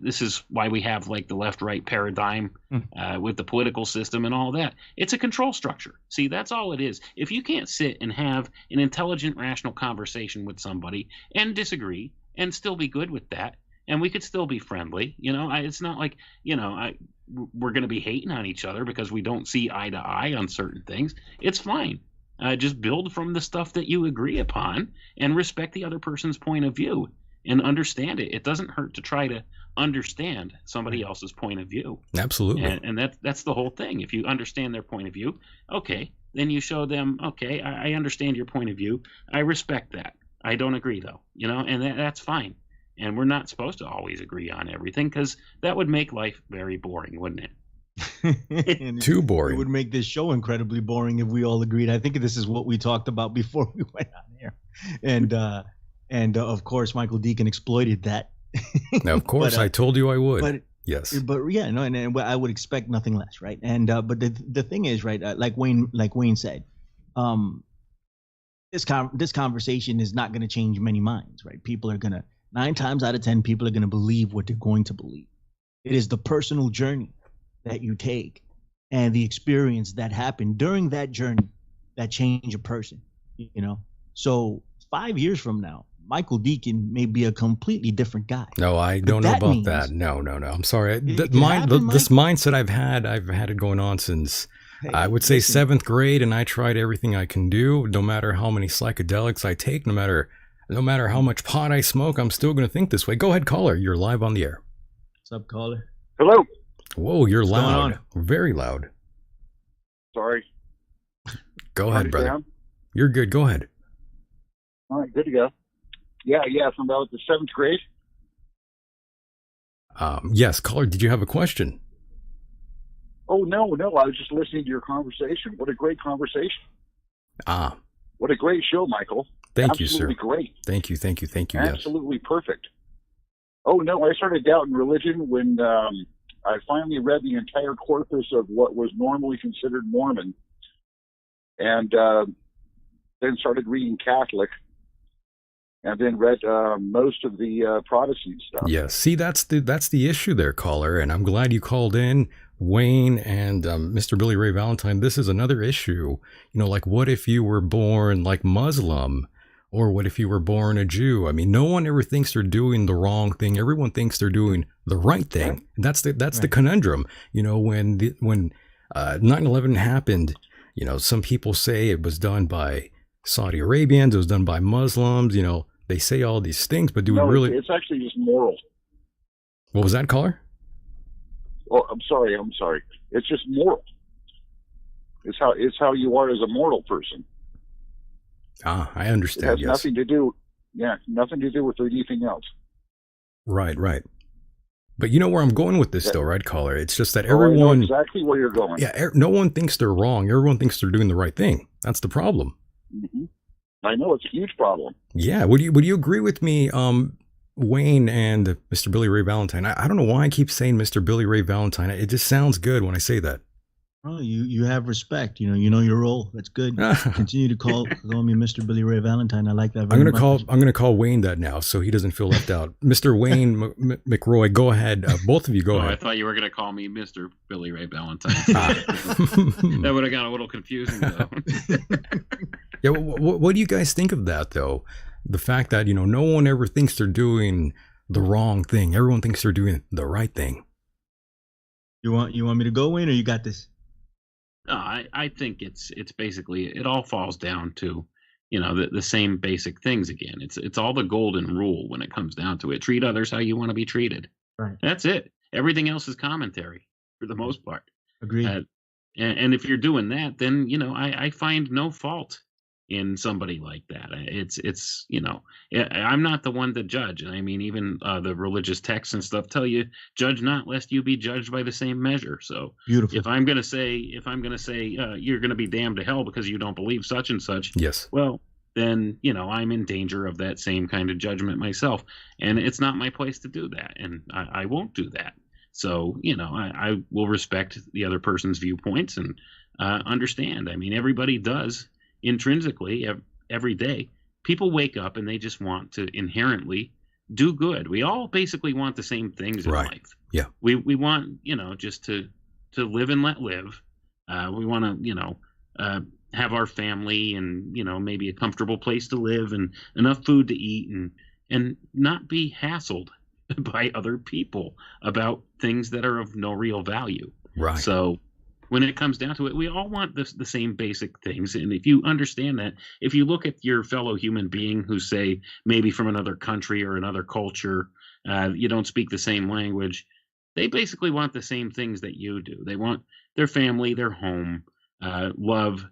This is why we have like the left-right paradigm with the political system and all that. It's a control structure. See, that's all it is. If you can't sit and have an intelligent, rational conversation with somebody and disagree and still be good with that, and we could still be friendly, it's not like, we're going to be hating on each other because we don't see eye to eye on certain things. It's fine. Just build from the stuff that you agree upon and respect the other person's point of view. And understand it. It doesn't hurt to try to understand somebody else's point of view. Absolutely. And that's the whole thing. If you understand their point of view, okay, then you show them, okay, I understand your point of view. I respect that. I don't agree, though, and that's fine. And we're not supposed to always agree on everything, because that would make life very boring, wouldn't it? Too boring. It would make this show incredibly boring if we all agreed. I think this is what we talked about before we went on here. And of course, Michael Decon exploited that. Now, of course, I told you I would. Yes. But yeah, no, and I would expect nothing less, right? And but the thing is, right, like Wayne said, this conversation is not going to change many minds, right? People are going to, 9 times out of 10, people are going to believe what they're going to believe. It is the personal journey that you take and the experience that happened during that journey that change a person, you know? So 5 years from now, Michael Decon may be a completely different guy. No, I don't know about that. No. I'm sorry. This mindset I've had it going on since I would say 7th grade, and I tried everything I can do. No matter how many psychedelics I take, no matter how much pot I smoke, I'm still going to think this way. Go ahead, caller. You're live on the air. What's up, caller? Hello. Whoa, you're loud. Very loud. Sorry. Go ahead, brother. Down? You're good. Go ahead. All right, good to go. Yeah, from about the 7th grade. Yes, caller, did you have a question? Oh, no, I was just listening to your conversation. What a great conversation. What a great show, Michael. Thank you, sir. Absolutely great. Thank you. Absolutely perfect. Oh, no, I started doubting religion when I finally read the entire corpus of what was normally considered Mormon, and then started reading Catholic, and then read most of the Protestant stuff. Yeah, see, that's the issue there, caller, and I'm glad you called in, Wayne and Mr. Billy Ray Valentine. This is another issue, like what if you were born like Muslim, or what if you were born a Jew? I mean, no one ever thinks they're doing the wrong thing. Everyone thinks they're doing the right thing. Right. That's the conundrum. When 9/11 happened, some people say it was done by Saudi Arabians, it was done by Muslims, they say all these things, but do we really? It's actually just moral. What was that, caller? Oh, I'm sorry. It's just moral. It's how you are as a moral person. I understand. It has yes. nothing to do with anything else. Right. But you know where I'm going with this, though, right, caller? It's just that everyone. I know exactly where you're going. Yeah, no one thinks they're wrong. Everyone thinks they're doing the right thing. That's the problem. Mm-hmm. I know it's a huge problem. Yeah. Would you agree with me, Wayne and Mr. Billy Ray Valentine? I don't know why I keep saying Mr. Billy Ray Valentine. It just sounds good when I say that. Oh, you have respect. You know your role. That's good. Continue to call me Mr. Billy Ray Valentine. I like that. I'm gonna call Wayne that now, so he doesn't feel left out. Mr. Wayne McRoy, go ahead. Both of you, go ahead. I thought you were gonna call me Mr. Billy Ray Valentine. That would have got a little confusing, though. Yeah. What do you guys think of that, though? The fact that no one ever thinks they're doing the wrong thing. Everyone thinks they're doing the right thing. You want me to go, Wayne, or you got this? No, I think it's basically, it all falls down to, the same basic things again. It's all the golden rule when it comes down to it. Treat others how you want to be treated. Right. That's it. Everything else is commentary for the most part. Agreed. And if you're doing that, then, I find no fault in somebody like that. It's I'm not the one to judge. And I mean, even the religious texts and stuff tell you, judge not lest you be judged by the same measure. So beautiful. If I'm going to say you're going to be damned to hell because you don't believe such and such. Yes. Well, then, I'm in danger of that same kind of judgment myself. And it's not my place to do that. And I won't do that. So, I will respect the other person's viewpoints and understand. I mean, everybody does. Intrinsically, every day, people wake up and they just want to inherently do good. We all basically want the same things in life. Yeah. We want, just to live and let live. We want to, have our family and, maybe a comfortable place to live and enough food to eat and not be hassled by other people about things that are of no real value. Right. So when it comes down to it, we all want the same basic things. And if you understand that, if you look at your fellow human being who, say, maybe from another country or another culture, you don't speak the same language, they basically want the same things that you do. They want their family, their home, love,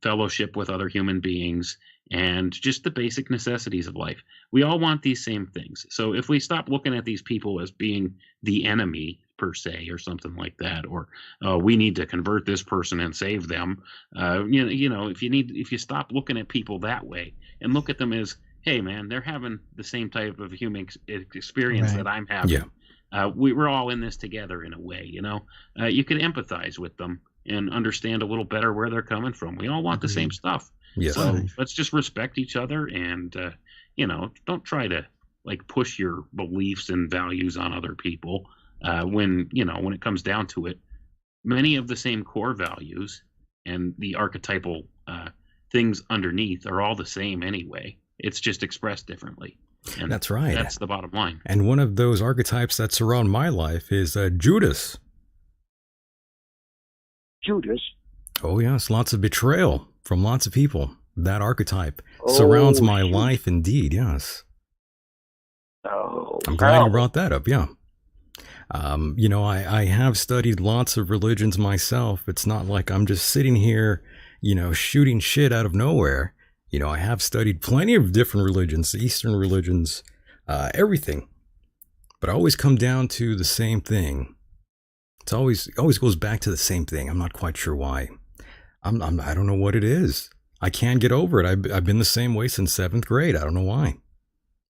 fellowship with other human beings, and just the basic necessities of life. We all want these same things. So if we stop looking at these people as being the enemy per se, or something like that, or we need to convert this person and save them, if you stop looking at people that way and look at them as, hey man, they're having the same type of human experience that I'm having. Yeah. We're all in this together in a way. You can empathize with them and understand a little better where they're coming from. We all want the same stuff. Yes. So let's just respect each other, and don't try to like push your beliefs and values on other people. When it comes down to it, many of the same core values and the archetypal things underneath are all the same anyway. It's just expressed differently. And that's right. That's the bottom line. And one of those archetypes that surround my life is Judas. Judas. Oh, yes. Lots of betrayal from lots of people. That archetype surrounds my life indeed, yes. Oh, I'm glad you brought that up, yeah. I have studied lots of religions myself. It's not like I'm just sitting here, shooting shit out of nowhere. I have studied plenty of different religions, Eastern religions, everything. But I always come down to the same thing. It always goes back to the same thing. I'm not quite sure why. I don't know what it is. I can't get over it. I've been the same way since 7th grade. I don't know why.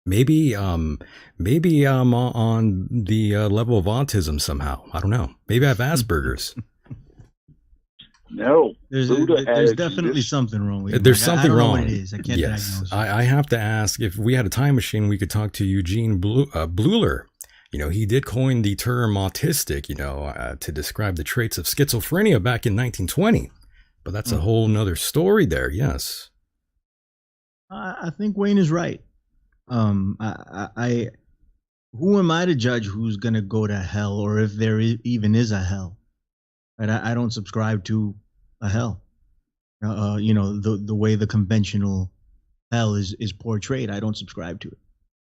Maybe I'm on the level of autism somehow. I don't know. Maybe I have Asperger's. No, there's definitely something wrong with it. There's something wrong. Know what it is. I can't diagnose it. I have to ask, if we had a time machine, we could talk to Eugene Bleuler. He did coin the term autistic, to describe the traits of schizophrenia back in 1920. But that's a whole nother story there. Yes. I think Wayne is right. Who am I to judge who's going to go to hell, or if there even is a hell? Right? I don't subscribe to a hell. The way the conventional hell is portrayed, I don't subscribe to it.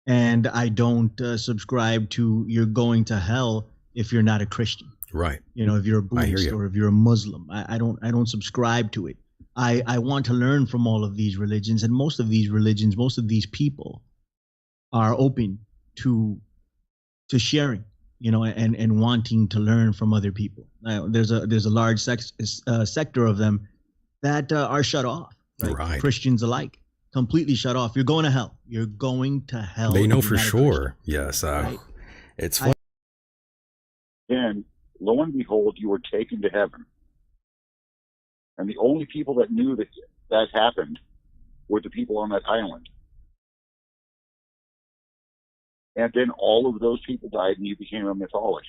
And I don't subscribe to you're going to hell if you're not a Christian. Right. If you're a Buddhist or if you're a Muslim. I don't subscribe to it. I want to learn from all of these religions, and most of these religions, most of these people are open to sharing, and wanting to learn from other people. There's a large sector of them that are shut off, right? Christians alike, completely shut off. You're going to hell. You're going to hell. They know for sure. Yes. Right? It's fun. And lo and behold, you were taken to heaven. And the only people that knew that happened were the people on that island. And then all of those people died, and you became a mythology.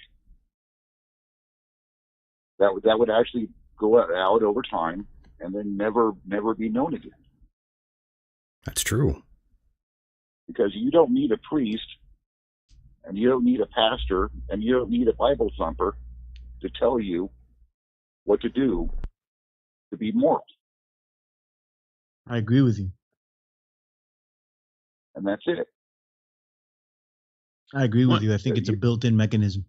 That would actually go out over time, and then never be known again. That's true. Because you don't need a priest, and you don't need a pastor, and you don't need a Bible thumper to tell you what to do to be moral. I agree with you. And that's it. I agree with you. I think it's a built-in mechanism.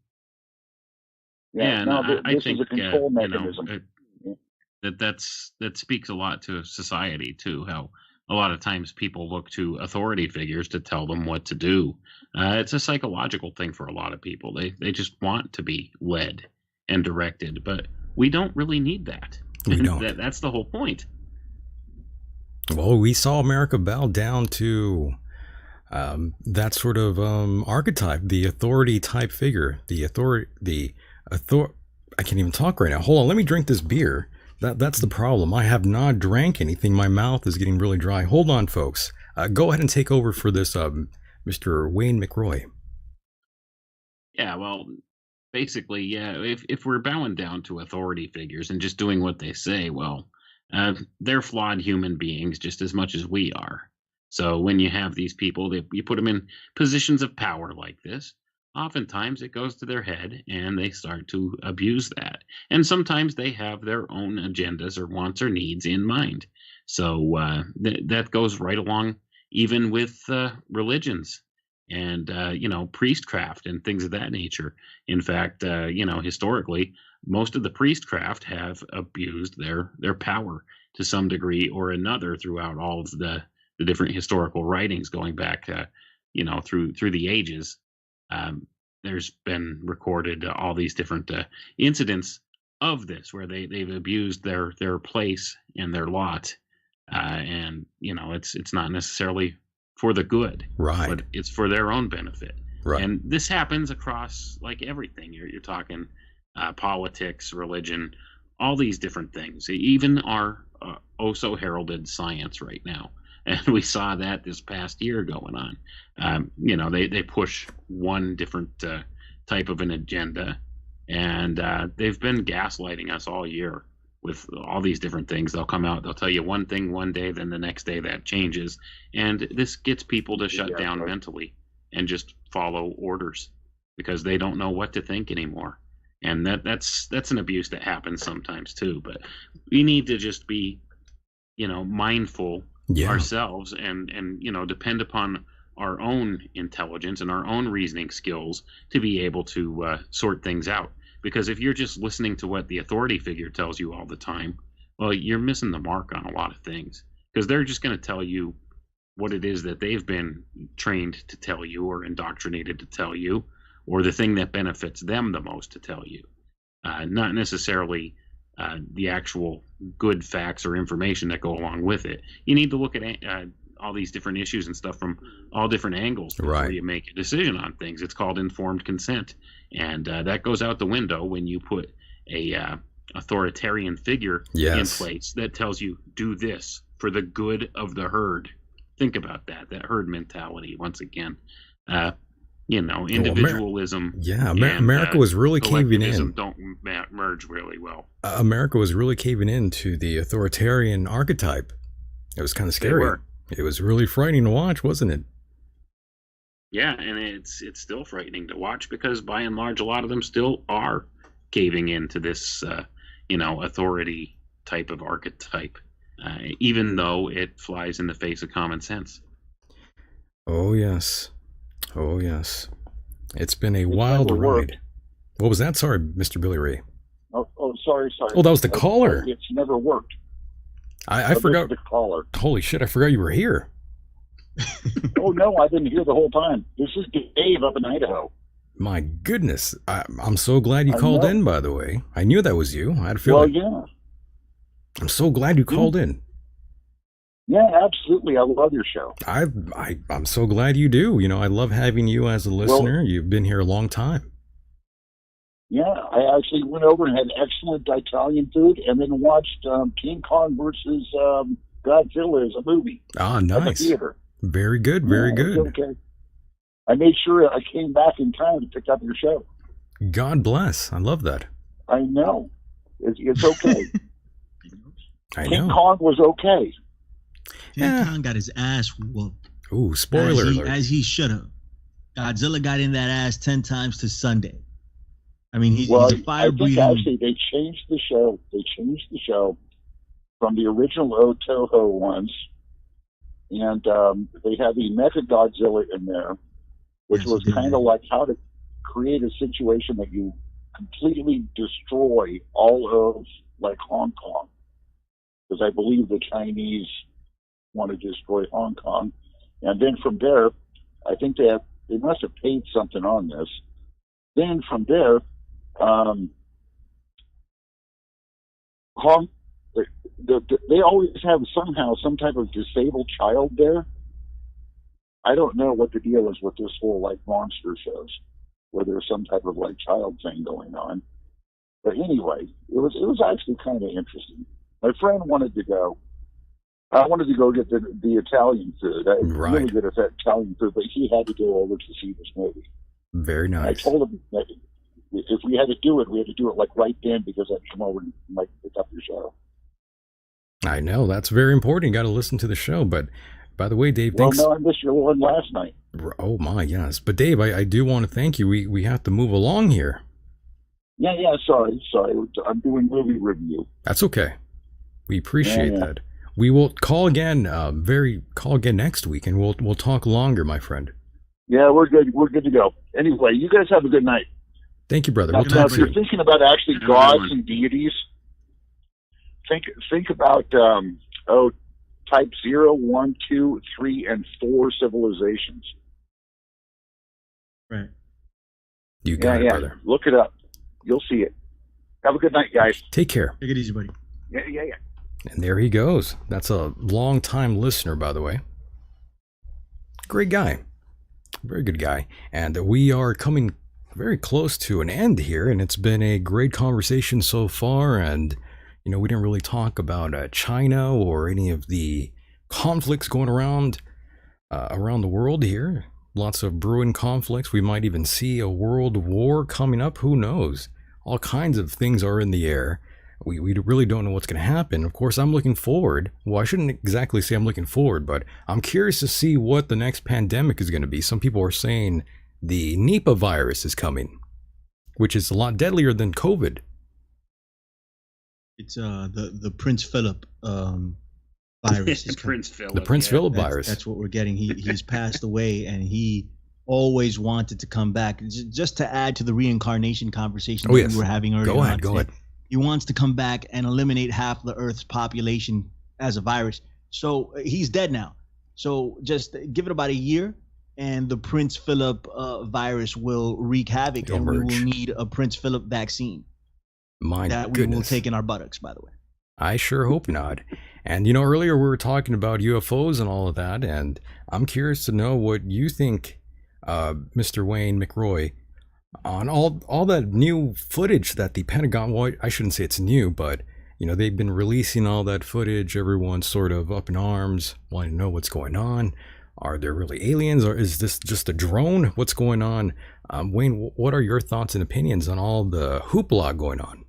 Yeah, this is a control mechanism. That speaks a lot to society too. How a lot of times people look to authority figures to tell them what to do. It's a psychological thing for a lot of people. They just want to be led and directed, but we don't really need that. We don't. That's the whole point. Well, we saw America bow down to that sort of archetype, the authority type figure, I can't even talk right now. Hold on, let me drink this beer. That's the problem. I have not drank anything. My mouth is getting really dry. Hold on, folks. Go ahead and take over for this, Mr. Wayne McRoy. Yeah, well, basically, yeah, if we're bowing down to authority figures and just doing what they say, well, they're flawed human beings just as much as we are. So when you have these people, you put them in positions of power like this, oftentimes it goes to their head and they start to abuse that. And sometimes they have their own agendas or wants or needs in mind. So that goes right along even with religions and, priestcraft and things of that nature. In fact, historically, most of the priestcraft have abused their power to some degree or another throughout all of the different historical writings going back, through the ages. There's been recorded all these different incidents of this where they've abused their place and their lot, and it's not necessarily for the good, right? But it's for their own benefit, right? And this happens across like everything. You're talking politics, religion, all these different things, even our oh so heralded science right now. And we saw that this past year going on. They push one different type of an agenda, and they've been gaslighting us all year with all these different things. They'll come out, they'll tell you one thing one day, then the next day that changes. And this gets people to shut down mentally and just follow orders because they don't know what to think anymore. And that's an abuse that happens sometimes too. But we need to just be, mindful ourselves and depend upon our own intelligence and our own reasoning skills to be able to sort things out. Because if you're just listening to what the authority figure tells you all the time, well, you're missing the mark on a lot of things, because they're just going to tell you what it is that they've been trained to tell you or indoctrinated to tell you, or the thing that benefits them the most to tell you, not necessarily the actual good facts or information that go along with it. You need to look at all these different issues and stuff from all different angles before you make a decision on things. It's called informed consent, and that goes out the window when you put a authoritarian figure in place that tells you do this for the good of the herd. Think about that herd mentality once again. Individualism. America was really caving in. Don't merge really well. America was really caving into the authoritarian archetype. It was kind of scary. It was really frightening to watch, wasn't it? Yeah, and it's still frightening to watch because by and large, a lot of them still are caving into this, authority type of archetype, even though it flies in the face of common sense. Oh, yes. It's been a wild ride. What was that? Sorry, Mr. Billy Ray. Oh, sorry. Oh, that was the caller. It's never worked. I forgot. The caller. Holy shit, I forgot you were here. Oh, no, I've been here the whole time. This is Dave up in Idaho. My goodness. I'm so glad you called in, by the way. I knew that was you. I had a feeling. Well, yeah. I'm so glad you called in. Yeah, absolutely. I love your show. I'm so glad you do. I love having you as a listener. Well, you've been here a long time. Yeah, I actually went over and had excellent Italian food and then watched King Kong versus Godzilla as a movie. Ah, nice. At the theater. Very good, very good. Okay. I made sure I came back in time to pick up your show. God bless. I love that. I know. It's okay. King know. Kong was okay. King Kong got his ass whooped. Ooh, spoiler alert. As he should have. Godzilla got in that ass 10 times to Sunday. I mean, he's a fire-breathing... Actually, they changed the show. They changed the show from the original Toho ones, and they had the Mecha Godzilla in there, which was kind of like how to create a situation that you completely destroy all of, like, Hong Kong. Because I believe the Chinese want to destroy Hong Kong. And then from there, I think they must have paid something on this. Then from there, they always have somehow some type of disabled child there. I don't know what the deal is with this whole like monster shows, where there's some type of like child thing going on. But anyway, it was actually kind of interesting. My friend wanted to go. I wanted to go get the Italian food. I'm really good at that Italian food, but he had to go over to see this movie. Very nice. I told him that if we had to do it, we had to do it like right then because I'd come over and like pick up your show. I know that's very important. You got to listen to the show. But by the way, Dave, thanks. Well, no, I missed your one last night. Oh my, yes. But Dave, I do want to thank you. We have to move along here. Yeah. Sorry. I'm doing movie review. That's okay. We appreciate that. We will call again. Call again next week, and we'll talk longer, my friend. Yeah, we're good. We're good to go. Anyway, you guys have a good night. Thank you, brother. Now, if you're thinking about actually gods and deities, think about type 0, 1, 2, 3, and 4 civilizations. Right. You got it, brother. Look it up. You'll see it. Have a good night, guys. Take care. Take it easy, buddy. Yeah. And there he goes. That's a long-time listener, by the way. Great guy. Very good guy. And we are coming very close to an end here, and it's been a great conversation so far, and we didn't really talk about China or any of the conflicts going around the world here. Lots of brewing conflicts. We might even see a world war coming up. Who knows? All kinds of things are in the air. We really don't know what's going to happen. Of course, I'm looking forward. Well, I shouldn't exactly say I'm looking forward, but I'm curious to see what the next pandemic is going to be. Some people are saying the Nipah virus is coming, which is a lot deadlier than COVID. It's the Prince Philip virus. Prince Philip. The Prince Philip virus. That's what we're getting. He's passed away, and he always wanted to come back. Just to add to the reincarnation conversation we were having earlier. Go ahead. He wants to come back and eliminate half the Earth's population as a virus. So he's dead now. So just give it about a year, and the Prince Philip virus will wreak havoc, and we will need a Prince Philip vaccine. That we will take in our buttocks, by the way. I sure hope not. And earlier we were talking about UFOs and all of that, and I'm curious to know what you think, Mr. Wayne McRoy, on all that new footage that the Pentagon, well, I shouldn't say it's new, but they've been releasing all that footage. Everyone's sort of up in arms, wanting to know what's going on. Are there really aliens, or is this just a drone? What's going on? Wayne, what are your thoughts and opinions on all the hoopla going on?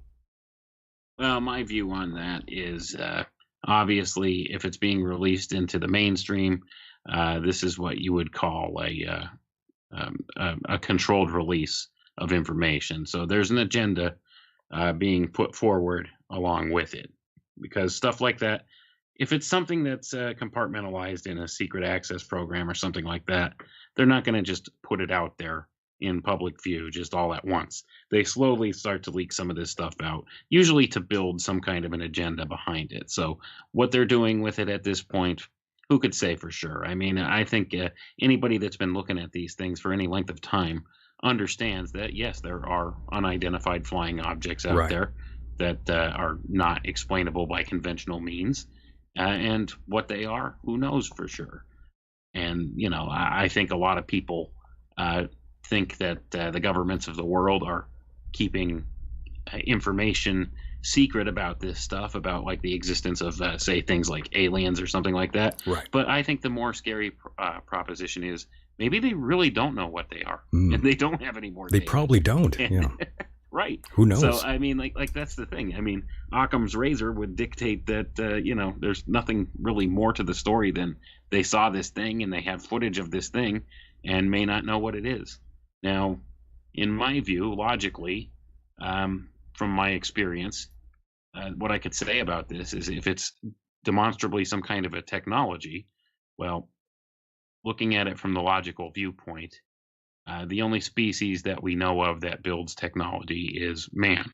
Well, my view on that is obviously if it's being released into the mainstream, this is what you would call a controlled release of information. So there's an agenda being put forward along with it, because stuff like that, if it's something that's compartmentalized in a secret access program or something like that, they're not going to just put it out there in public view just all at once. They slowly start to leak some of this stuff out, usually to build some kind of an agenda behind it. So what they're doing with it at this point, who could say for sure? I mean, I think anybody that's been looking at these things for any length of time understands that, yes, there are unidentified flying objects out there that are not explainable by conventional means. And what they are, who knows for sure? And, I think a lot of people think that the governments of the world are keeping information secret about this stuff, about like the existence of, say, things like aliens or something like that. Right. But I think the more scary proposition is maybe they really don't know what they are, and they don't have any more They data. probably don't. Right. Who knows? So, I mean, like that's the thing. I mean, Occam's razor would dictate that, there's nothing really more to the story than they saw this thing and they have footage of this thing and may not know what it is. Now, in my view, logically, from my experience, what I could say about this is if it's demonstrably some kind of a technology, well, looking at it from the logical viewpoint, the only species that we know of that builds technology is man.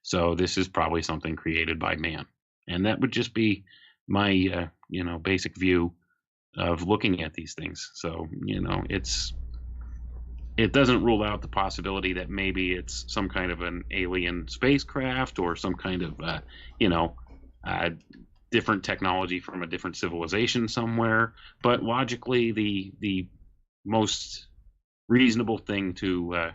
So this is probably something created by man. And that would just be my, basic view of looking at these things. So, it doesn't rule out the possibility that maybe it's some kind of an alien spacecraft or some kind of, different technology from a different civilization somewhere. But logically, the most reasonable thing to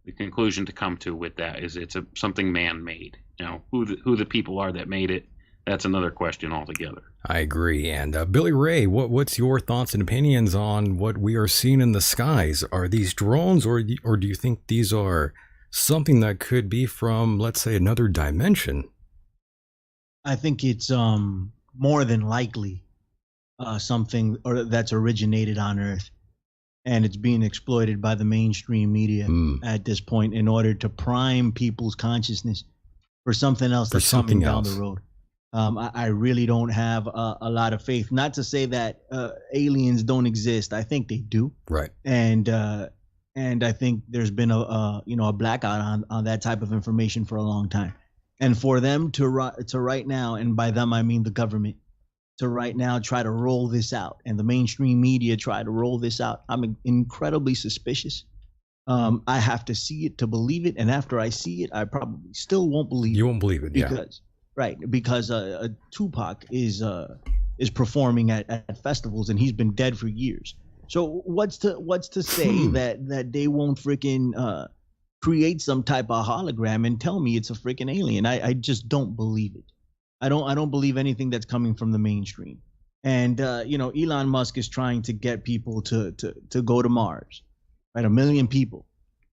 the conclusion to come to with that is it's something man-made. Now, who the people are that made it, that's another question altogether. I agree. And Billy Ray, what's your thoughts and opinions on what we are seeing in the skies? Are these drones, or do you think these are something that could be from, let's say, another dimension? I think it's more than likely something that's originated on Earth, and it's being exploited by the mainstream media at this point in order to prime people's consciousness for something else that's coming down the road. I really don't have a lot of faith. Not to say that aliens don't exist. I think they do. Right. And I think there's been a blackout on that type of information for a long time. And for them to right now, and by them I mean the government, to right now try to roll this out, and the mainstream media try to roll this out, I'm incredibly suspicious. I have to see it to believe it, and after I see it, I probably still won't believe it. You won't believe it, because Tupac is performing at festivals, and he's been dead for years. So what's to say that they won't freaking create some type of hologram and tell me it's a freaking alien? I just don't believe it. I don't believe anything that's coming from the mainstream. And Elon Musk is trying to get people to go to Mars, right? 1 million people.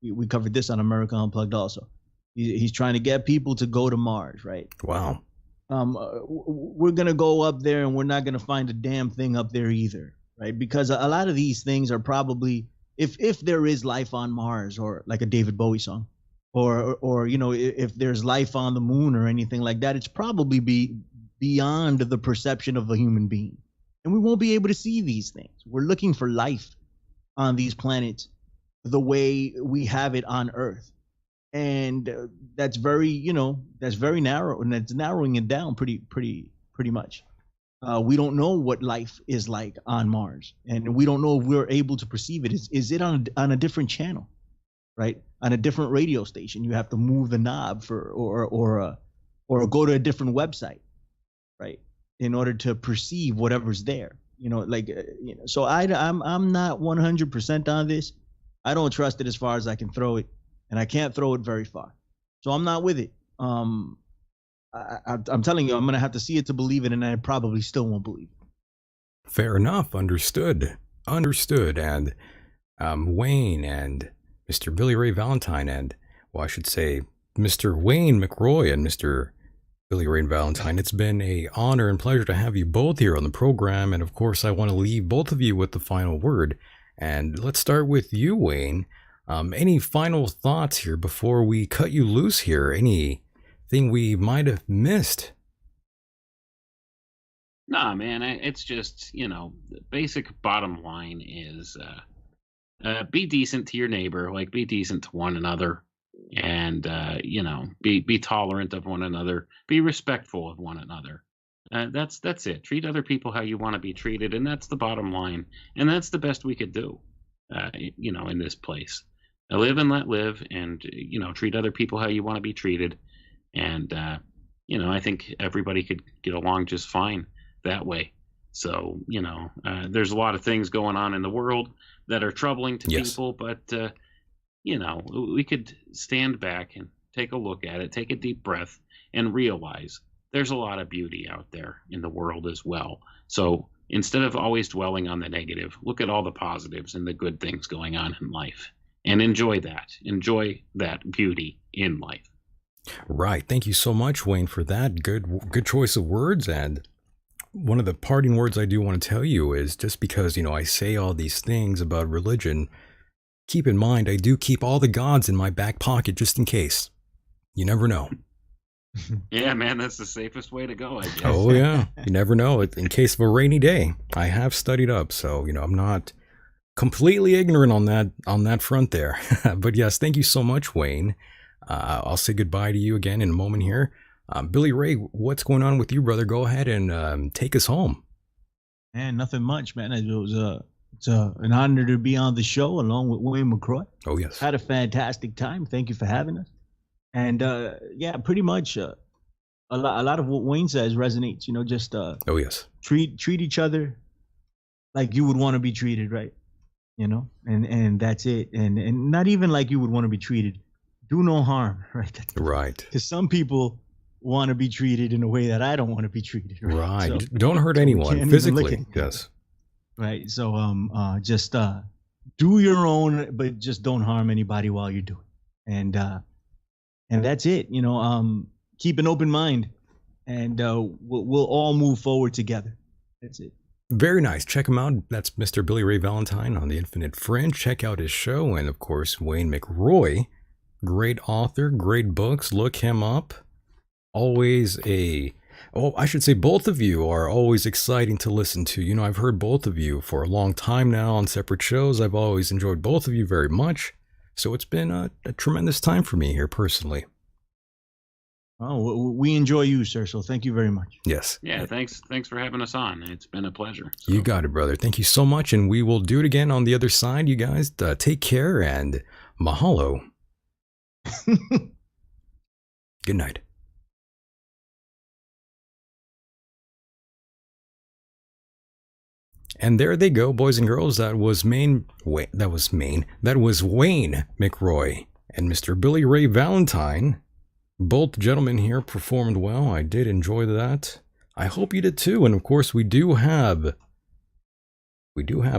We covered this on America Unplugged also. He's trying to get people to go to Mars, right? Wow. We're gonna go up there and we're not gonna find a damn thing up there either, right? Because a lot of these things are probably, if there is life on Mars, or like a David Bowie song, or if there's life on the moon or anything like that, it's probably beyond the perception of a human being, and we won't be able to see these things. We're looking for life on these planets the way we have it on Earth, and that's very narrow, and that's narrowing it down pretty much. We don't know what life is like on Mars, and we don't know if we're able to perceive it. Is it on a different channel, right? On a different radio station, you have to move the knob or go to a different website, right, in order to perceive whatever's there. So I'm not 100% on this. I don't trust it as far as I can throw it, and I can't throw it very far. So I'm not with it. I'm telling you, I'm gonna have to see it to believe it, and I probably still won't believe it. Fair enough. Understood. And Wayne and Mr. Billy Ray Valentine, and, well, I should say Mr. Wayne McRoy and Mr. Billy Ray Valentine, it's been an honor and pleasure to have you both here on the program. And of course, I want to leave both of you with the final word. And let's start with you, Wayne. Any final thoughts here before we cut you loose here? Anything we might have missed? Nah, man, it's just, the basic bottom line is be decent to your neighbor, like be decent to one another, and be tolerant of one another, be respectful of one another. That's it. Treat other people how you want to be treated, and that's the bottom line, and that's the best we could do, in this place. Live and let live, and treat other people how you want to be treated, and I think everybody could get along just fine that way. So there's a lot of things going on in the world that are troubling to people, but we could stand back and take a look at it, take a deep breath, and realize there's a lot of beauty out there in the world as well. So instead of always dwelling on the negative, look at all the positives and the good things going on in life, and enjoy that beauty in life. Right. Thank you so much, Wayne, for that good choice of words. And one of the parting words I do want to tell you is, just because, I say all these things about religion, keep in mind, I do keep all the gods in my back pocket just in case. You never know. Yeah, man, that's the safest way to go, I guess. Oh, yeah. You never know. In case of a rainy day, I have studied up. So, I'm not completely ignorant on that front there. But yes, thank you so much, Wayne. I'll say goodbye to you again in a moment here. Billy Ray, what's going on with you, brother? Go ahead and take us home. Man, nothing much, man. It's an honor to be on the show along with Wayne McRoy. Oh, yes. Had a fantastic time. Thank you for having us. And pretty much a lot of what Wayne says resonates. Just oh, yes. Treat each other like you would want to be treated, right? And that's it. And not even like you would want to be treated. Do no harm, right? Right. Because some people want to be treated in a way that I don't want to be treated. Right. So, don't hurt anyone physically. Yes. Right. So just do your own, but just don't harm anybody while you're doing it. And that's it. Keep an open mind, and we'll all move forward together. That's it. Very nice. Check him out. That's Mr. Billy Ray Valentine on the Infinite Fringe. Check out his show, and of course Wayne McRoy. Great author, great books. Look him up. Always I should say both of you are always exciting to listen to. I've heard both of you for a long time now on separate shows. I've always enjoyed both of you very much. So it's been a tremendous time for me here personally. Oh, we enjoy you, sir. So thank you very much. Yes. Yeah, thanks for having us on. It's been a pleasure. So. You got it, brother. Thank you so much. And we will do it again on the other side, you guys. Take care and mahalo. Good night. And there they go, boys and girls. That was Wayne McRoy and Mr. Billy Ray Valentine Both gentlemen here performed well. I did enjoy that. I hope you did too. And of course, we do have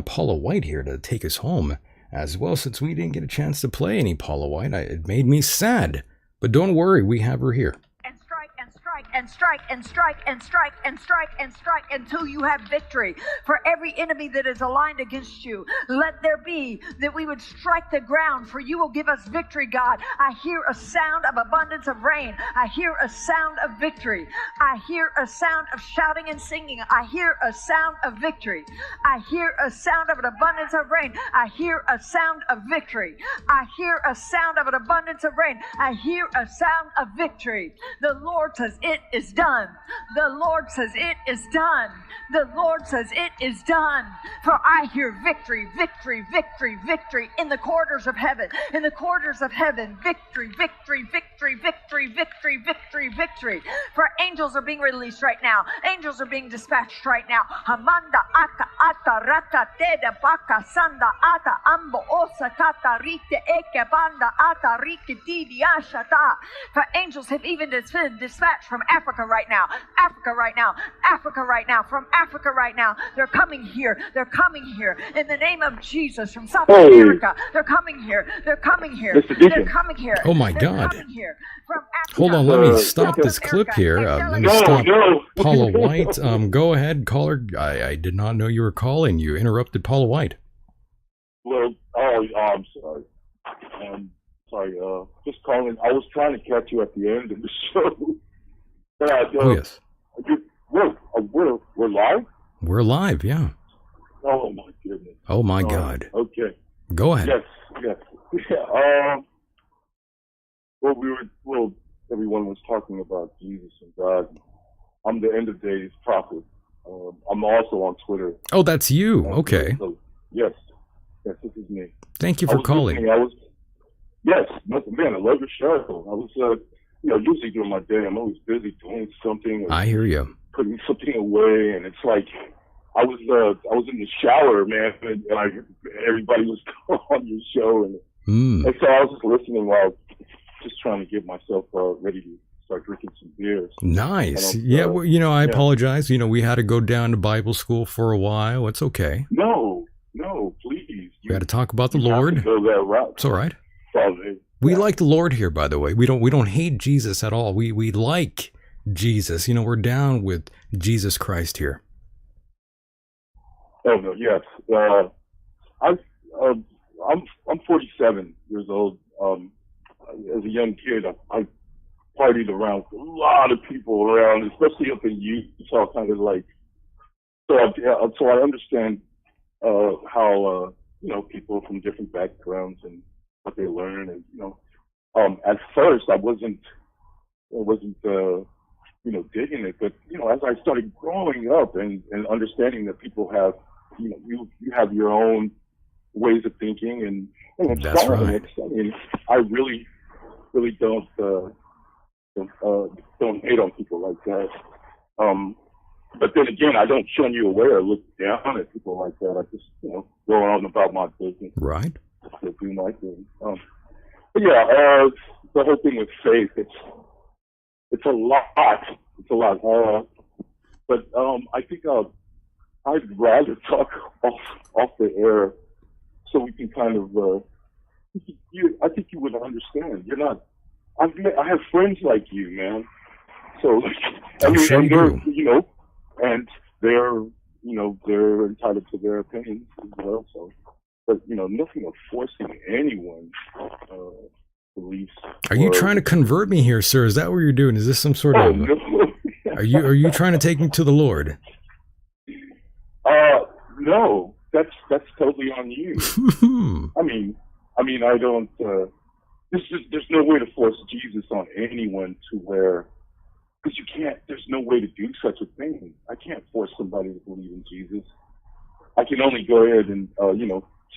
Paula White here to take us home as well. Since we didn't get a chance to play any Paula White, it made me sad. But don't worry, we have her here. And strike and strike and strike and strike and strike and strike and strike until you have victory. For every enemy that is aligned against you, let there be that we would strike the ground, for you will give us victory, God. I hear a sound of abundance of rain. I hear a sound of victory. I hear a sound of shouting and singing. I hear a sound of victory. I hear a sound of an abundance of rain. I hear a sound of victory. I hear a sound of an abundance of rain. I hear a sound of victory. The Lord says it is done. The Lord says it is done. The Lord says it is done. For I hear victory, victory, victory, victory in the corridors of heaven. In the corridors of heaven, victory, victory, victory, victory, victory, victory, victory. For angels are being released right now. Angels are being dispatched right now. Hamanda aka ata raka teda baka sanda ata ambo osa tata rite eke banda ata rike didi ashata. For angels have even been dispatched from Africa right now. Africa right now. Africa right now. From Africa right now. They're coming here. They're coming here. In the name of Jesus. From South America. They're coming here. They're coming here. They're coming here. Oh my They're God. coming here. From Africa. Hold on, let me stop this clip here. Let me stop Paula White. Go ahead, caller. I did not know you were calling. You interrupted Paula White. Well, I'm sorry. Sorry, just calling. I was trying to catch you at the end of the show. Oh, yes. We're live? We're live, yeah. Oh, my goodness. Oh, my God. Okay. Go ahead. Yes. Well, everyone was talking about Jesus and God. I'm the end of days prophet. I'm also on Twitter. Oh, that's you. Okay. So, yes, this is me. Thank you for calling. Yes, man, I love your show. I was, usually during my day, I'm always busy doing something. I hear you. Putting something away, and it's like I was in the shower, man, and everybody was on your show, and so I was just listening while just trying to get myself ready to start drinking some beers. Nice. Yeah, well, I apologize. We had to go down to Bible school for a while. It's okay. No, please. We had to talk about the Lord. Go that route. It's all right. We like the Lord here, by the way. We don't hate Jesus at all. We like Jesus. We're down with Jesus Christ here. Oh no, yes. I'm 47 years old. As a young kid, I partied around a lot of people around, especially up in Utah, kind of like. So I understand how people from different backgrounds and what they learn, and at first I wasn't digging it, but as I started growing up and understanding that people have you have your own ways of thinking, and that's right. I mean, I really don't hate on people like that. But then again, I don't shun you away or look down at people like that. I just go on about my business. Right. Just do my thing. But yeah, the whole thing with faith, it's a lot. It's a lot. But I think I'd rather talk off the air so we can kind of. I think you would understand. You're not. I have friends like you, man. So sure and they're you. and they're entitled to their opinions as well. So, but nothing of forcing anyone's beliefs. Are you trying to convert me here, sir? Is that what you're doing? Is this some sort of? No. Are you trying to take me to the Lord? No, that's totally on you. I mean, I don't. There's no way to force Jesus on anyone to where, because you can't. There's no way to do such a thing. I can't force somebody to believe in Jesus. I can only go ahead and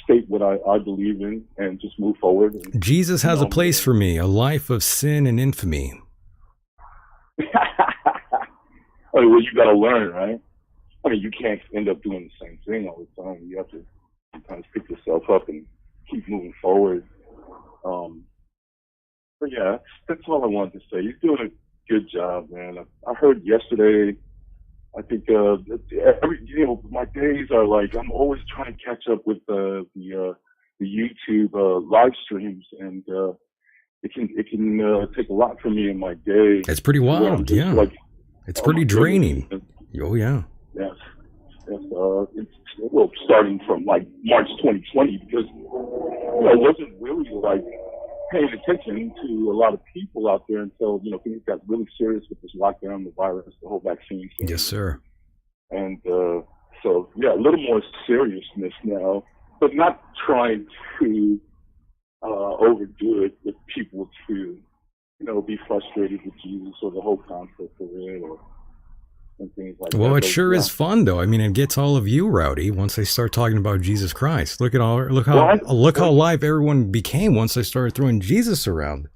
state what I believe in and just move forward. And, Jesus has a place for me, a life of sin and infamy. Well, you got to learn, right? I mean, you can't end up doing the same thing all the time. You have to kind of pick yourself up and keep moving forward. But yeah, that's all I wanted to say. He's doing a good job, man. I heard yesterday. I think my days are like I'm always trying to catch up with the YouTube live streams, and it can take a lot from me in my day. It's pretty wild, yeah. Like, it's pretty draining. Oh yeah. Yes. It's starting from like March 2020 because I wasn't really like paying attention to a lot of people out there until things got really serious with this lockdown, the virus, the whole vaccine thing. Yes, sir. And so yeah, a little more seriousness now, but not trying to overdo it with people to be frustrated with Jesus or the whole concept of it and things like that. Well, it sure is fun though. I mean, it gets all of you rowdy once they start talking about Jesus Christ. Look how live everyone became once they started throwing Jesus around.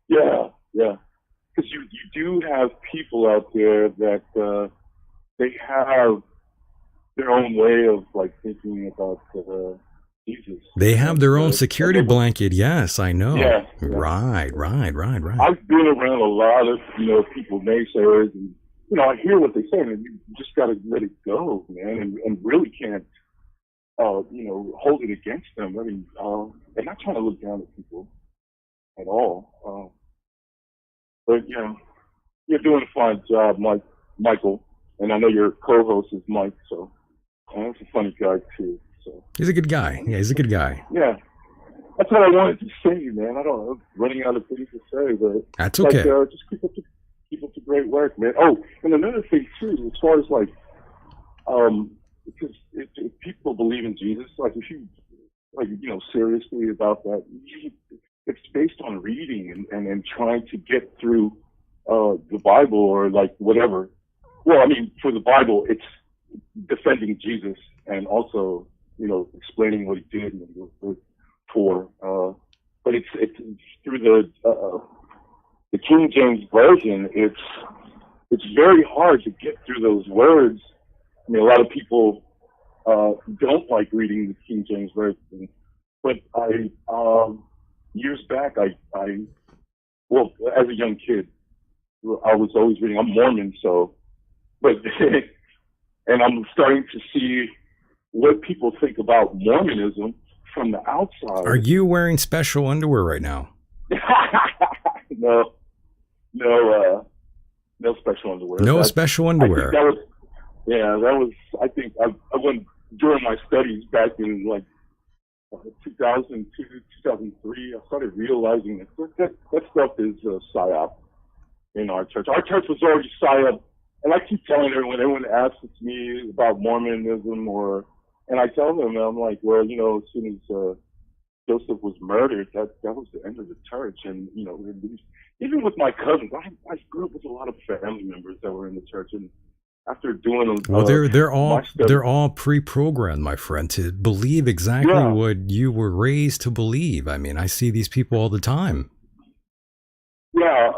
Yeah. Because you do have people out there that they have their own way of like thinking about Jesus. They have their own security blanket. Yes, I know. Yeah. Right. I've been around a lot of people, naysayers, and I hear what they say, and you just got to let it go, man, and really can't, hold it against them. I mean, I'm not trying to look down at people at all. But, you're doing a fine job, Michael, and I know your co-host is Mike, so he's a funny guy, too. So he's a good guy. Yeah, he's a good guy. Yeah. That's what I wanted to say, man. I don't know, I'm running out of things to say, but that's okay. Just keep up the great work, man. Oh, and another thing too, as far as like, because if people believe in Jesus, like if you, seriously about that, it's based on reading and trying to get through the Bible or like whatever. Well, I mean, for the Bible, it's defending Jesus and also, explaining what he did and for. But it's through the King James Version, it's very hard to get through those words. I mean, a lot of people don't like reading the King James Version, but years back, well, as a young kid, I was always reading. I'm Mormon, and I'm starting to see what people think about Mormonism from the outside. Are you wearing special underwear right now? No special underwear. No special underwear. I think I went during my studies back in like 2002, 2003. I started realizing that stuff is psyop in our church. Our church was already psyop, and I keep telling everyone asks me about Mormonism and I tell them, I'm like, well, as soon as Joseph was murdered, that was the end of the church, and even with my cousins, I grew up with a lot of family members that were in the church, and after doing they're all pre-programmed, my friend, to believe exactly what you were raised to believe. I mean, I see these people all the time. Yeah,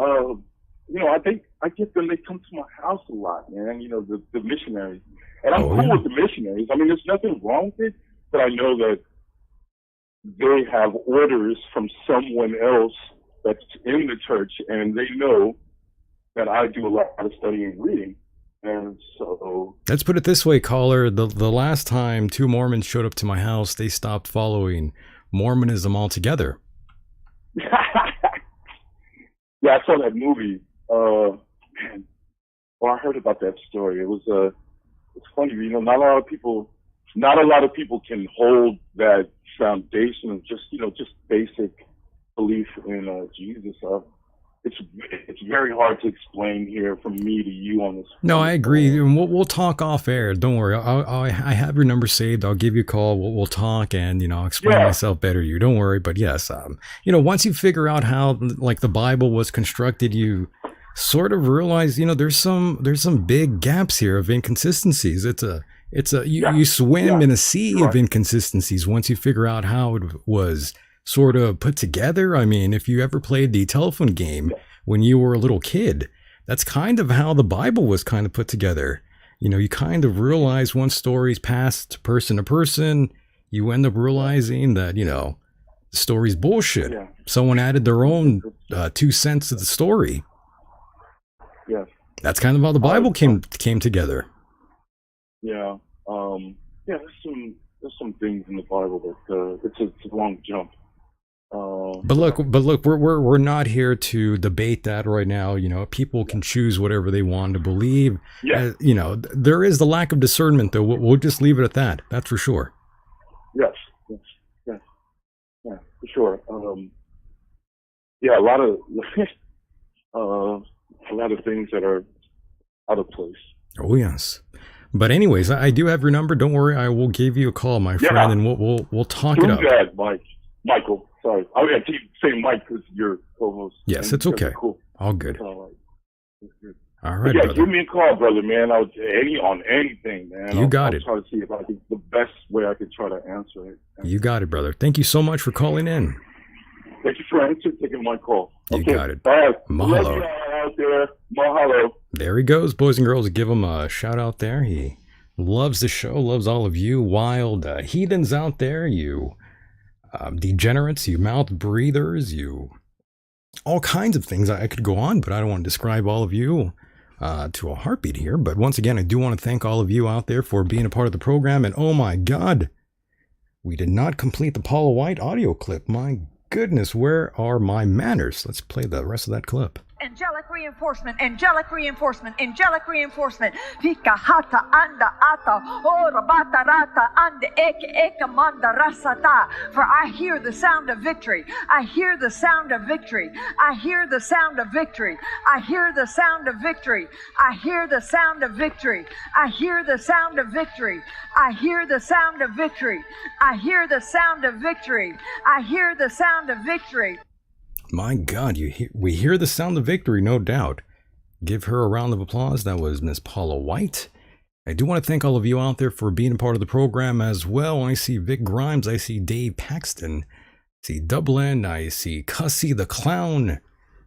I think I get them. They come to my house a lot, man. The missionaries, and I'm cool with the missionaries. I mean, there's nothing wrong with it, but I know that they have orders from someone else that's in the church, and they know that I do a lot of studying and reading. And so, let's put it this way, caller. The last time 2 Mormons showed up to my house, they stopped following Mormonism altogether. Yeah, I saw that movie. Man, well, I heard about that story. It was it's funny, not a lot of people can hold that foundation of just basic belief in Jesus. It's very hard to explain here from me to you on this. No, I agree. And we'll talk off air. Don't worry. I have your number saved. I'll give you a call. We'll talk and, I'll explain myself better to you. Don't worry. But yes, once you figure out how like the Bible was constructed, you sort of realize, there's some big gaps here of inconsistencies. You swim in a sea of inconsistencies once you figure out how it was sort of put together. I mean, if you ever played the telephone game when you were a little kid, that's kind of how the Bible was kind of put together. You kind of realize once stories pass to person, you end up realizing that, The story's bullshit. Yeah. Someone added their own 2 cents to the story. Yes. That's kind of how the Bible came together. Yeah. Yeah. There's some things in the Bible that it's a long jump. But look, we're not here to debate that right now. You know, people can choose whatever they want to believe. Yeah. You know, there is the lack of discernment, though. We'll just leave it at that. That's for sure. Yes. Yeah, for sure. Yeah, a lot of things that are out of place. Oh yes. But anyways, I do have your number. Don't worry, I will give you a call, my friend, and we'll talk it up. That, Michael. Sorry, I keep saying Mike because you're co-host. Yes, it's okay. Cool. All good. All right, yeah, brother. give me a call, brother, man. On anything, man. You got it. I'll try to see if I can, the best way I can try to answer it. You got it, brother. Thank you so much for calling in. Thank you for taking my call. You got it. All right. Mahalo. Love y'all out there. Mahalo. There he goes, boys and girls. Give him a shout out there. He loves the show, loves all of you wild heathens out there, you degenerates, you mouth breathers, you all kinds of things. I could go on, but I don't want to describe all of you to a heartbeat here. But once again, I do want to thank all of you out there for being a part of the program. And oh my God, we did not complete the Paula White audio clip. My goodness, where are my manners? Let's play the rest of that clip. Angelic reinforcement, angelic reinforcement, angelic reinforcement. Pika hata anda ata, ora bata rata anda eka manda rasata. For I hear the sound of victory. I hear the sound of victory. I hear the sound of victory. I hear the sound of victory. I hear the sound of victory. I hear the sound of victory. I hear the sound of victory. I hear the sound of victory. I hear the sound of victory. My God, we hear the sound of victory, no doubt. Give her a round of applause. That was Miss Paula White. I do want to thank all of you out there for being a part of the program as well. I see Vic Grimes. I see Dave Paxton. I see Dublin. I see Cussy the Clown.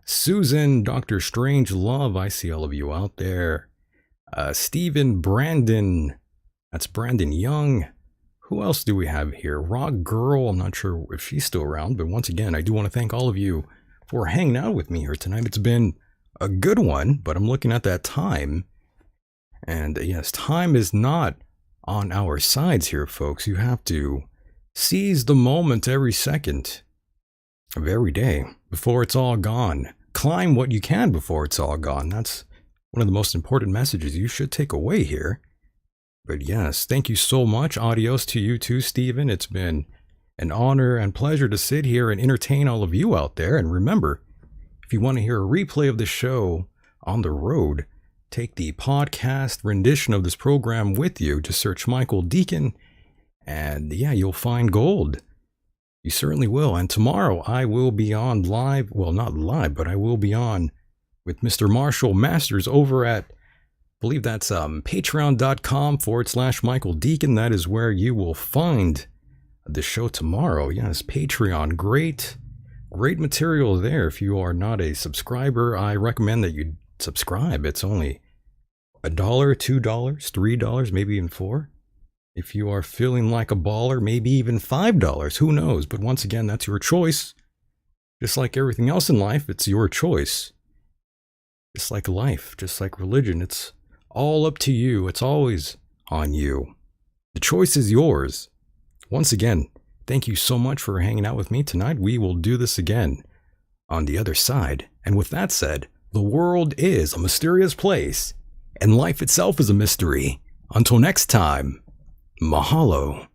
Susan, Dr. Strange Love. I see all of you out there. Stephen, Brandon. That's Brandon Young. Who else do we have here? Rock Girl. I'm not sure if she's still around, but once again, I do want to thank all of you for hanging out with me here tonight. It's been a good one, but I'm looking at that time. And yes, time is not on our sides here, folks. You have to seize the moment every second of every day before it's all gone. Climb what you can before it's all gone. That's one of the most important messages you should take away here. But yes, thank you so much. Adios to you too, Stephen. It's been an honor and pleasure to sit here and entertain all of you out there. And remember, if you want to hear a replay of the show on the road, take the podcast rendition of this program with you. Just search Michael Decon, and yeah, you'll find gold. You certainly will. And tomorrow I will be on live. Well, not live, but I will be on with Mr. Marshall Masters over at, I believe that's patreon.com/Michael Decon. That is where you will find the show tomorrow. Yes, Patreon. Great material there. If you are not a subscriber, I recommend that you subscribe. It's only $1, $2, $3, maybe even $4. If you are feeling like a baller, maybe even $5. Who knows? But once again, that's your choice. Just like everything else in life, it's your choice. Just like life, just like religion, it's all up to you. It's always on you. The choice is yours. Once again, thank you so much for hanging out with me tonight. We will do this again on the other side. And with that said, the world is a mysterious place, and life itself is a mystery. Until next time, mahalo.